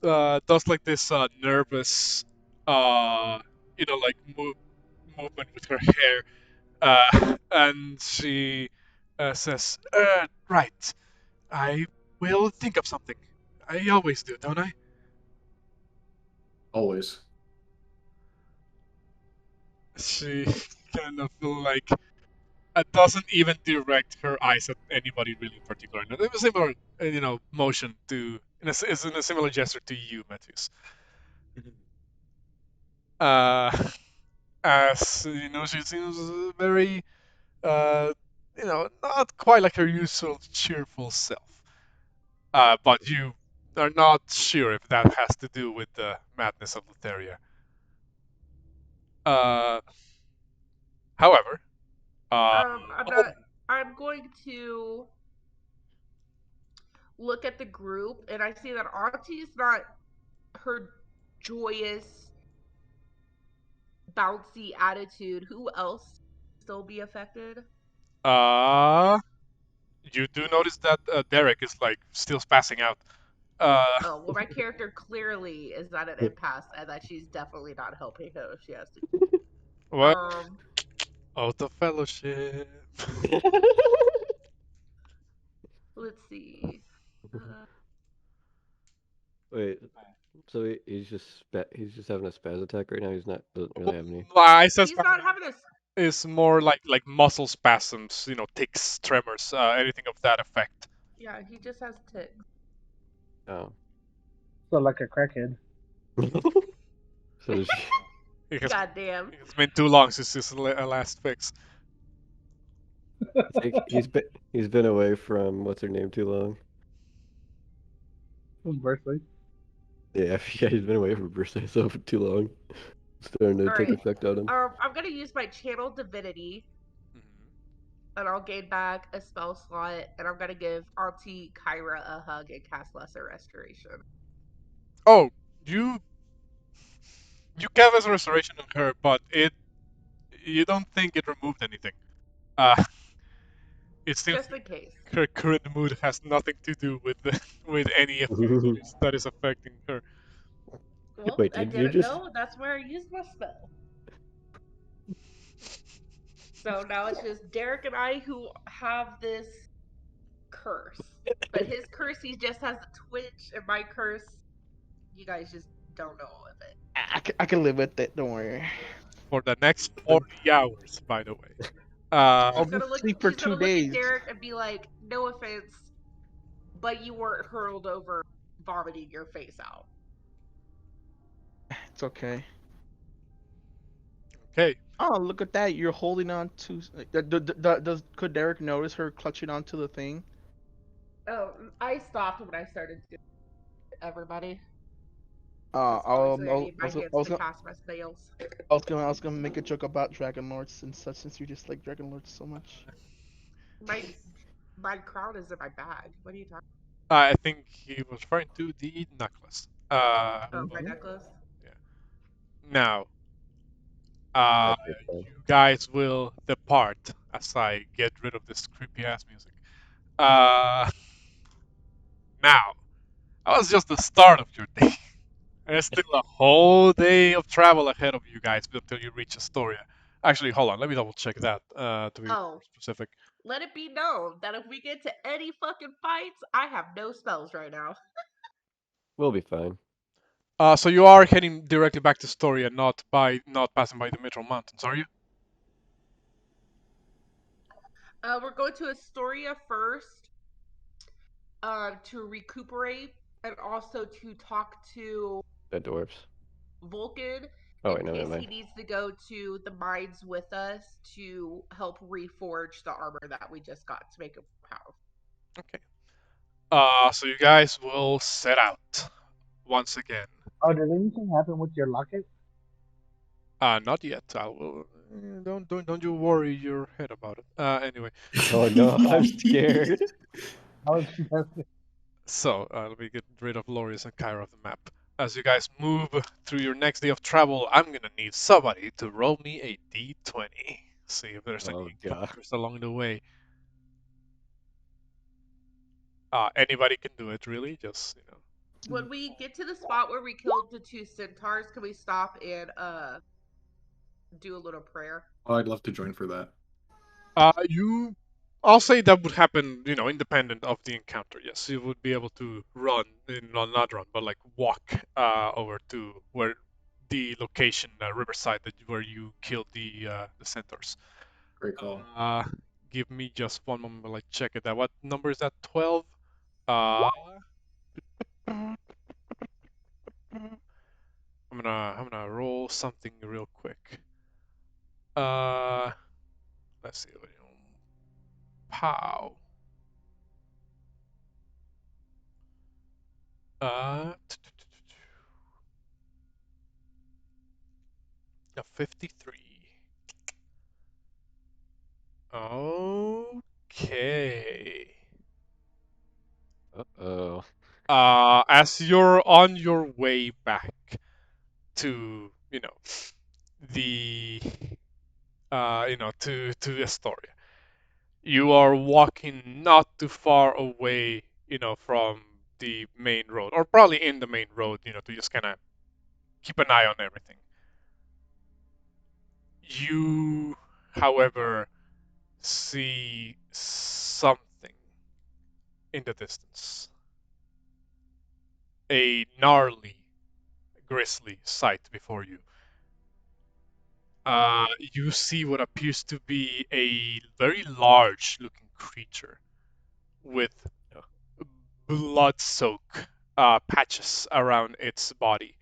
Speaker 1: does like this nervous, like movement with her hair, and she says, "Right, I will think of something. I always do, don't I?"
Speaker 3: Always.
Speaker 1: She kind of like doesn't even direct her eyes at anybody really in particular. And it was a similar, motion to, it's in a similar gesture to you, Metius. Uh, as she seems very, not quite like her usual cheerful self. But you are not sure if that has to do with the madness of Lutheria. Uh, however,
Speaker 4: I'm not. I'm going to look at the group, and I see that Auntie is not her joyous, bouncy attitude. Who else still be affected?
Speaker 1: uh, you do notice that Derek is like still spazzing out.
Speaker 4: Oh, well, my character clearly is at an impasse, and that she's definitely not helping him if she has to.
Speaker 1: Well,
Speaker 4: Um,
Speaker 1: out of fellowship.
Speaker 4: let's see.
Speaker 6: Wait, so he's just having a spaz attack right now. He's not doesn't really have any.
Speaker 1: I says
Speaker 4: He's not having a.
Speaker 1: is more like muscle spasms, tics, tremors, anything of that effect.
Speaker 4: Yeah, he just has tics.
Speaker 6: Oh.
Speaker 8: So like a crackhead.
Speaker 6: So does
Speaker 4: Goddamn.
Speaker 1: It's been too long since his last fix.
Speaker 6: I think he's been away from what's her name too long.
Speaker 8: Conversely.
Speaker 6: Yeah, he's been away from birthday so for too long. It's starting to take
Speaker 4: Alright.
Speaker 6: effect on him.
Speaker 4: I'm gonna use my channel divinity, and I'll gain back a spell slot, and I'm gonna give Auntie Kyra a hug and cast Lesser Restoration.
Speaker 1: Oh, you cast a restoration on her, but you don't think it removed anything. It seems
Speaker 4: Just in case.
Speaker 1: her current mood has nothing to do with with any effect that is affecting her.
Speaker 4: Well,
Speaker 6: Wait,
Speaker 4: I
Speaker 6: did you
Speaker 4: didn't
Speaker 6: just?
Speaker 4: know. That's where I used my spell. So now it's just Derek and I who have this curse. But his curse, he just has a twitch, and my curse, you guys just don't know of it.
Speaker 2: I can live with it. Don't worry.
Speaker 1: For the next 40 hours, by the way. Uh,
Speaker 2: I'll
Speaker 4: He's
Speaker 2: go
Speaker 4: gonna look.
Speaker 2: sleep for
Speaker 4: He's gonna
Speaker 2: 2
Speaker 4: look at
Speaker 2: days.
Speaker 4: Derek and be like, "No offense, but you weren't hurled over, vomiting your face out."
Speaker 2: It's okay.
Speaker 1: okay.
Speaker 2: Oh, look at that! You're holding on to. Could Derek notice her clutching onto the thing?
Speaker 4: Oh, I stopped when I started to everybody.
Speaker 2: Uh,
Speaker 4: Because obviously I
Speaker 2: I'll,
Speaker 4: need
Speaker 2: I
Speaker 4: my
Speaker 2: was, I
Speaker 4: hands
Speaker 2: was
Speaker 4: to
Speaker 2: gonna,
Speaker 4: cast my spells.
Speaker 2: I was gonna make a joke about Dragonlords and such, since you just like Dragonlords so much.
Speaker 4: My crown is in my bag. What are you talking?
Speaker 1: I think he was referring to the necklace.
Speaker 4: Oh, my
Speaker 1: But
Speaker 4: necklace.
Speaker 1: now,
Speaker 6: Okay, fine.
Speaker 1: you guys will depart as I get rid of this creepy ass music. Uh, now, that was just the start of your day. There's still a whole day of travel ahead of you guys until you reach Astoria. Actually, hold on, let me double check that to be
Speaker 4: Oh,
Speaker 1: specific.
Speaker 4: let it be known that if we get to any fucking fights, I have no spells right now.
Speaker 6: We'll be fine.
Speaker 1: So you are heading directly back to Astoria, not passing by the Mitchell Mountains, are you?
Speaker 4: We're going to Astoria first, to recuperate and also to talk to
Speaker 6: The dwarves.
Speaker 4: Vulcan
Speaker 6: Oh
Speaker 4: in
Speaker 6: wait, no, never
Speaker 4: case he
Speaker 6: mind.
Speaker 4: needs to go to the mines with us to help reforge the armor that we just got to make him powerful.
Speaker 1: Okay. So you guys will set out once again.
Speaker 8: Oh, did anything happen with your locket?
Speaker 1: Not yet. I will. Don't you worry your head about it. Anyway.
Speaker 6: Oh no, I'm scared.
Speaker 8: I was just
Speaker 1: So let me get rid of Lorius and Kyra off the map. As you guys move through your next day of travel, I'm gonna need somebody to roll me a d20. See if there's
Speaker 6: Oh
Speaker 1: any
Speaker 6: god.
Speaker 1: encounters along the way. Anybody can do it, really. Just
Speaker 4: When we get to the spot where we killed the two centaurs, can we stop and do a little prayer?
Speaker 3: Oh, I'd love to join for that.
Speaker 1: you. I'll say that would happen, independent of the encounter. Yes, you would be able to run, not run, but like walk over to where the location, Riverside, where you killed the centaurs.
Speaker 3: Great call.
Speaker 1: Give me just one moment while I check it out. What number is that? 12? Uh, I'm gonna roll something real quick. Uh, let's see. Pow. Uh, a 53. Okay.
Speaker 6: Uh-oh.
Speaker 1: As you're on your way back to, the, to Astoria, you are walking not too far away, from the main road, or probably in the main road, to just kind of keep an eye on everything. You, however, see something in the distance. A gnarly, grisly sight before you. You see what appears to be a very large looking creature with blood soaked patches around its body.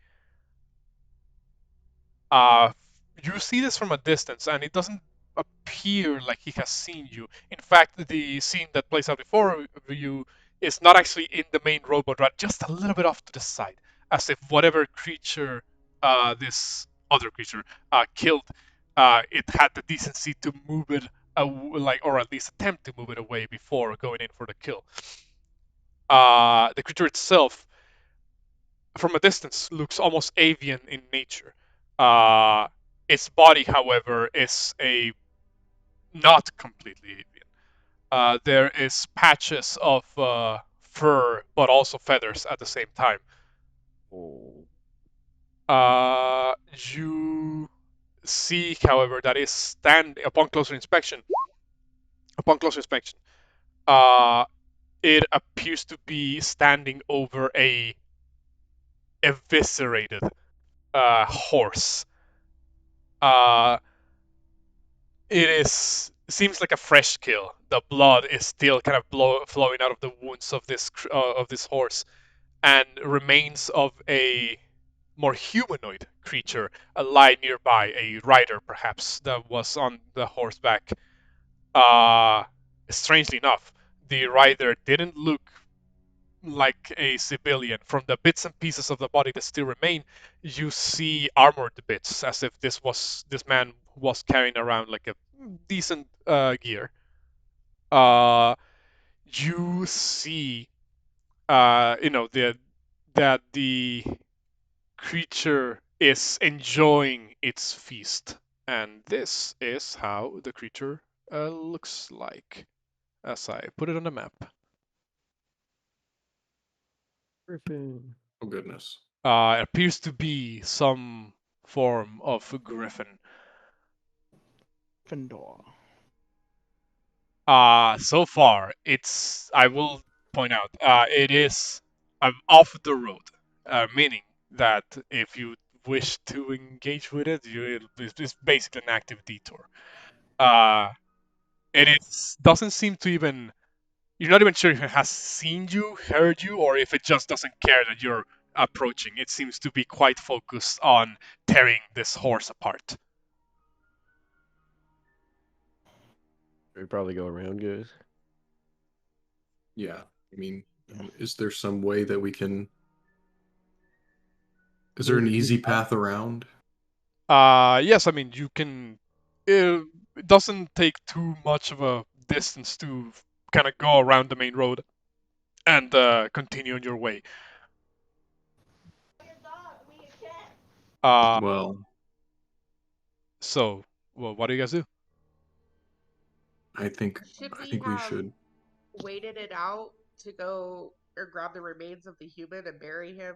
Speaker 1: Uh, you see this from a distance, and it doesn't appear like he has seen you. In fact, the scene that plays out before you is not actually in the main road, but rather just a little bit off to the side, as if whatever creature this other creature killed, it had the decency to move it, or at least attempt to move it away before going in for the kill. The creature itself, from a distance, looks almost avian in nature. Its body, however, is a not completely avian. There is patches of fur, but also feathers at the same time.
Speaker 6: Oh.
Speaker 1: You see, however, that is stand upon closer inspection. Upon closer inspection, uh, it appears to be standing over a eviscerated horse. Uh, it is seems like a fresh kill. The blood is still kind of flowing out of the wounds of this horse, and remains of a more humanoid creature lie nearby, a rider perhaps that was on the horseback. Strangely enough, the rider didn't look like a civilian. From the bits and pieces of the body that still remain, you see armored bits, as if this man was carrying around like a decent gear. You see, that the creature is enjoying its feast, and this is how the creature looks like, as I put it on the map.
Speaker 6: Griffin.
Speaker 3: Oh goodness.
Speaker 1: It appears to be some form of griffin.
Speaker 2: Gryffindor.
Speaker 1: So far, I will point out, it is off the road, meaning that if you wish to engage with it, it's basically an active detour. Uh, doesn't seem to even, you're not even sure if it has seen you, heard you, or if it just doesn't care that you're approaching. It seems to be quite focused on tearing this horse apart.
Speaker 6: We probably go around, guys.
Speaker 3: Yeah. I mean, is there some way that we can? Is there an easy path around?
Speaker 1: Yes, I mean, you can. It doesn't take too much of a distance to kind of go around the main road and continue on your way. Uh,
Speaker 3: Well,
Speaker 1: so, well, what do you guys do?
Speaker 3: I think
Speaker 4: Should
Speaker 3: I
Speaker 4: we
Speaker 3: think we
Speaker 4: have
Speaker 3: should.
Speaker 4: waited it out to go or grab the remains of the human and bury him?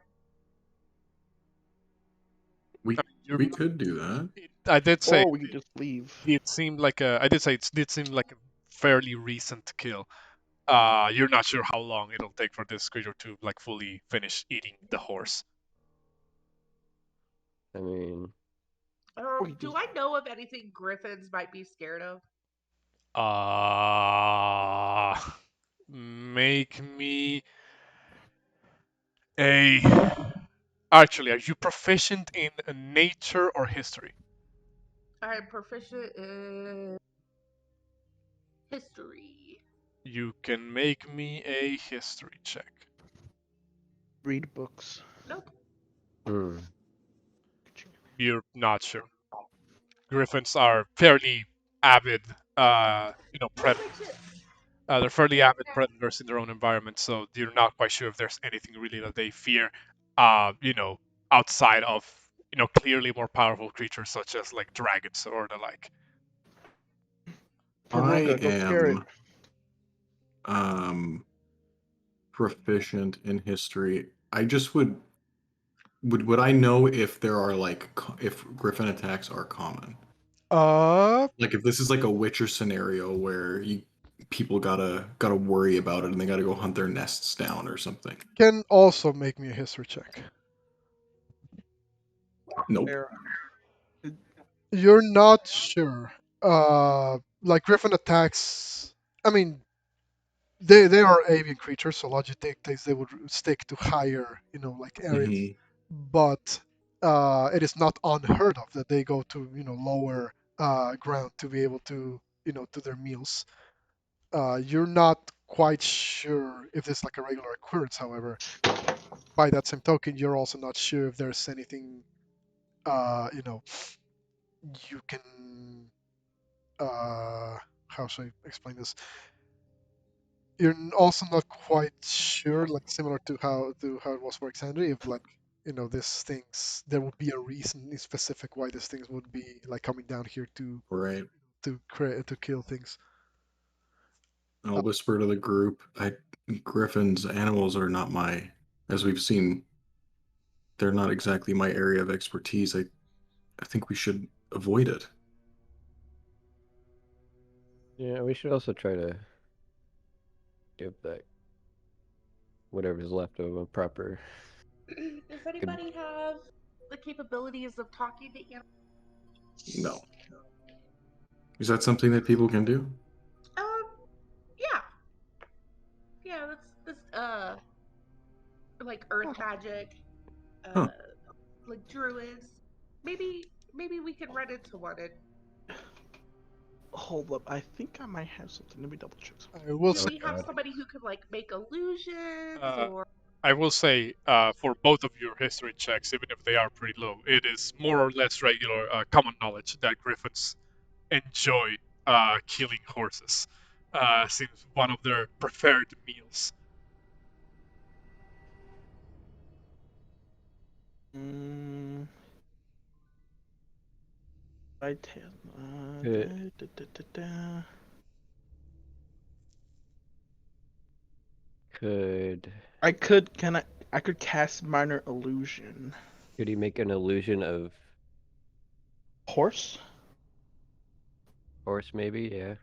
Speaker 3: We
Speaker 1: You're,
Speaker 3: we could do that.
Speaker 1: I did say
Speaker 2: Or we could just leave.
Speaker 1: it seemed like a. I did say it did seem like a fairly recent kill. You're not sure how long it'll take for this creature to like fully finish eating the horse.
Speaker 6: I mean,
Speaker 4: Do I know of anything griffins might be scared of?
Speaker 1: Make me a. Actually, are you proficient in nature or history?
Speaker 4: I'm proficient in history.
Speaker 1: You can make me a history check.
Speaker 2: Read books.
Speaker 4: Nope.
Speaker 1: You're not sure. Griffins are fairly avid, predators. They're fairly avid predators in their own environment, so you're not quite sure if there's anything really that they fear, outside of, clearly more powerful creatures such as like dragons or the like.
Speaker 2: Porunga,
Speaker 3: I
Speaker 2: go scare it.
Speaker 3: am proficient in history. I just would I know if there are like if griffin attacks are common? Like if this is like a Witcher scenario where people gotta worry about it and they gotta go hunt their nests down or something.
Speaker 9: Can also make me a history check.
Speaker 3: Nope.
Speaker 9: You're not sure. Like Griffin attacks. I mean, they are avian creatures, so logic dictates they would stick to higher, like areas.
Speaker 3: Mhm.
Speaker 9: But it is not unheard of that they go to, lower ground to be able to, to their meals. You're not quite sure if it's like a regular occurrence, however. By that same token, you're also not sure if there's anything, you can, how should I explain this? You're also not quite sure, like similar to how it was for Xander, if like, these things, there would be a reason specific why these things would be like coming down here to
Speaker 3: Right.
Speaker 9: to kill things.
Speaker 3: I'll whisper to the group. Griffins, animals are not as we've seen, they're not exactly my area of expertise. I think we should avoid it.
Speaker 6: yeah, we should also try to give that whatever's left of a proper.
Speaker 4: Does anybody have the capabilities of talking to animals?
Speaker 3: No. Is that something that people can do?
Speaker 4: Yeah. Yeah, that's like earth magic,
Speaker 3: Huh.
Speaker 4: like druids. Maybe we can run into one and
Speaker 2: Hold up, I think I might have something. Let me double check something.
Speaker 9: I will
Speaker 4: do
Speaker 9: say,
Speaker 4: we have somebody who could like make illusions
Speaker 1: Uh,
Speaker 4: or
Speaker 1: I will say, for both of your history checks, even if they are pretty low, it is more or less regular common knowledge that griffins enjoy killing horses. Seems one of their preferred meals.
Speaker 2: I tell.
Speaker 6: Yeah. Could
Speaker 2: I could. Can I? I could cast minor illusion.
Speaker 6: could he make an illusion of
Speaker 2: Horse.
Speaker 6: horse? Maybe, yeah.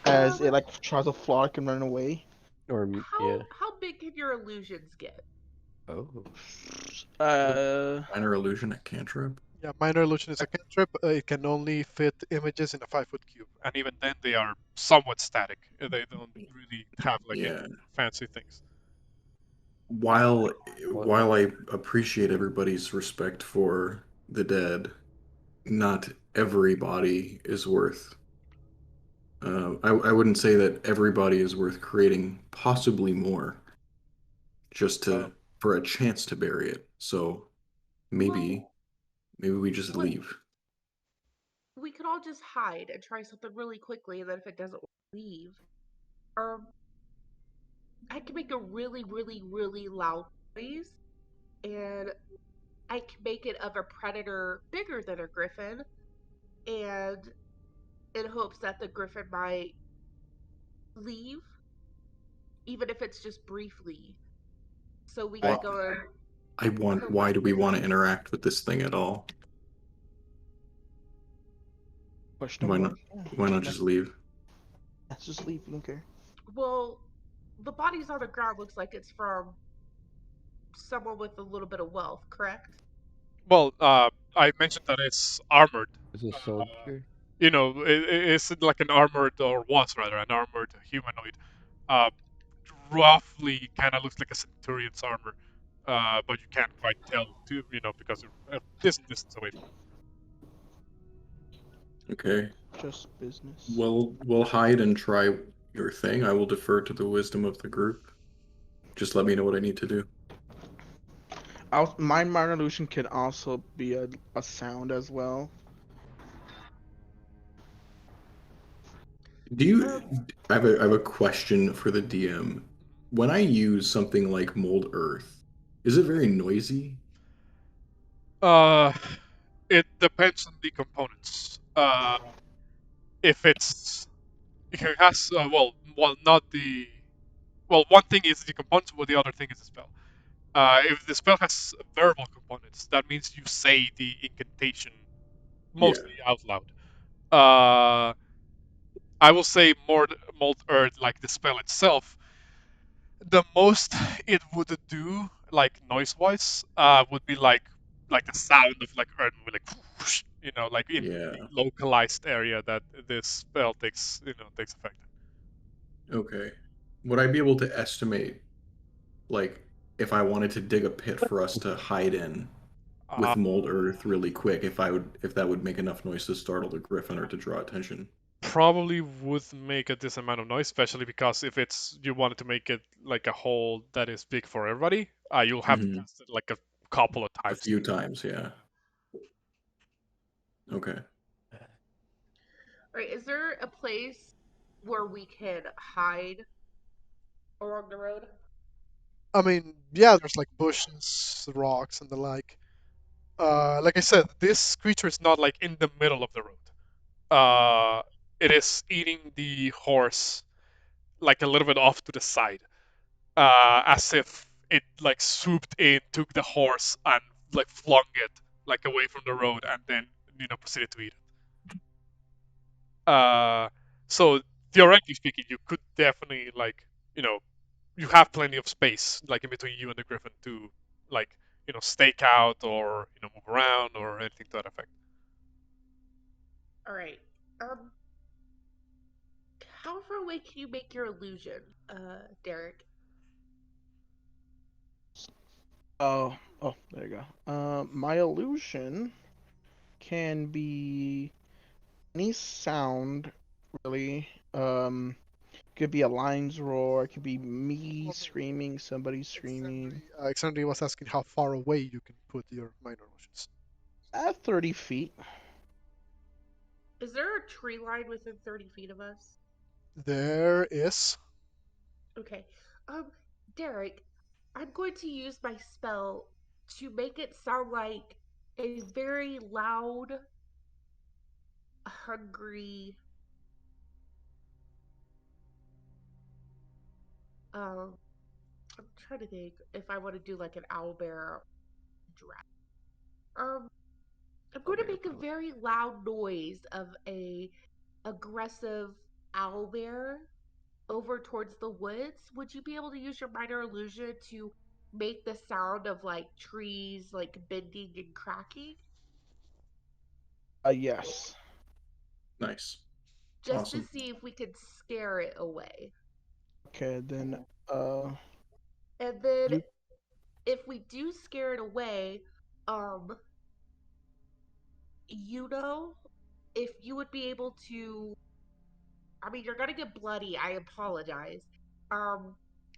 Speaker 2: As it like tries to flock and run away.
Speaker 6: Or yeah.
Speaker 4: how big can your illusions get?
Speaker 6: Oh,
Speaker 3: Minor illusion at cantrip.
Speaker 9: yeah, minor illusion is a cantrip. It can only fit images in a 5-foot cube.
Speaker 1: And even then, they are somewhat static. They don't really have like any
Speaker 3: Yeah.
Speaker 1: fancy things.
Speaker 3: While I appreciate everybody's respect for the dead, not everybody is worth. I wouldn't say that everybody is worth creating possibly more, just to for a chance to bury it. So maybe we just
Speaker 4: What-
Speaker 3: leave.
Speaker 4: We could all just hide and try something really quickly, and then if it doesn't work, leave. I can make a really, really, really loud noise, and I can make it of a predator bigger than a griffin, and in hopes that the griffin might leave, even if it's just briefly. So we
Speaker 3: Why,
Speaker 4: can go and
Speaker 3: why do we want to interact with this thing at all?
Speaker 2: Question
Speaker 3: Why
Speaker 2: mark.
Speaker 3: not?
Speaker 2: Yeah.
Speaker 3: Why not just leave?
Speaker 2: Let's just leave. We don't care.
Speaker 4: well, the bodies on the ground looks like it's from someone with a little bit of wealth, correct?
Speaker 1: Well, I mentioned that it's armored.
Speaker 6: is a soldier?
Speaker 1: You know, it's like an armored, or was rather, an armored humanoid. Uh, Roughly kind of looks like a centurion's armor, but you can't quite tell, too, because you're a decent distance away from it.
Speaker 3: Okay.
Speaker 2: Just business.
Speaker 3: We'll hide and try your thing. I will defer to the wisdom of the group. Just let me know what I need to do.
Speaker 2: My minor illusion can also be a sound as well.
Speaker 3: Do you? I have a question for the DM. When I use something like mold earth, is it very noisy?
Speaker 1: It depends on the components. If it has not the one thing is the components, but the other thing is the spell. If the spell has verbal components, that means you say the incantation mostly out loud. I will say more mold earth, like the spell itself. The most it would do, like noise-wise, would be like the sound of like earth moving, like whoosh, like in the localized area that this spell takes effect.
Speaker 3: Okay. Would I be able to estimate, like, if I wanted to dig a pit for us to hide in with mold earth really quick, if that would make enough noise to startle the griffin or to draw attention?
Speaker 1: Probably would make a decent amount of noise, especially because if you wanted to make it like a hole that is big for everybody, you'll have to cast it like a couple of
Speaker 3: A
Speaker 1: times.
Speaker 3: few times, yeah. Okay.
Speaker 4: Right, is there a place where we can hide along the road?
Speaker 9: I mean, yeah, there's like bushes, rocks, and the like. Like I said, this creature is not like in the middle of the road. It is eating the horse like a little bit off to the side, as if it like swooped in, took the horse, and like flung it like away from the road, and then proceeded to eat it. So theoretically speaking, you could definitely you have plenty of space like in between you and the griffin to like stake out or move around or anything to that effect.
Speaker 4: All right. How far away can you make your illusion, Derek?
Speaker 2: Oh, there you go. My illusion can be any sound, really. Could be a lion's roar. It could be me screaming, somebody screaming.
Speaker 9: Xander was asking how far away you can put your minor illusions.
Speaker 2: At 30 feet.
Speaker 4: Is there a tree line within 30 feet of us?
Speaker 9: There is.
Speaker 4: Okay. Derek, I'm going to use my spell to make it sound like a very loud, hungry, I'm trying to think if I want to do like an owlbear draft. I'm going to make a very loud noise of a aggressive owlbear over towards the woods. Would you be able to use your minor illusion to make the sound of like trees like bending and cracking?
Speaker 2: Yes.
Speaker 3: Nice.
Speaker 4: Just to
Speaker 3: Awesome.
Speaker 4: see if we could scare it away.
Speaker 2: Okay, then,
Speaker 4: And then
Speaker 2: you,
Speaker 4: if we do scare it away, you know, if you would be able to, I mean, you're gonna get bloody. I apologize. Um,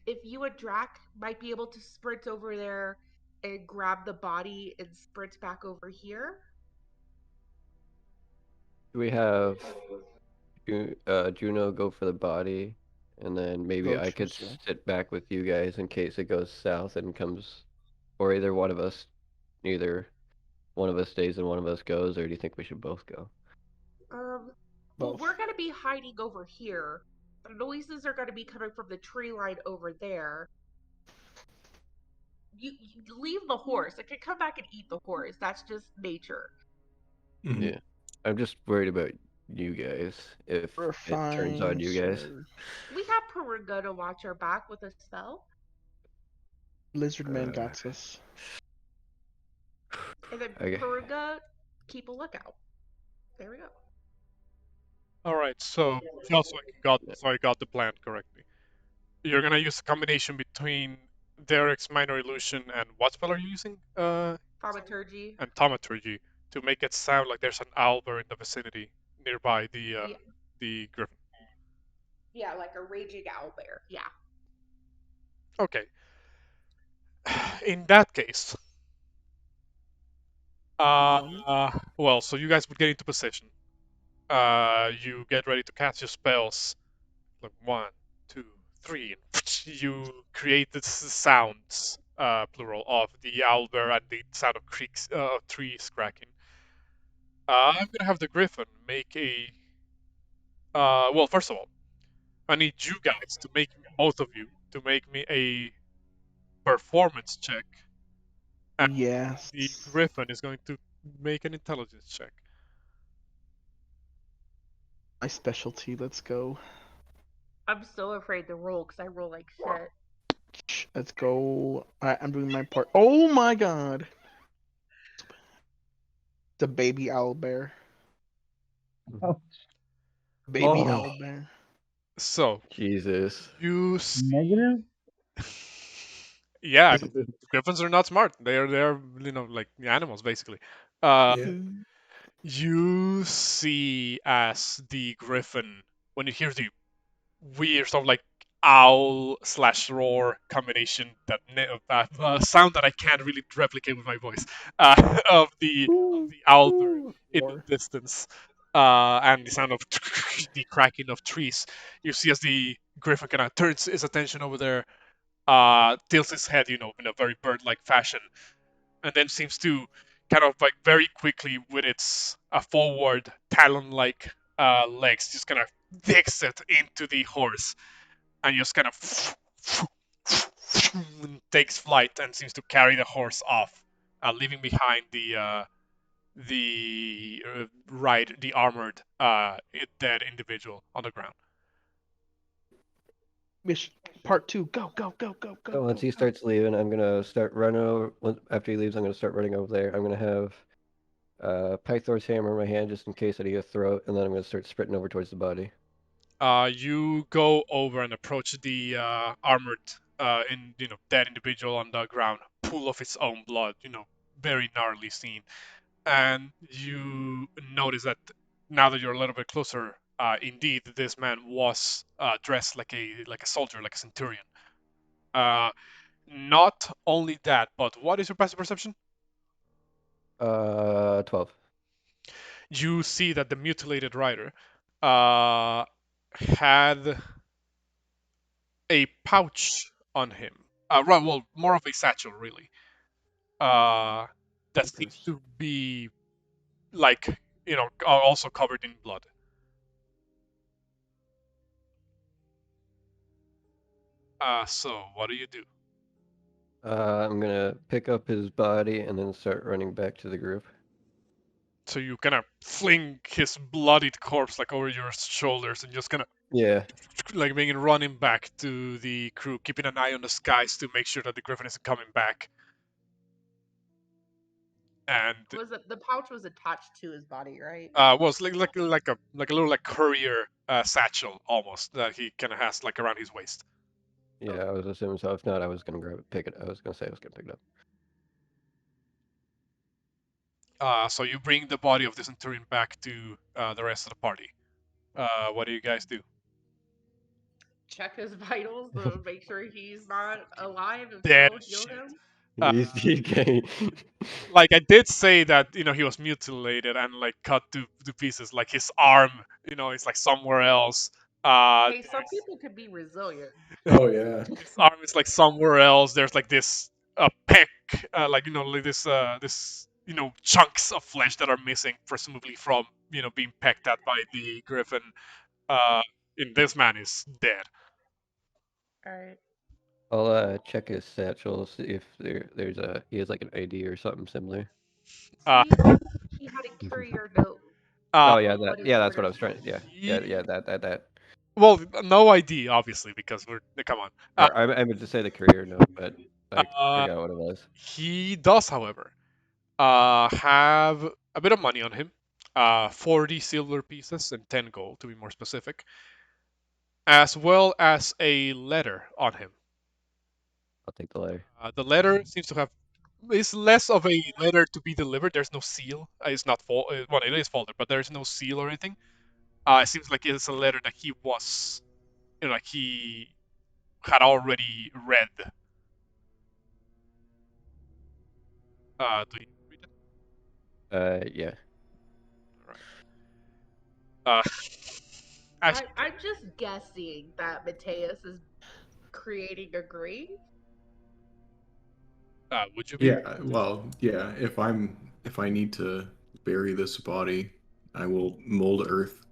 Speaker 4: if you and Drac might be able to sprint over there and grab the body and sprint back over here.
Speaker 6: Do we have Juno go for the body, and then maybe
Speaker 2: go
Speaker 6: I could
Speaker 2: towards you.
Speaker 6: sit back with you guys in case it goes south and comes, or either one of us stays and one of us goes, or do you think we should both go?
Speaker 4: Well,
Speaker 2: Both.
Speaker 4: we're gonna be hiding over here. The noises are gonna be coming from the tree line over there. You leave the horse. It can come back and eat the horse. That's just nature.
Speaker 3: Mhm.
Speaker 6: Yeah, I'm just worried about you guys if
Speaker 2: We're
Speaker 6: it turns on
Speaker 2: fine,
Speaker 6: you guys.
Speaker 2: sir.
Speaker 4: We have Porunga to watch our back with a spell.
Speaker 2: Lizard Man got us.
Speaker 4: And then
Speaker 6: Okay.
Speaker 4: Porunga, keep a lookout. There we go.
Speaker 1: All right, so just so I got the plan correctly. You're gonna use a combination between Derek's minor illusion and what spell are you using?
Speaker 4: Thaumaturgy.
Speaker 1: And thaumaturgy to make it sound like there's an owlbear in the vicinity nearby
Speaker 4: Yeah.
Speaker 1: the griffin.
Speaker 4: Yeah, like a raging owlbear. Yeah.
Speaker 1: Okay. In that case, well, so you guys would get into position. You get ready to cast your spells. Like 1, 2, 3. You create the sounds, plural, of the owlbear and the sound of trees cracking. I'm gonna have the griffin make a. Well, first of all, I need you guys to make both of you to make me a performance check, and
Speaker 2: Yes.
Speaker 1: the griffin is going to make an intelligence check.
Speaker 2: My specialty. Let's go.
Speaker 4: I'm so afraid to roll because I roll like shit.
Speaker 2: Let's go. Alright, I'm doing my part. Oh my god. The baby owlbear.
Speaker 8: Oh,
Speaker 2: Baby
Speaker 3: Oh.
Speaker 2: owlbear.
Speaker 1: So
Speaker 6: Jesus.
Speaker 1: you see,
Speaker 8: negative?
Speaker 1: yeah, griffins are not smart. They're like animals basically.
Speaker 3: Yeah.
Speaker 1: You see as the griffin, when you hear the weird sort of like owl slash roar combination, that sound that I can't really replicate with my voice, of the owlbird in the
Speaker 2: Or
Speaker 1: distance, and the sound of the cracking of trees. You see as the griffin kind of turns his attention over there, tilts his head, in a very bird-like fashion, and then seems to kind of like very quickly with its forward talon-like legs, just kind of digs it into the horse and just kind of takes flight and seems to carry the horse off, leaving behind the armored dead individual on the ground.
Speaker 2: mission part 2. Go, go, go, go, go.
Speaker 6: So once
Speaker 2: go,
Speaker 6: he
Speaker 2: go.
Speaker 6: starts leaving, I'm gonna start running over. After he leaves, I'm gonna start running over there. I'm gonna have Pythor's hammer in my hand just in case I need a throat, and then I'm gonna start sprinting over towards the body.
Speaker 1: You go over and approach the armored, dead individual on the ground, pool of its own blood. Very gnarly scene, and you notice that now that you're a little bit closer, indeed, this man was dressed like a soldier, like a centurion. Not only that, but what is your passive perception?
Speaker 6: 12.
Speaker 1: You see that the mutilated rider had a pouch on him. Well, more of a satchel, really. That seems to be like also covered in blood. So what do you do?
Speaker 6: I'm gonna pick up his body and then start running back to the group.
Speaker 1: So you kind of fling his bloodied corpse like over your shoulders and just kind of
Speaker 6: Yeah.
Speaker 1: like making running back to the crew, keeping an eye on the skies to make sure that the griffin isn't coming back. And
Speaker 4: the pouch was attached to his body, right?
Speaker 1: was like a little like courier satchel almost that he kind of has like around his waist.
Speaker 6: Yeah, I was assuming so. If not, I was gonna grab it, pick it. I was gonna say I was gonna pick it up.
Speaker 1: So you bring the body of the centurion back to the rest of the party. What do you guys do?
Speaker 4: Check his vitals to make sure he's not alive and
Speaker 1: Dead
Speaker 4: still heal
Speaker 1: shit.
Speaker 4: him.
Speaker 6: He's DK.
Speaker 1: Like I did say that he was mutilated and like cut to pieces. Like his arm, it's like somewhere else.
Speaker 4: Hey, some people could be resilient.
Speaker 3: Oh yeah.
Speaker 1: His arm is like somewhere else. There's like this peck, like like this chunks of flesh that are missing, presumably from being pecked at by the griffin. In this man is dead.
Speaker 4: All right.
Speaker 6: I'll check his satchel, see if he has like an ID or something similar.
Speaker 1: Uh,
Speaker 4: See if he had a courier note.
Speaker 6: Oh yeah,
Speaker 4: What
Speaker 6: that
Speaker 4: his
Speaker 6: that's what I
Speaker 4: orders
Speaker 6: was trying.
Speaker 4: were.
Speaker 6: Yeah, that.
Speaker 1: Well, no ID, obviously, because we're come on.
Speaker 6: Or I meant to say the courier note, but I forgot what it was.
Speaker 1: He does, however, have a bit of money on him, 40 silver pieces and 10 gold, to be more specific, as well as a letter on him.
Speaker 6: I'll take the letter.
Speaker 1: The letter seems to have is less of a letter to be delivered. There's no seal. It's not well, it is folded, but there's no seal or anything. It seems like it's a letter that he was, like he had already read. Do you read it?
Speaker 6: Yeah.
Speaker 1: All right. Actually,
Speaker 4: I'm just guessing that Metius is creating a grave.
Speaker 1: would you be?
Speaker 3: Yeah. Well, yeah. If I need to bury this body, I will mold earth.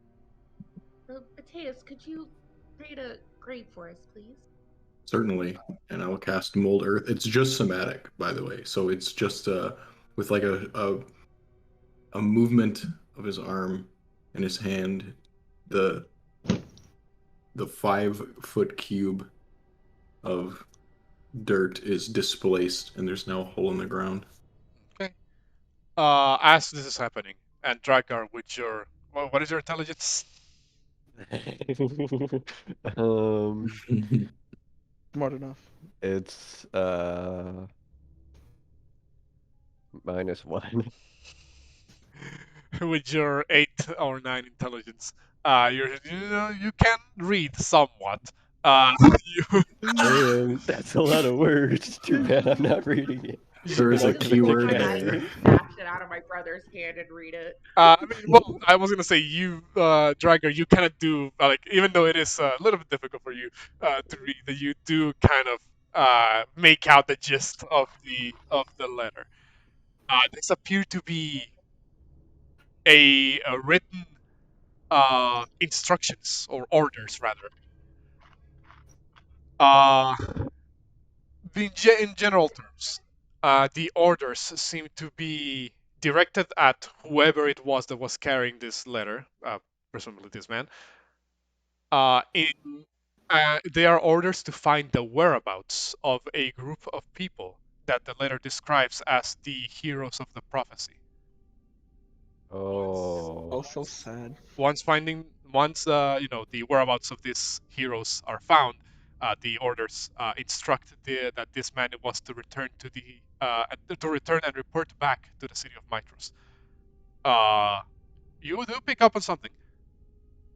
Speaker 4: Metius, could you create a grave for us, please?
Speaker 3: Certainly, and I will cast mold earth. It's just somatic, by the way. So it's just with like a movement of his arm and his hand, the 5-foot cube of dirt is displaced, and there's now a hole in the ground.
Speaker 1: Okay. As this is happening, and Drakgar, with your what is your intelligence?
Speaker 2: Smart enough.
Speaker 6: It's -1.
Speaker 1: With your 8 or 9 intelligence, you can read somewhat.
Speaker 6: That's a lot of words. Too bad I'm not reading it.
Speaker 3: There is a keyword there.
Speaker 4: Snatch it out of my brother's hand and read it.
Speaker 1: I mean, well, I was gonna say you, Drakgar, you kind of do like, even though it is a little bit difficult for you to read, that you do kind of make out the gist of the letter. This appear to be a written instructions or orders, rather. In general terms, the orders seem to be directed at whoever it was that was carrying this letter, presumably this man. They are orders to find the whereabouts of a group of people that the letter describes as the heroes of the prophecy.
Speaker 6: Oh.
Speaker 2: Oh, so sad.
Speaker 1: Once the whereabouts of these heroes are found, the orders instruct that this man was to return to return and report back to the city of Mitros. You do pick up on something.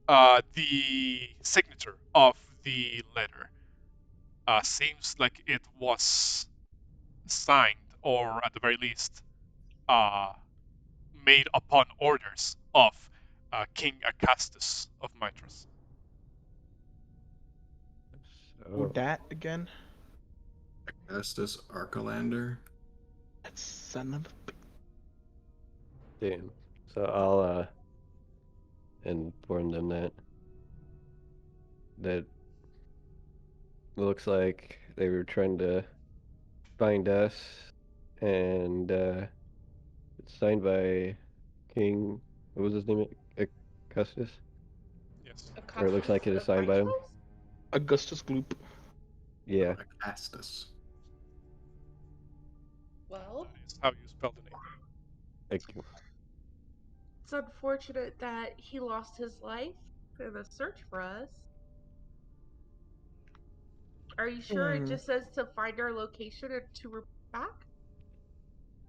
Speaker 1: The signature of the letter seems like it was signed, or at the very least, uh, made upon orders of King Acastus of Mitros.
Speaker 2: Who
Speaker 6: So,
Speaker 2: dat again?
Speaker 3: Estes Arcalander.
Speaker 2: That son of a.
Speaker 6: damn. So I'll inform them that looks like they were trying to find us, and it's signed by King. What was his name? Augustus.
Speaker 1: Yes.
Speaker 6: Or it looks like it is
Speaker 4: Acastus
Speaker 6: signed by him.
Speaker 4: of Mitchel?
Speaker 2: Augustus Gloop.
Speaker 6: Yeah.
Speaker 3: Acastus.
Speaker 4: Well,
Speaker 1: That is how you spell the name.
Speaker 6: Thank you.
Speaker 4: it's unfortunate that he lost his life in the search for us. Are you sure it just says to find our location and to report back?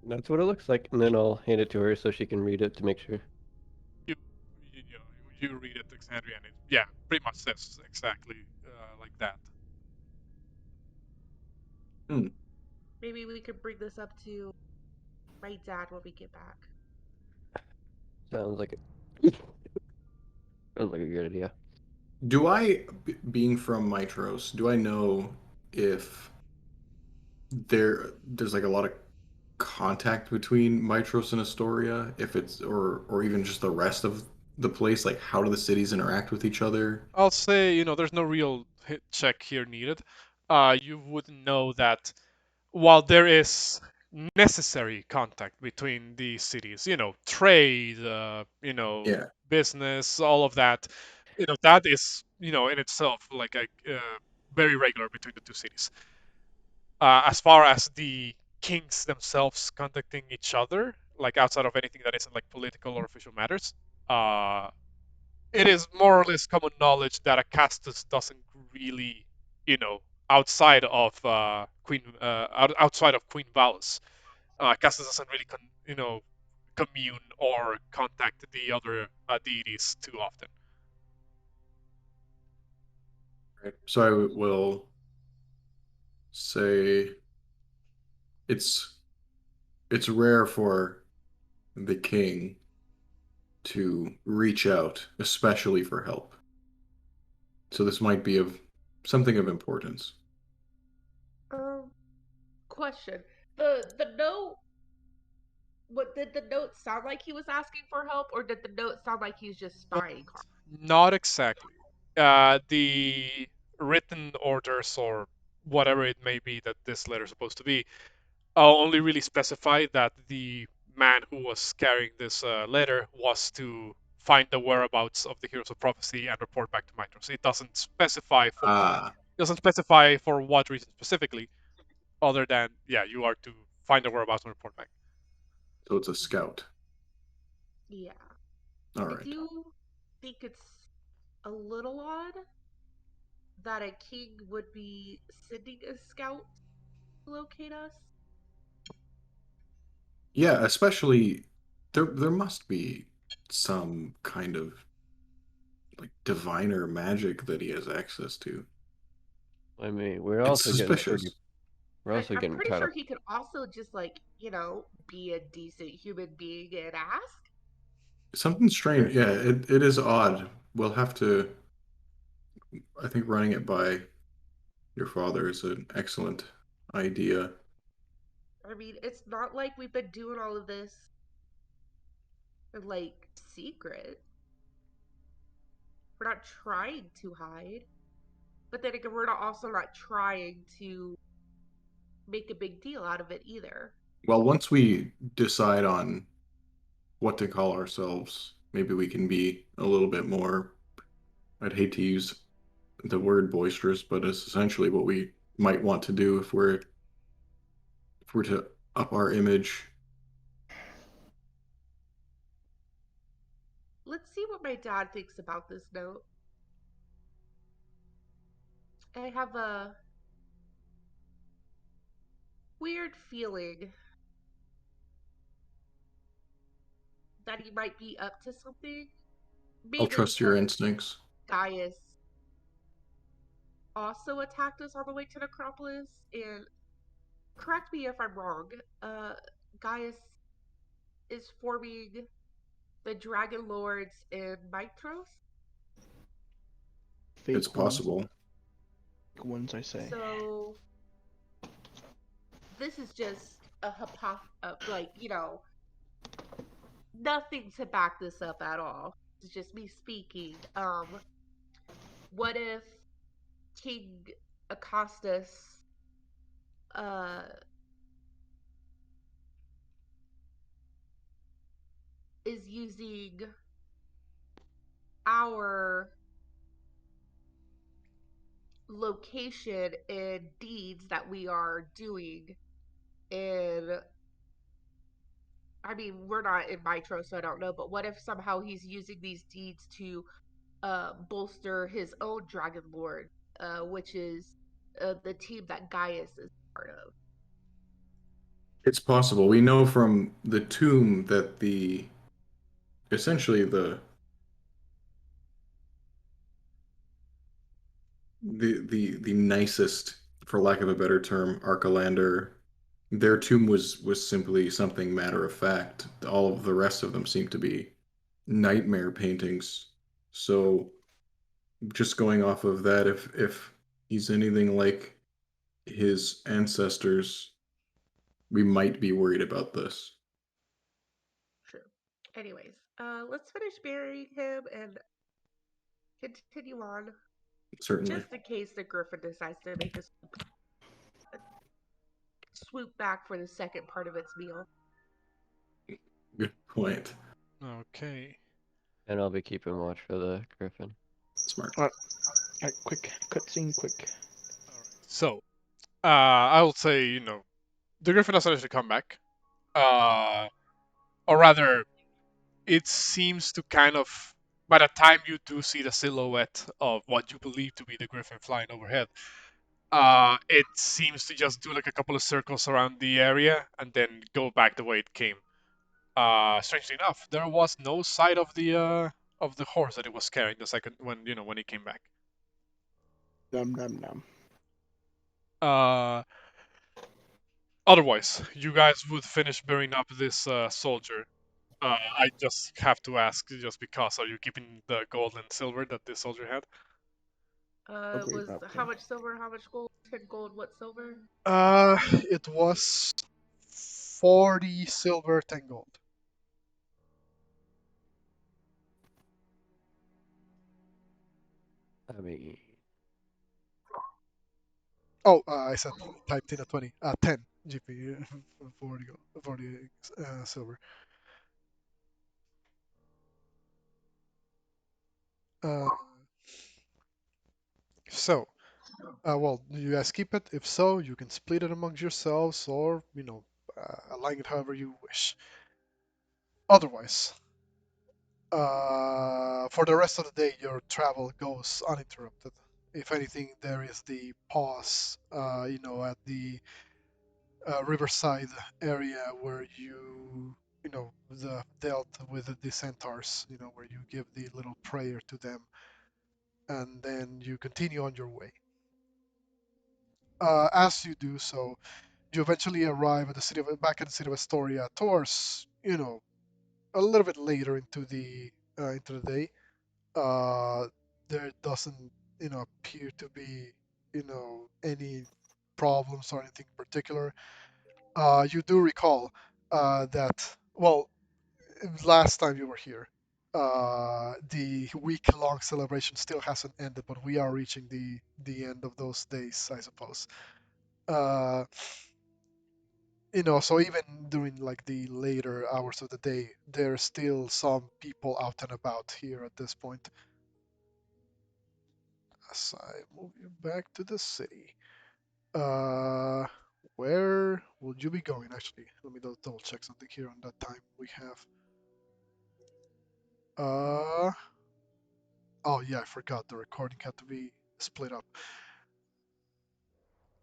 Speaker 6: That's what it looks like, and then I'll hand it to her so she can read it to make sure.
Speaker 1: You read it, Xander, and it pretty much says exactly like that.
Speaker 4: Maybe we could bring this up to my dad when we get back.
Speaker 6: Sounds like a good idea.
Speaker 3: Do I, being from Mitros, do I know if there's like a lot of contact between Mitros and Astoria, if it's or even just the rest of the place? Like, how do the cities interact with each other?
Speaker 1: I'll say, there's no real hit check here needed. You would know that while there is necessary contact between these cities, trade,
Speaker 3: Yeah.
Speaker 1: business, all of that, that is, in itself like a very regular between the two cities. As far as the kings themselves contacting each other, like outside of anything that isn't like political or official matters, it is more or less common knowledge that Acastus doesn't really, outside of outside of Queen Valus, Acastus doesn't really, commune or contact the other deities too often.
Speaker 3: Right. So I will say it's rare for the king to reach out, especially for help. So this might be something of importance.
Speaker 4: Question. The note. What did the note sound like? He was asking for help, or did the note sound like he's just spying?
Speaker 1: Not exactly. The written orders or whatever it may be that this letter is supposed to be only really specify that the man who was carrying this letter was to find the whereabouts of the heroes of prophecy and report back to Mitros. It doesn't specify for what reason specifically, other than you are to find the whereabouts and report back.
Speaker 3: So it's a scout.
Speaker 4: Yeah.
Speaker 3: All
Speaker 4: I
Speaker 3: right.
Speaker 4: do think it's a little odd that a king would be sending a scout to locate us.
Speaker 3: Yeah, especially there must be some kind of like diviner magic that he has access to.
Speaker 6: I mean, we're
Speaker 3: It's
Speaker 6: also getting
Speaker 3: suspicious.
Speaker 4: I'm
Speaker 6: getting
Speaker 4: pretty
Speaker 6: caught
Speaker 4: sure
Speaker 6: up.
Speaker 4: he could also just be a decent human being and ask.
Speaker 3: Something strange. Yeah, it is odd. We'll have to. I think running it by your father is an excellent idea.
Speaker 4: I mean, it's not like we've been doing all of this in secret. We're not trying to hide. But then again, we're also not trying to make a big deal out of it either.
Speaker 3: Well, once we decide on what to call ourselves, maybe we can be a little bit more. I'd hate to use the word boisterous, but it's essentially what we might want to do if we're to up our image.
Speaker 4: let's see what my dad thinks about this note. I have a weird feeling that he might be up to something.
Speaker 3: I'll
Speaker 4: Mainly
Speaker 3: trust your
Speaker 4: because
Speaker 3: instincts.
Speaker 4: Gaius also attacked us on the way to Necropolis, and correct me if I'm wrong, Gaius is forming the Dragonlords in Mitros.
Speaker 2: Fake
Speaker 3: It's possible.
Speaker 2: ones, I say.
Speaker 4: So this is just a nothing to back this up at all. It's just me speaking. What if King Acostus uh is using our location and deeds that we are doing, and I mean, we're not in Mitro, so I don't know, but what if somehow he's using these deeds to bolster his own Dragon Lord, which is the team that Gaius is part of?
Speaker 3: It's possible. We know from the tomb that essentially the nicest, for lack of a better term, Archelander, their tomb was simply something matter of fact. All of the rest of them seem to be nightmare paintings. So just going off of that, if he's anything like his ancestors, we might be worried about this.
Speaker 4: True. Anyways, let's finish burying him and continue on,
Speaker 3: Certainly.
Speaker 4: just in case the Griffin decides to make a swoop back for the second part of its meal.
Speaker 3: Good point.
Speaker 1: Okay.
Speaker 6: And I'll be keeping watch for the griffin.
Speaker 3: Smart.
Speaker 2: Alright, quick cutscene, quick.
Speaker 1: So, I will say, the Griffin doesn't actually come back. Or rather, it seems to kind of, by the time you do see the silhouette of what you believe to be the Griffin flying overhead, it seems to just do like a couple of circles around the area and then go back the way it came. Strangely enough, there was no sight of the horse that it was carrying the second when he came back.
Speaker 2: Nom nom nom.
Speaker 1: Otherwise, you guys would finish burying up this soldier. I just have to ask, just because, are you keeping the gold and silver that this soldier had?
Speaker 2: Okay,
Speaker 4: Was
Speaker 2: okay.
Speaker 4: how much silver, how much gold? 10 gold, what silver?
Speaker 9: It was 40 silver, 10 gold.
Speaker 6: I mean,
Speaker 9: Oh, I said typed in a 20. 10 GP, 40 gold, 40 silver. So, well, do you guys keep it? If so, you can split it amongst yourselves, or align it however you wish. Otherwise, for the rest of the day, your travel goes uninterrupted. If anything, there is the pause, at the riverside area where dealt with the centaurs, where you give the little prayer to them, and then you continue on your way. As you do so, you eventually arrive at back in the city of Astoria towards, a little bit later into the day. There doesn't, appear to be, any problems or anything particular. You do recall that, well, last time you were here, the week-long celebration still hasn't ended, but we are reaching the end of those days, I suppose. Uh, so even during like the later hours of the day, there's still some people out and about here at this point. As I move you back to the city, uh, where would you be going? Actually, let me double check something here on that time we have. Oh yeah, I forgot the recording had to be split up.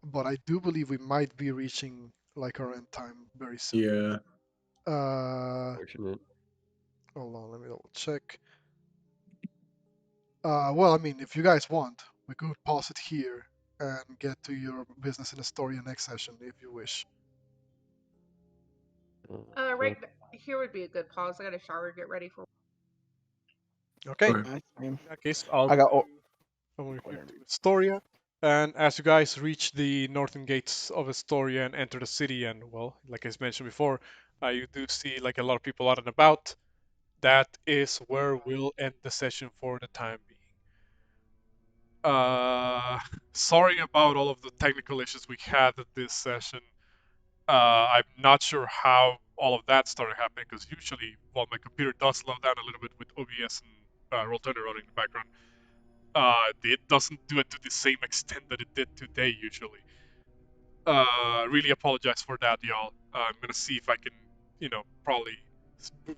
Speaker 9: But I do believe we might be reaching like our end time very soon.
Speaker 3: Yeah.
Speaker 6: Fortunate.
Speaker 9: Hold on, let me double check. Well, I mean, if you guys want, we could pause it here and get to your business in Astoria next session if you wish.
Speaker 4: Right here would be a good pause. I got a shower, get ready for.
Speaker 1: Okay.
Speaker 3: Okay.
Speaker 1: In that case, I'll
Speaker 2: I got.
Speaker 1: move you to Astoria. And as you guys reach the northern gates of Astoria and enter the city, and well, like I mentioned before, you do see like a lot of people out and about. That is where we'll end the session for the time being. Sorry about all of the technical issues we had at this session. I'm not sure how all of that started happening because usually, well, my computer does slow down a little bit with OBS and Roll20 running in the background. It doesn't do it to the same extent that it did today usually. Really apologize for that, y'all. I'm gonna see if I can, probably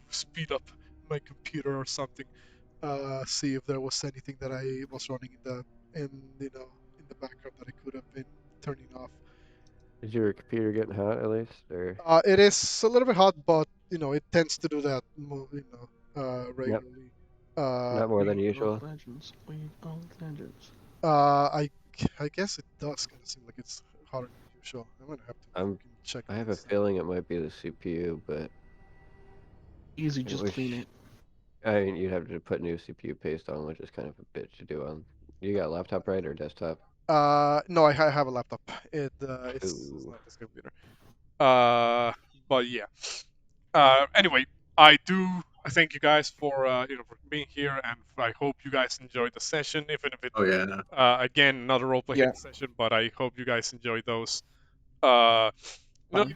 Speaker 1: speed up my computer or something. See if there was anything that I was running in the background that I could have been turning off.
Speaker 6: Is your computer getting hot at least, or?
Speaker 9: It is a little bit hot, but it tends to do that, regularly.
Speaker 6: Not more than usual.
Speaker 2: Legends. League of Legends.
Speaker 9: I guess it does kind of seem like it's hotter than usual. I'm gonna have to fucking check.
Speaker 6: I have a
Speaker 9: this.
Speaker 6: feeling it might be the CPU, but
Speaker 2: Easy, just clean it.
Speaker 6: I mean, you'd have to put new CPU paste on, which is kind of a bitch to do on. You got laptop, right, or desktop?
Speaker 9: No, I have a laptop. It's not this computer.
Speaker 1: But yeah. Anyway, I thank you guys for for being here, and I hope you guys enjoyed the session. Even if it,
Speaker 3: Oh yeah.
Speaker 1: again, another roleplay
Speaker 2: Yeah.
Speaker 1: session, but I hope you guys enjoyed those. No,
Speaker 2: Fine.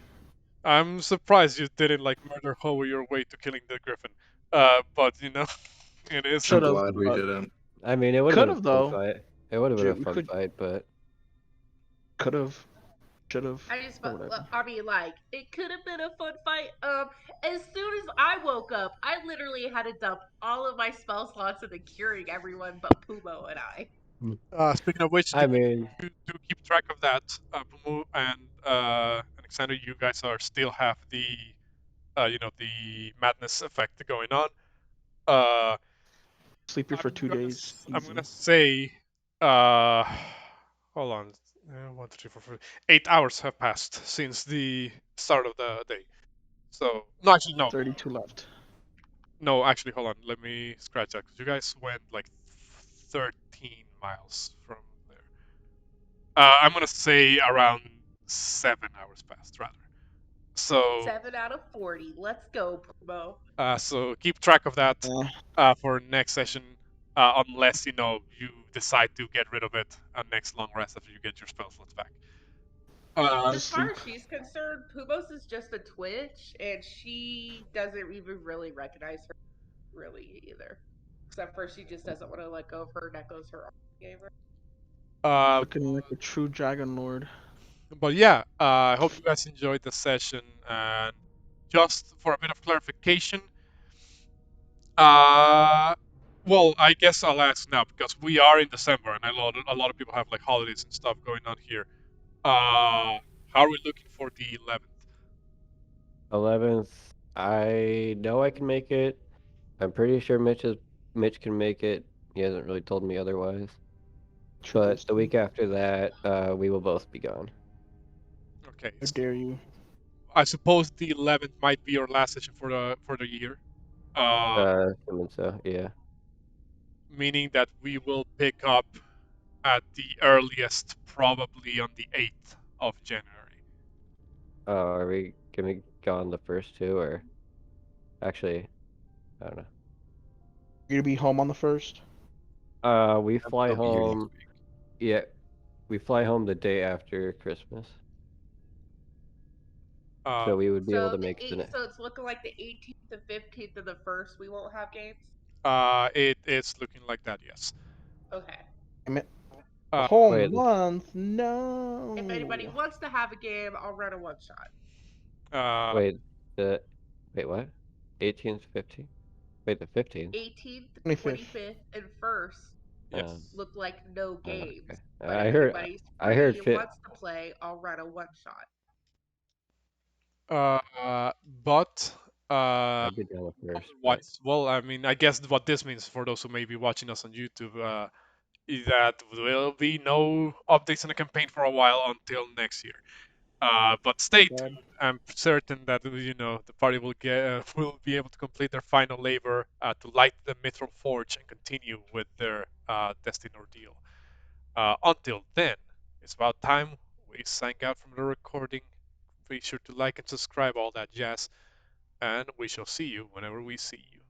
Speaker 1: I'm surprised you didn't like murder Howie your way to killing the Griffin. But it is.
Speaker 3: I'm
Speaker 2: Should've,
Speaker 3: glad we
Speaker 2: but-
Speaker 3: didn't.
Speaker 6: I mean, it would have been a
Speaker 2: Could've,
Speaker 6: fun
Speaker 2: though.
Speaker 6: fight. It would have been a
Speaker 2: We
Speaker 6: fun
Speaker 2: could-
Speaker 6: fight, but
Speaker 2: Could have. Should have.
Speaker 4: I mean, like, it could have been a fun fight. As soon as I woke up, I literally had to dump all of my spell slots into curing everyone but Pumo and I.
Speaker 1: Speaking of which,
Speaker 6: I mean,
Speaker 1: do keep track of that. Pumo and Xander, you guys still have the the madness effect going on.
Speaker 2: Sleepy for 2 days.
Speaker 1: I'm
Speaker 2: Easy.
Speaker 1: gonna say, hold on, 1, 2, 3, 4, 5, 8 hours have passed since the start of the day. So no, actually no.
Speaker 2: 32 left.
Speaker 1: No, actually, hold on. Let me scratch that because you guys went like 13 miles from there. I'm gonna say around 7 hours passed, rather. So
Speaker 4: 7 out of 40. Let's go, Pumo.
Speaker 1: so keep track of that
Speaker 2: Yeah.
Speaker 1: for next session, unless you decide to get rid of it next long rest after you get your spell slots back.
Speaker 4: As far as she's concerned, Pumos is just a Twitch, and she doesn't even really recognize her really either. Except for she just doesn't want to let go of her, and that goes her gamer.
Speaker 2: Looking like a true Dragonlord.
Speaker 1: But yeah, I hope you guys enjoyed the session. And just for a bit of clarification, well, I guess I'll ask now because we are in December and a lot of people have like holidays and stuff going on here. How are we looking for the 11th?
Speaker 6: 11th, I know I can make it. I'm pretty sure Mitch can make it. He hasn't really told me otherwise. But the week after that, we will both be gone.
Speaker 1: Okay.
Speaker 2: How dare you?
Speaker 1: I suppose the 11th might be your last session for the year.
Speaker 6: Assuming so, yeah.
Speaker 1: Meaning that we will pick up at the earliest, probably on the 8th of January.
Speaker 6: Are we gonna be gone the first two, or actually, I don't know.
Speaker 2: You're gonna be home on the 1st?
Speaker 6: We fly
Speaker 3: I'll be here next
Speaker 6: home. Yeah, we fly home the day after Christmas. So we would be able to make the.
Speaker 4: So it's looking like the 18th, the 15th, and the 1st. We won't have games.
Speaker 1: It's looking like that, yes.
Speaker 4: Okay.
Speaker 2: Home
Speaker 6: wait.
Speaker 2: month? No.
Speaker 4: If anybody wants to have a game, I'll run a one shot.
Speaker 6: Wait, what? 18th, 15th? Wait, the 15th?
Speaker 4: 18th,
Speaker 2: 25th.
Speaker 4: 25th, and 1st
Speaker 1: Yes.
Speaker 4: look like no
Speaker 6: Okay.
Speaker 4: games. But
Speaker 6: I
Speaker 4: if
Speaker 6: heard.
Speaker 4: anybody's
Speaker 6: I
Speaker 4: free
Speaker 6: heard
Speaker 4: and
Speaker 6: fit.
Speaker 4: wants to play, I'll run a one shot.
Speaker 1: But
Speaker 6: I'd be down with first. But
Speaker 1: otherwise, well, I mean, I guess what this means for those who may be watching us on YouTube is that there will be no updates in the campaign for a while until next year. But stay
Speaker 6: God.
Speaker 1: tuned. I'm certain that the party will will be able to complete their final labor to light the Mithril Forge and continue with their destined ordeal. Until then, it's about time we sign out from the recording. Be sure to like and subscribe, all that jazz, and we shall see you whenever we see you.